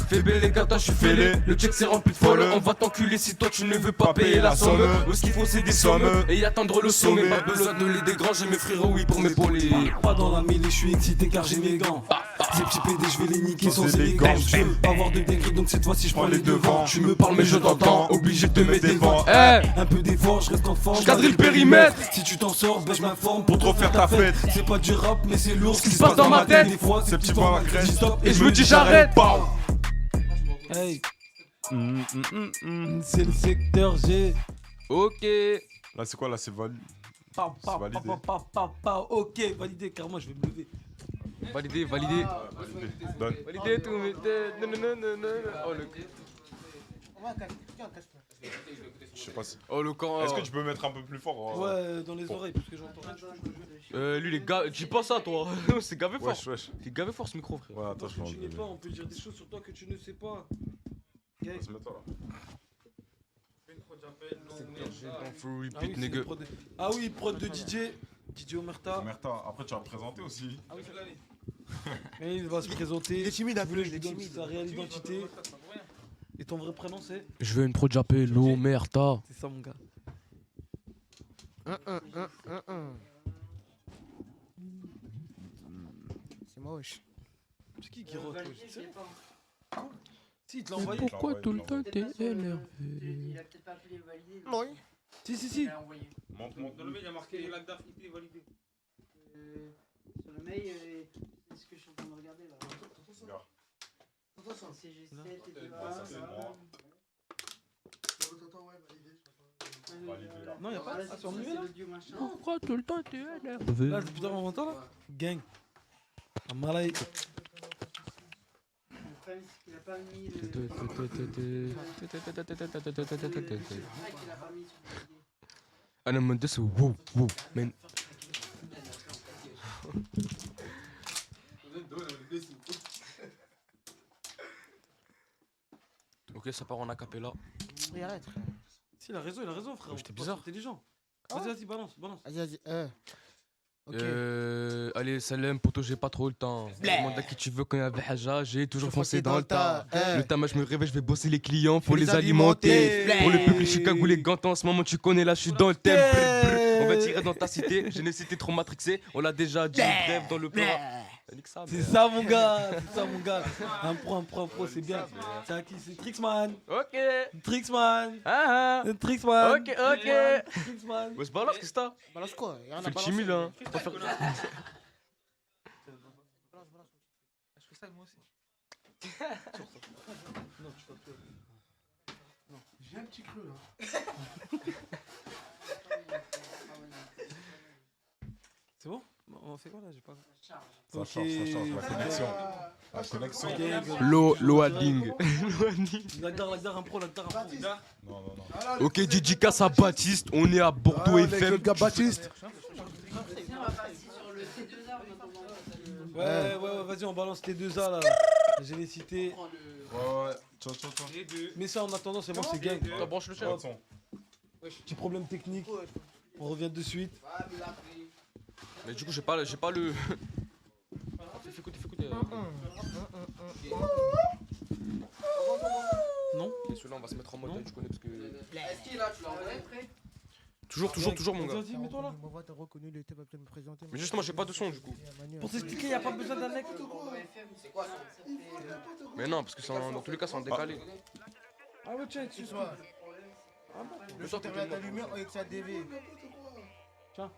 Fais belle les gars, je suis fêlé. Le check c'est rempli de folle. On va t'enculer si toi tu ne veux pas payer la somme. Où ce qu'il faut c'est des sommes et y attendre le sommet. Pas besoin de les dégranger mes frérots, oui pour m'épauler. Pas dans la mêlée, je suis excité car j'ai mes gants. Ces petits PD, je vais les niquer sans élégance. Je veux pas avoir de dinguerie donc cette fois-ci je prends les devants. Tu me parles mais je t'entends, obligé de te mettre des vents. Un peu d'effort, je reste en forme. Je quadrille le périmètre. Si tu t'en sors, ben je m'informe Pour trop faire ta fête. C'est pas du rap mais c'est lourd Ce qui se passe dans ma tête. Des fois Ces petits vents à graisse. Et je me dis j'arrête. Hey. C'est le secteur G. Ok. Là c'est quoi là, c'est validé. Ok, validé, carrément je vais me lever. Validé. Donne. Validé tout, mais oh le. Je sais pas si. Oh le camp. Est-ce que tu peux mettre un peu plus fort? Ouais, dans les oreilles parce que j'entends rien. Lui les gars, dis pas ça toi. C'est gavé fort. Wesh. C'est gavé fort ce micro frère. Ouais, attends, je vais Tu n'es pas, on peut dire des choses sur toi que tu ne sais pas. On va se mettre là. Ah oui, prod de DJ Omerta. Omerta, après tu vas me présenter aussi. Ah oui, c'est là. Et il va se présenter. Il est timide, vous voulez que je lui donne sa réelle identité. Et ton vrai prénom c'est? Je veux une prod j'appelle l'Omerta. C'est ça mon gars. C'est moche. C'est qui rote? Si, il te l'a envoyé. Pourquoi tout le temps t'es énervé? Il a peut-être pas appelé validé. Oui. Si. Il a envoyé. Montre. Dans le mail, il y a marqué Lagdaf, il est validé. Sur le mail, c'est ce que je suis en train de regarder là. Attention, CG7 et tout là. Ça c'est moi. Non, y'a pas. Ah, sur le là. Pourquoi tout le temps t'es énervé? Là, putain, on m'entend là? Gang. Amalai. Il a pas mis le. انا مهندس وو من Ok, ça part en acapella. Mais arrête. Si, il a raison, frère. J'étais bizarre. Intelligent. Vas-y, balance. Vas-y. Ok. Allez, Salem, poto, j'ai pas trop le temps. Demande à qui tu veux quand il y avait Haja, j'ai toujours foncé dans le tas. Le temps, je me réveille, je vais bosser les clients, faut les alimenter. Pour le peuple, je suis cagoulé gantant, en ce moment tu connais, là je suis dans le thème. On va tirer dans ta cité, je n'ai cité trop matrixé, on l'a déjà dit, bref dans le plat. C'est ça mon gars. Un pro, c'est bien. C'est à qui? C'est Trixman. Ok. Trixman. Ok. Trixman. Ouais, c'est balance, qu'est-ce que t'as? Balance quoi? Fais le timide là. Je fais ça moi aussi. Non, tu vas Non, j'ai un petit creux là. C'est bon? On fait quoi là? J'ai pas. Ça charge la connexion. Loading. Lagdar, un pro. Non. Ok, dédicace à Baptiste, on est à Bordeaux FM. Le gars Baptiste. Ouais, vas-y, on balance les 2A là. J'ai les cités. Ouais. Ciao. Mais ça en attendant, c'est bon, c'est gang. T'as branché le chien? Petit problème technique. On revient de suite. Mais du coup, j'ai pas le. Fais écouter. Non? Et celui-là, on va se mettre en mode, tu connais parce que. Est-ce qu'il est là? Tu l'as envoyé prêt? Toujours, mon gars. Vas-y, mets-toi là. T'as reconnu le thème de me présenter. Mais justement, j'ai pas de son du coup. Pour t'expliquer, y'a pas besoin d'un mec. C'est quoi ça? Mais non, parce que dans tous les cas, c'est en décalé. Ah ouais, tiens, excuse-moi. Le shooter vient t'allumer avec sa DV. Tiens.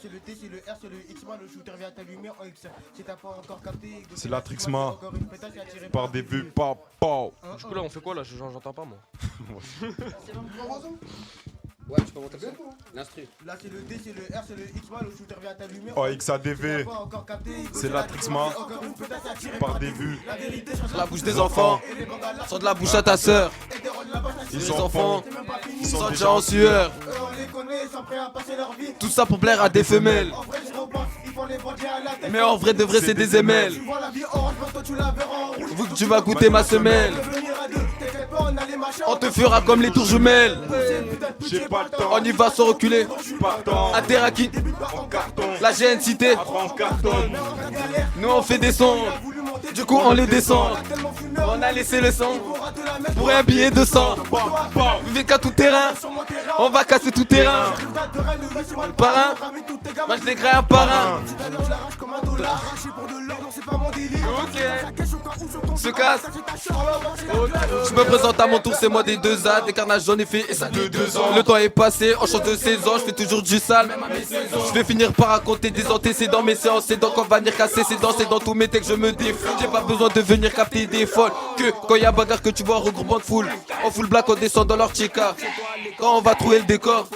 C'est le T, c'est le R, c'est le X-Man, le shooter vient t'allumer en X. Si t'as pas encore capté. C'est la Trixma. Par des vues, pas. Du coup, là, on fait quoi là? J'entends pas moi. Ouais, tu peux monter ça? L'instru. Là, c'est le D, c'est le R, c'est le X-Man, le shooter vient t'allumer. Oh, XADV. C'est la Trixma. Par des vues. Sur la bouche des enfants. Sur de la bouche à ta sœur. Les enfants. Ils sont déjà en sueur. Tout ça pour plaire à des femelles. font les bandits à la tête. Mais en vrai de vrai c'est des ML. Tu vois la vie orange, toi tu la verras en rouge. Vu que tu vas goûter ma semelle, on te fera comme les tours jumelles. J'ai pas le temps. On y va sans reculer. Partant. Interaki, la GNCité. Nous on fait des sons, du coup on les descend. On a laissé le sang pour un billet de sang. Vivez qu'à tout terrain, on va casser tout terrain. Parrain, moi je l'écris un parrain. Ok, se casse. Je me présente à mon tour, c'est moi des 2A. Des carnages j'en ai fait et ça de 2 ans. Le temps est passé, on change de saison, je fais toujours du sale. Je vais finir par raconter des antécédents. Mes séances, c'est donc on va venir casser ses dents. C'est dans tous mes textes, je me défoule. J'ai pas besoin de venir capter des folles. Que quand y'a bagarre, que tu vois un regroupement de foule. En full black, on descend dans leur chica. Quand on va trouver le décor,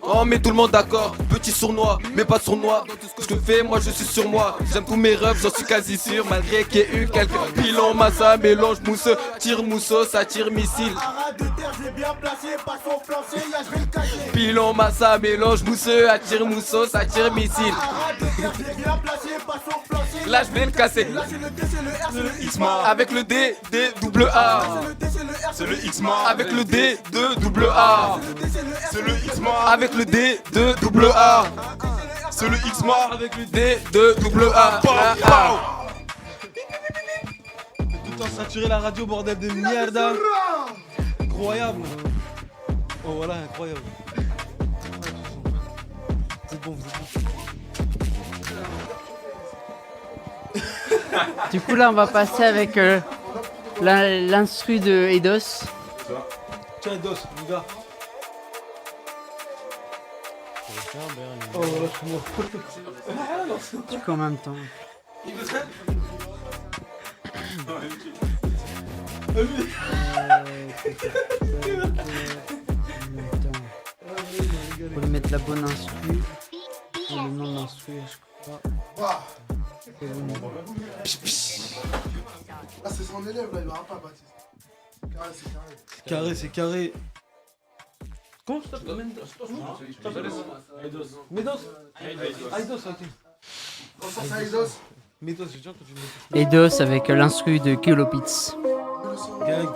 on met tout le monde d'accord. Petit sournois, mais pas sournois. Ce que je fais, moi je suis sur moi. J'aime tous mes rêves, j'en suis quasi sûr. Malgré qu'il y ait eu quelques pilons, massa, mélange mousseux. Tire mousseau, ça tire missile. Pilon, massa, mélange mousseux. Attire mousseau, ça tire missile. Là je vais le casser. Avec le D, D, double A. C'est le X-Man. Avec le D, de double A. C'est le X-Man. Avec le D, de double A. C'est le X-Man. Avec le D, de double A. Tout en saturé la radio, bordel de merde. Incroyable. Oh voilà, incroyable. C'est bon, vous êtes bon. Du coup, là, on va passer avec l'instru de Eidos. Tiens, Eidos, mon gars. Oh, voilà, je suis mort. Du coup, en même temps. Faut lui mettre la bonne instru. Et le nom de l'instru, je crois. Ah, c'est son élève là, il va pas, Baptiste. Carré, c'est carré. Carré, c'est carré. Comment je t'appelle Médos. Eidos, ok. Médos, j'ai déjà entendu Médos. Eidos avec l'instru de Kilopitz. Gang.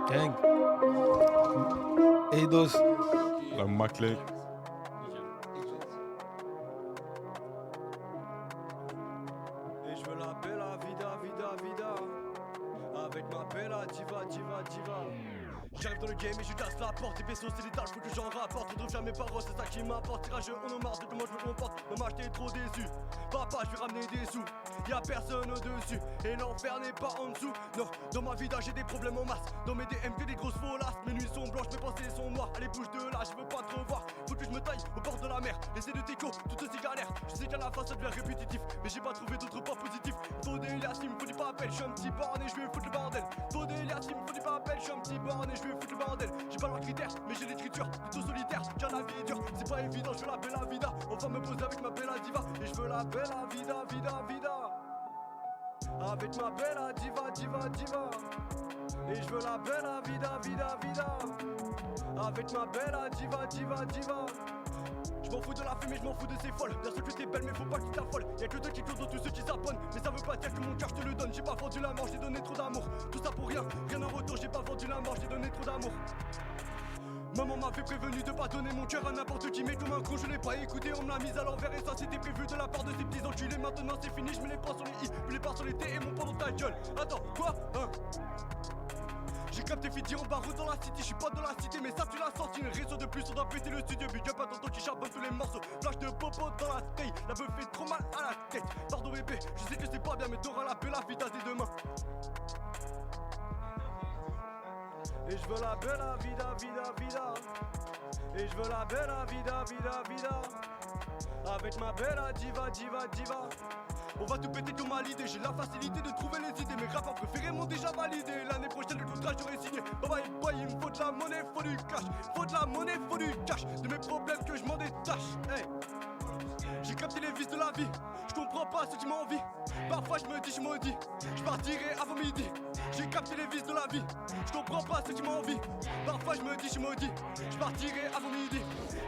Gang. Eidos. La Maclay. Et je veux la bella vida, vida, vida. Avec ma bella diva, diva, diva. J'arrive dans le game et je casse la porte. Les vaisseaux c'est des tâches, faut que j'en rapporte. Retrouve jamais paroles, c'est ça qui m'apporte. Tirageux, on en marche de comment je me comporte. Maman, j'étais trop déçu. Papa, je vais ramener des sous. Y'a personne au-dessus. Et l'enfer n'est pas en dessous. Non, dans ma vida, j'ai des problèmes en masse. Dans mes DM, que des grosses folasses. Mes nuits sont blanches, mes pensées sont noires. Allez, bouge de là, je veux pas te revoir. Faut que je me taille au bord de la mer. Laissez de déco, tout aussi galère. Je sais qu'à la fin, ça devient répétitif. Mais j'ai pas trouvé d'autres points positifs. Faut des liasses, il me faut du papel. Je suis un petit borné, je vais foutre le bordel. Faut des liasses, il me faut du papel. Je suis un petit borné, je vais foutre le bordel. J'ai pas leurs critères, mais j'ai l'écriture. Plutôt solitaire, car la vie est dure. C'est pas évident, je veux la bella vida. On va me poser avec ma bella diva. Et je veux la bella vida, vida, vida. Avec ma bella diva, diva, diva. Et je veux la bella vida, vida, vida. Avec ma bella diva, diva, diva. Je m'en fous de la fumée, je m'en fous de ces folles. Bien sûr que t'es belle, mais faut pas que tu t'affoles. Y'a que toi qui close dans tous ceux qui s'abonnent. Mais ça veut pas dire que mon cœur je te le donne. J'ai pas vendu la mort, j'ai donné trop d'amour. Tout ça pour rien, rien en retour, j'ai pas vendu la mort, j'ai donné trop d'amour. Maman m'avait prévenu de pas donner mon cœur à n'importe qui. Mais comme un con je l'ai pas écouté, on me l'a mise à l'envers. Et ça c'était prévu de la part de ces petits enculés. Maintenant c'est fini, je me les prends sur les i, je les pars sur les t et mon pendant ta gueule. Attends, quoi hein? J'ai capté Fidi en barreau dans la city, je suis pas dans la cité mais ça tu l'as senti. Une raison de plus, on doit péter le studio. Big up à tonton qui charbonne tous les morceaux. Flash de popo dans la taille, la meuf fait trop mal à la tête. Pardon bébé, je sais que c'est pas bien mais t'auras la bella vida dès demain. Et je veux la bella vida, vida, vida. Et je veux la bella vida, vida, vida. Avec ma bella diva, diva, diva. On va tout péter comme à l'idée, j'ai la facilité de trouver les idées. Mes rappeurs préférés m'ont déjà validé. L'année prochaine le contrat j'aurai signé. Bye bye boy, il me faut de la monnaie, faut du cash. Faut de la monnaie, faut du cash. De mes problèmes que je m'en détache. Hey. J'ai capté les vices de la vie, je comprends pas ce qui m'envie. Parfois je me dis, je maudis, je partirai avant midi. J'ai capté les vices de la vie, je comprends pas ce qui m'envie. Parfois fois je me dis, je suis maudit. Je partirai avant midi.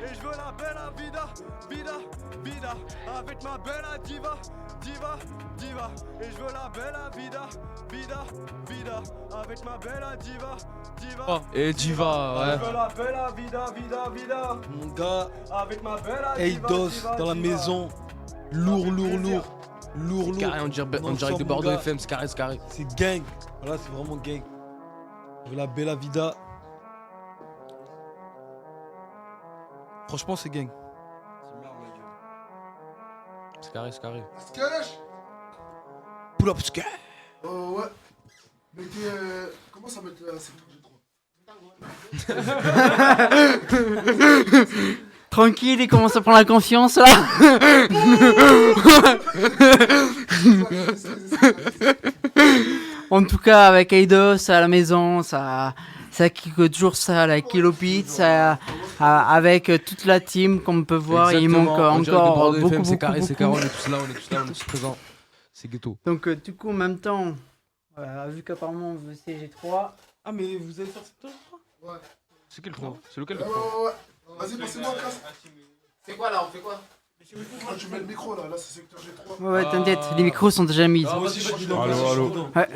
Et je veux la bella vida, vida, vida. Avec ma bella diva, diva, diva. Et je veux la bella vida, vida, vida. Avec ma bella diva, diva. Oh, et diva, ouais. Je veux la bella vida, vida, vida. Mon gars, Avec ma bella diva, Eidos diva, dans la diva. maison. Lourd, lourd, lourd. Lourd, lourd. Carré, on dirait Non-stop, de mon Bordeaux gars. FM, c'est carré, c'est carré. C'est gang. Voilà, c'est vraiment gang. Je veux la Bella Vida. Franchement, c'est gang. C'est carré, c'est carré. Sketch. Pull up, sketch. Oh ouais. Mettez. Comment ça met la secteur G3 Tranquille, il commence à prendre la confiance là. En tout cas, avec Eidos à la maison, ça kick toujours ça, la Kilo Pizza, avec toute la team qu'on peut voir. Il manque encore beaucoup, c'est carré, c'est carré, beaucoup. on est tous là, on est tous là, on est tous présents. C'est ghetto. Donc du coup, en même temps, vu qu'apparemment on veut CG3. Ah mais vous allez faire cette tour? Ouais. C'est quel 3? C'est lequel le Ouais, 3? ouais, ouais. Vas-y, passez-moi le casque. C'est quoi là? On fait quoi? Ah, tu mets le micro là, c'est secteur G3. Ouais, t'inquiète, les micros sont déjà mis. Ah, vas-y, vas-y, Allô, allô. Ouais.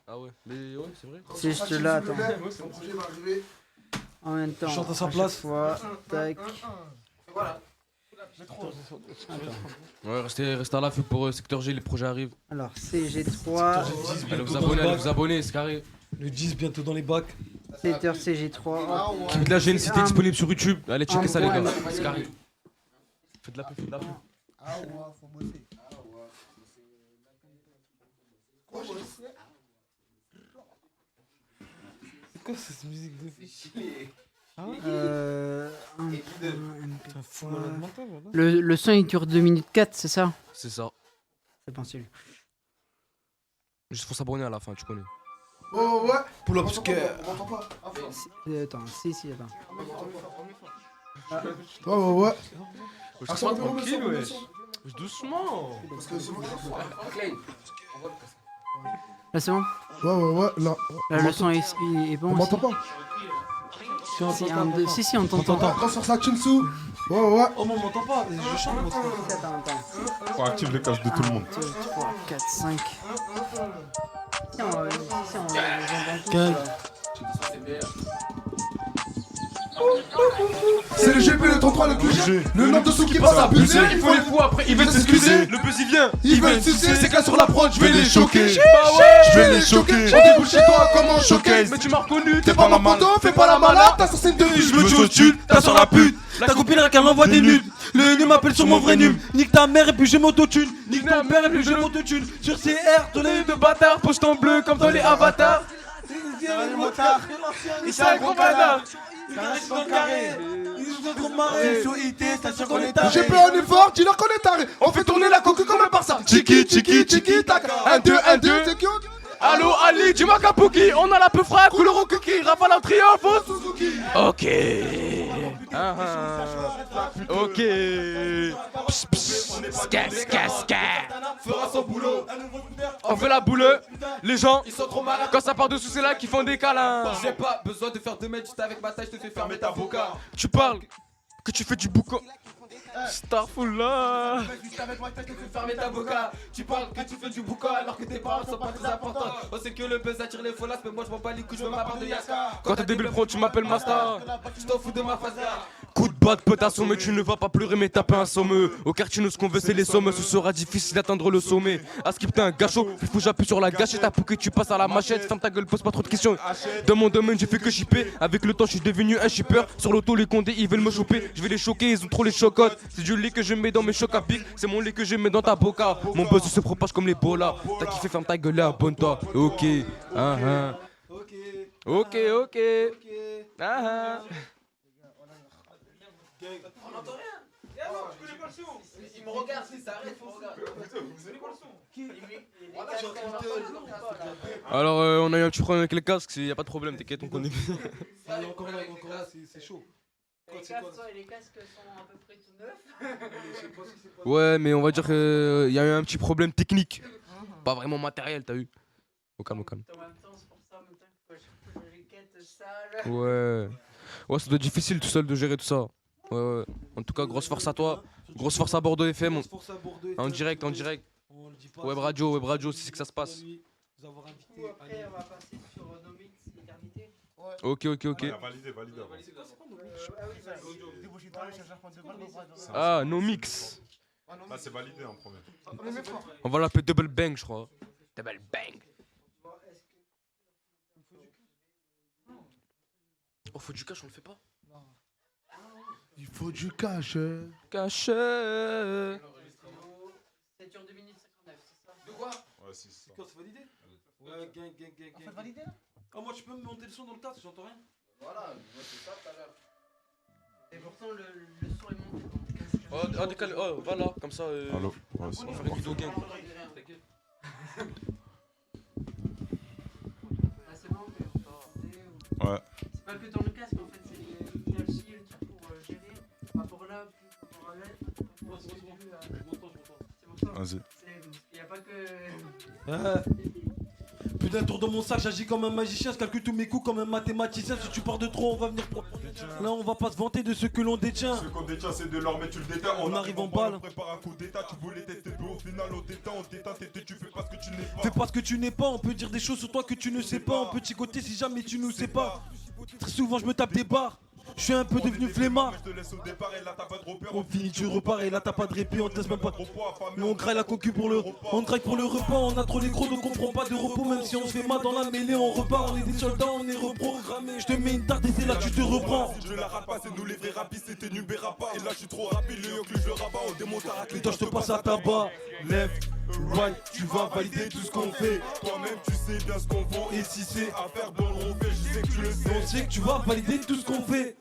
Ah ouais, mais ouais, c'est vrai. C'est juste là, attends. Son projet va arriver. En même temps. Je chante à sa chaque place. fois, tac. Voilà. Ouais, restez à l'affût pour secteur G, les projets arrivent. Alors, CG3. Allez vous abonner, c'est carré. Le 10 bientôt dans les bacs. Secteur CG3. Qui de la GNCT disponible sur YouTube. Allez, checker ça, les gars. C'est carré. Faites de la pub, faites de la pub. Ah ouais, faut bosser. Quoi, c'est quoi cette musique de Le son il dure 2 minutes 4, c'est ça? C'est ça. C'est pas celui. Juste faut s'abonner à la fin, tu connais. Oh ouais. Pull up, On scare. m'entend pas. Attends, si, attends. Ouais, ouais, ouais. Je suis tranquille, wesh. Doucement. Parce que c'est moi. Là, c'est bon? Ouais, ouais, ouais. Là, Là, le son est bon. On m'entend pas. Si, on t'entend. Prends sur sa Chinsu. Ouais, ouais. Oh, mais on m'entend pas. Je chante, moi. Attends. Faut activer le casque de tout le monde. 2, 3, 4, 5. Si, C'est le GP, le 33, le plus cher. Le nombre de sous qui passe à abuser. Il faut les fous après, ils veulent s'excuser. Le buzz il vient, Ils veulent sucer, c'est que sur la prod, je vais les choquer. Je vais les choquer. On déboule chez toi comme en showcase. Mais tu m'as reconnu, T'es pas mon poteau, fais pas la malade, t'as censé une devise. Je me tue au stud, t'as sur la pute. Ta copine elle m'envoie des nudes. Le num m'appelle sur mon vrai num. Nique ta mère et puis j'ai m'autotune. Nique ta mère et puis j'ai m'autotune. Sur CR, ton œil de bâtard. Poste en bleu comme dans les avatars. Et c'est un gros bâtard. J'ai peur, on est fort, dis-leur qu'on est taré. On fait tourner la coque comme un Barça. Chiki, chiki, chiki, tac. 1, 2, 1, 2, c'est cute. Allo Ali, dis-moi Kapuki, on a la peu frappe, couleur au cookie, Rafale en triomphe au Suzuki. Ok. Ok. Fera son boulot. On fait la boule, les gens, quand ça part dessous c'est là qu'ils font des câlins. J'ai pas besoin de faire 2 mètres, juste avec ma taille, je te fais fermer ta boca. Tu parles que tu fais du boucan. Starfullah. Juste avec ma taille, je te fais fermer ta boca. Tu parles que tu fais du boucan alors que tes parents sont pas très importants. On sait que le buzz attire les folasses, mais moi je m'en bats les couilles, je veux ma part de Yaska. Quand t'es débile pro, tu m'appelles Master. Je t'en fous de ma face là. Coup de batte, peut assommer, tu ne vas pas pleurer mais taper un sommeux. Au quartier nous ce qu'on veut c'est les sommes, ce sera difficile d'atteindre le sommet. À skip t'es un gâchot, il faut j'appuie sur la gâchette, à pour que tu passes à la machette. Ferme ta gueule, pose pas trop de questions. Dans mon domaine j'ai fait que shipper, avec le temps je suis devenu un shipper. Sur l'auto les condés ils veulent me choper, je vais les choquer, ils ont trop les chocottes. C'est du lait que je mets dans mes chocs à pic, c'est mon lait que je mets dans ta boca. Mon buzz se propage comme les bolas, t'as kiffé, ferme ta gueule et abonne-toi. Ok, ok, ok. On n'entend rien. Il me regarde, si ça arrête, il me regarde. Vous savez quoi le son? Alors, on a eu un petit problème avec les casques, y a pas de problème, t'inquiète, on connaît. Encore là, c'est chaud. Les casques sont à peu près tout neufs. Ouais, mais on va dire qu'il y a eu un petit problème technique. Pas vraiment matériel, t'as vu. Au calme, au calme. En même temps, c'est pour ça, en même temps, que je quête, Ouais. Ouais, ça doit être difficile tout seul de gérer tout ça. Ouais, ouais. En tout cas, grosse force à toi. Grosse force à Bordeaux FM. En direct, en direct. Web radio, c'est que ça se passe. Ok. Validé. Ah, no mix. Là, c'est validé en premier. On va l'appeler Double Bang, je crois. Double Bang. Oh, faut du cash, on le fait pas. Il faut du cash. Cash. C'est sur 2 minutes 59, c'est ça? De quoi? Ouais, c'est ça. C'est validé? Ouais, gang. On fait valider là? Ah, moi, tu peux me monter le son dans le casque, j'entends rien. Voilà, moi c'est ça tout à l'heure. Et pourtant, le son est monté. Oh, décalé. Oh, voilà, comme ça. Allô? Ouais, on c'est va faire une vidéo gang. C'est bon, Ouais. c'est pas que dans le casque, en fait, c'est il y a aussi le truc pour gérer. Par rapport là, par là. C'est pour ça. Vas-y. Il n'y a pas que. Putain, tour dans mon sac, j'agis comme un magicien, je calcule tous mes coups comme un mathématicien. Si tu pars de trop, on va venir. Là, on va pas se vanter de ce que l'on détient. Ce qu'on détient, c'est de l'or, mais tu le déteins. On arrive en balle. On prépare un coup d'état, tu voulais tester, mais au final, on déteint, tu fais pas ce que tu n'es pas. Fais pas ce que tu n'es pas, on peut dire des choses sur toi que tu ne sais pas. On peut chicoter si jamais tu nous sais pas. Très souvent, je me tape des barres. Je suis un peu devenu flemmard. On finit, tu repars et là t'as pas de répit, on te laisse même pas. Mais on graille la cocu pour le. On graille pour le repas, on a trop les gros donc on prend pas de repos. Même si on se fait mal dans la mêlée, on repart, on est des soldats, on est reprogrammés. Je te mets une tarte et c'est là que tu te reprends. Si je la rate pas, c'est nous les vrais rapistes, c'était nul pas. Et là je suis trop rapide, le yoke, je le rabat, on démonte à racler. Toi je te passe à tabac. Left, right, tu vas valider tout ce qu'on fait. Toi-même tu sais bien ce qu'on vaut. Et si c'est à faire bon le refait, je sais que tu le sais. On sait que tu vas valider tout ce qu'on fait.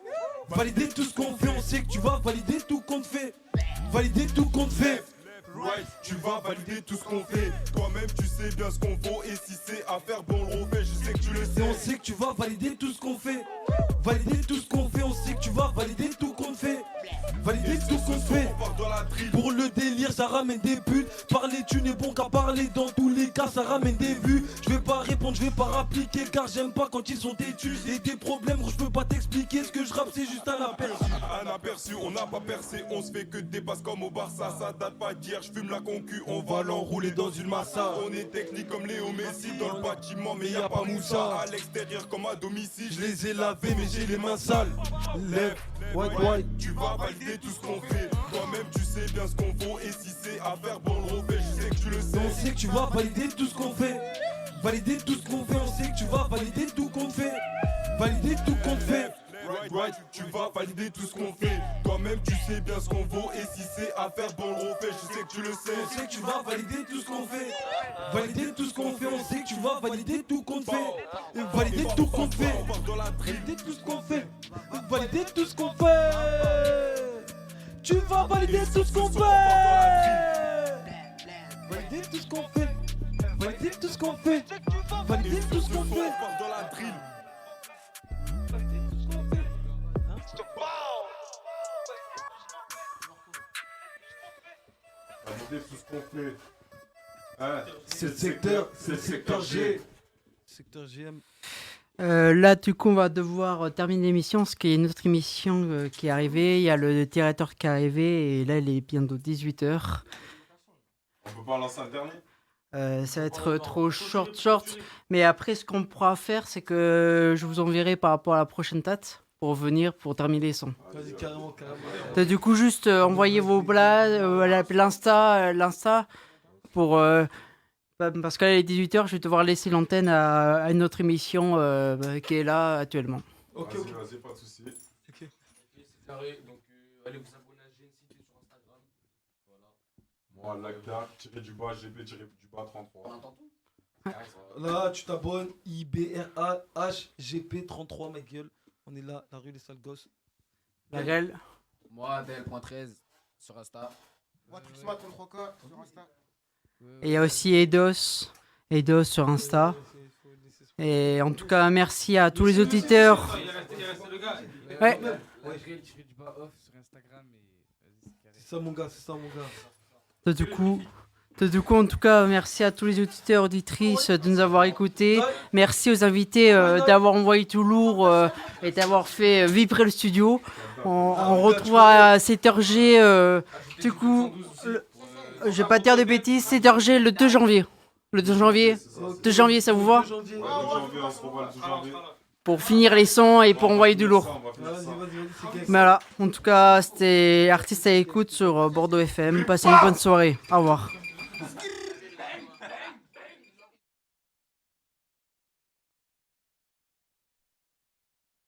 Valider tout ce qu'on fait, on sait que tu vas valider tout qu'on te fait. Valider tout qu'on te fait. Right, tu vas valider tout ce qu'on fait. Toi-même tu sais bien ce qu'on vaut. Et si c'est à faire bon le refait, je sais que tu le sais. Et on sait que tu vas valider tout ce qu'on fait. Valider tout ce qu'on fait, on sait que tu vas valider tout qu'on te fait. Valider tout ce qu'on fait. Pour le délire, ça ramène des buts. Parler, tu n'es bon qu'à parler. Dans tous les cas, ça ramène des vues. Je vais pas répondre, je vais pas rappliquer. Car j'aime pas quand ils sont têtus. Et des problèmes, je peux pas t'expliquer. Ce que je rappe, c'est juste un aperçu. Un aperçu, on n'a pas percé. On se fait que des passes comme au Barça. Ça date pas d'hier, je fume la concu. On va l'enrouler dans une massa. On est technique comme Léo Messi. Dans le bâtiment, mais y a pas Moussa. À l'extérieur comme à domicile. Je les ai lavés, mais j'ai les mains sales. Lève, white. Tu vas valider tout ce qu'on fait. Toi-même tu sais bien ce qu'on vaut. Et si c'est à faire bon le refait, je sais que tu le sais. On sait que tu vas valider tout ce qu'on fait. Valider tout ce qu'on fait, on sait que tu vas valider tout qu'on fait. Valider tout qu'on fait. Right, tu vas valider tout ce qu'on fait. Toi-même tu sais bien ce qu'on vaut. Et si c'est à faire bon le refait, je sais que tu le sais. On sait que tu vas valider tout ce qu'on fait. Valider tout ce qu'on fait, on sait que tu vas valider tout qu'on fait. Et valider tout qu'on fait. Valider tout ce qu'on fait. Valider tout ce qu'on fait. Tu vas valider tout ce qu'on fait. Valider tout ce qu'on fait. Valider tout ce qu'on fait. Valider tout ce qu'on fait. Dans la drill. Valider tout ce qu'on fait. C'est le secteur G. Secteur GM. Là, du coup, on va devoir terminer l'émission, parce qu'il y a une autre émission qui est arrivée. Il y a le directeur qui est arrivé, et là, il est bientôt 18h. On peut pas lancer un dernier? Ça va être trop short. Mais après, ce qu'on pourra faire, c'est que je vous enverrai par rapport à la prochaine date pour venir pour terminer les sons. Vas-y, carrément. Du coup, juste envoyez vos blagues, l'Insta, pour... parce qu'à 18h, je vais devoir laisser l'antenne à une autre émission qui est là actuellement. Vas-y, pas de soucis. Ok, c'est carré. Donc, allez vous abonner à GNCT sur Instagram. Voilà. Moi, Lagda, GB, 33. On entend tout. Là, tu t'abonnes, IBRAHGP33, ma gueule. On est là, la rue des sales gosses. La gueule. Moi, DL.13 sur Insta. Moi, Trixma33K sur Insta. Et il y a aussi Eidos sur Insta. Et en tout cas, merci à tous les auditeurs. Ouais. Je fais du bas off sur Instagram. C'est ça, mon gars. Du coup, Du coup, en tout cas, merci à tous les auditeurs, auditrices de nous avoir écoutés. Merci aux invités d'avoir envoyé tout lourd et d'avoir fait vibrer le studio. On retrouve à 7h du coup, je vais pas dire de bêtises, 7h le 2 janvier. Le 2 janvier, ça vous va? Pour finir les sons et pour envoyer du lourd. Voilà, en tout cas, c'était Artiste à écoute sur Bordeaux FM. Passez une bonne soirée. Au revoir.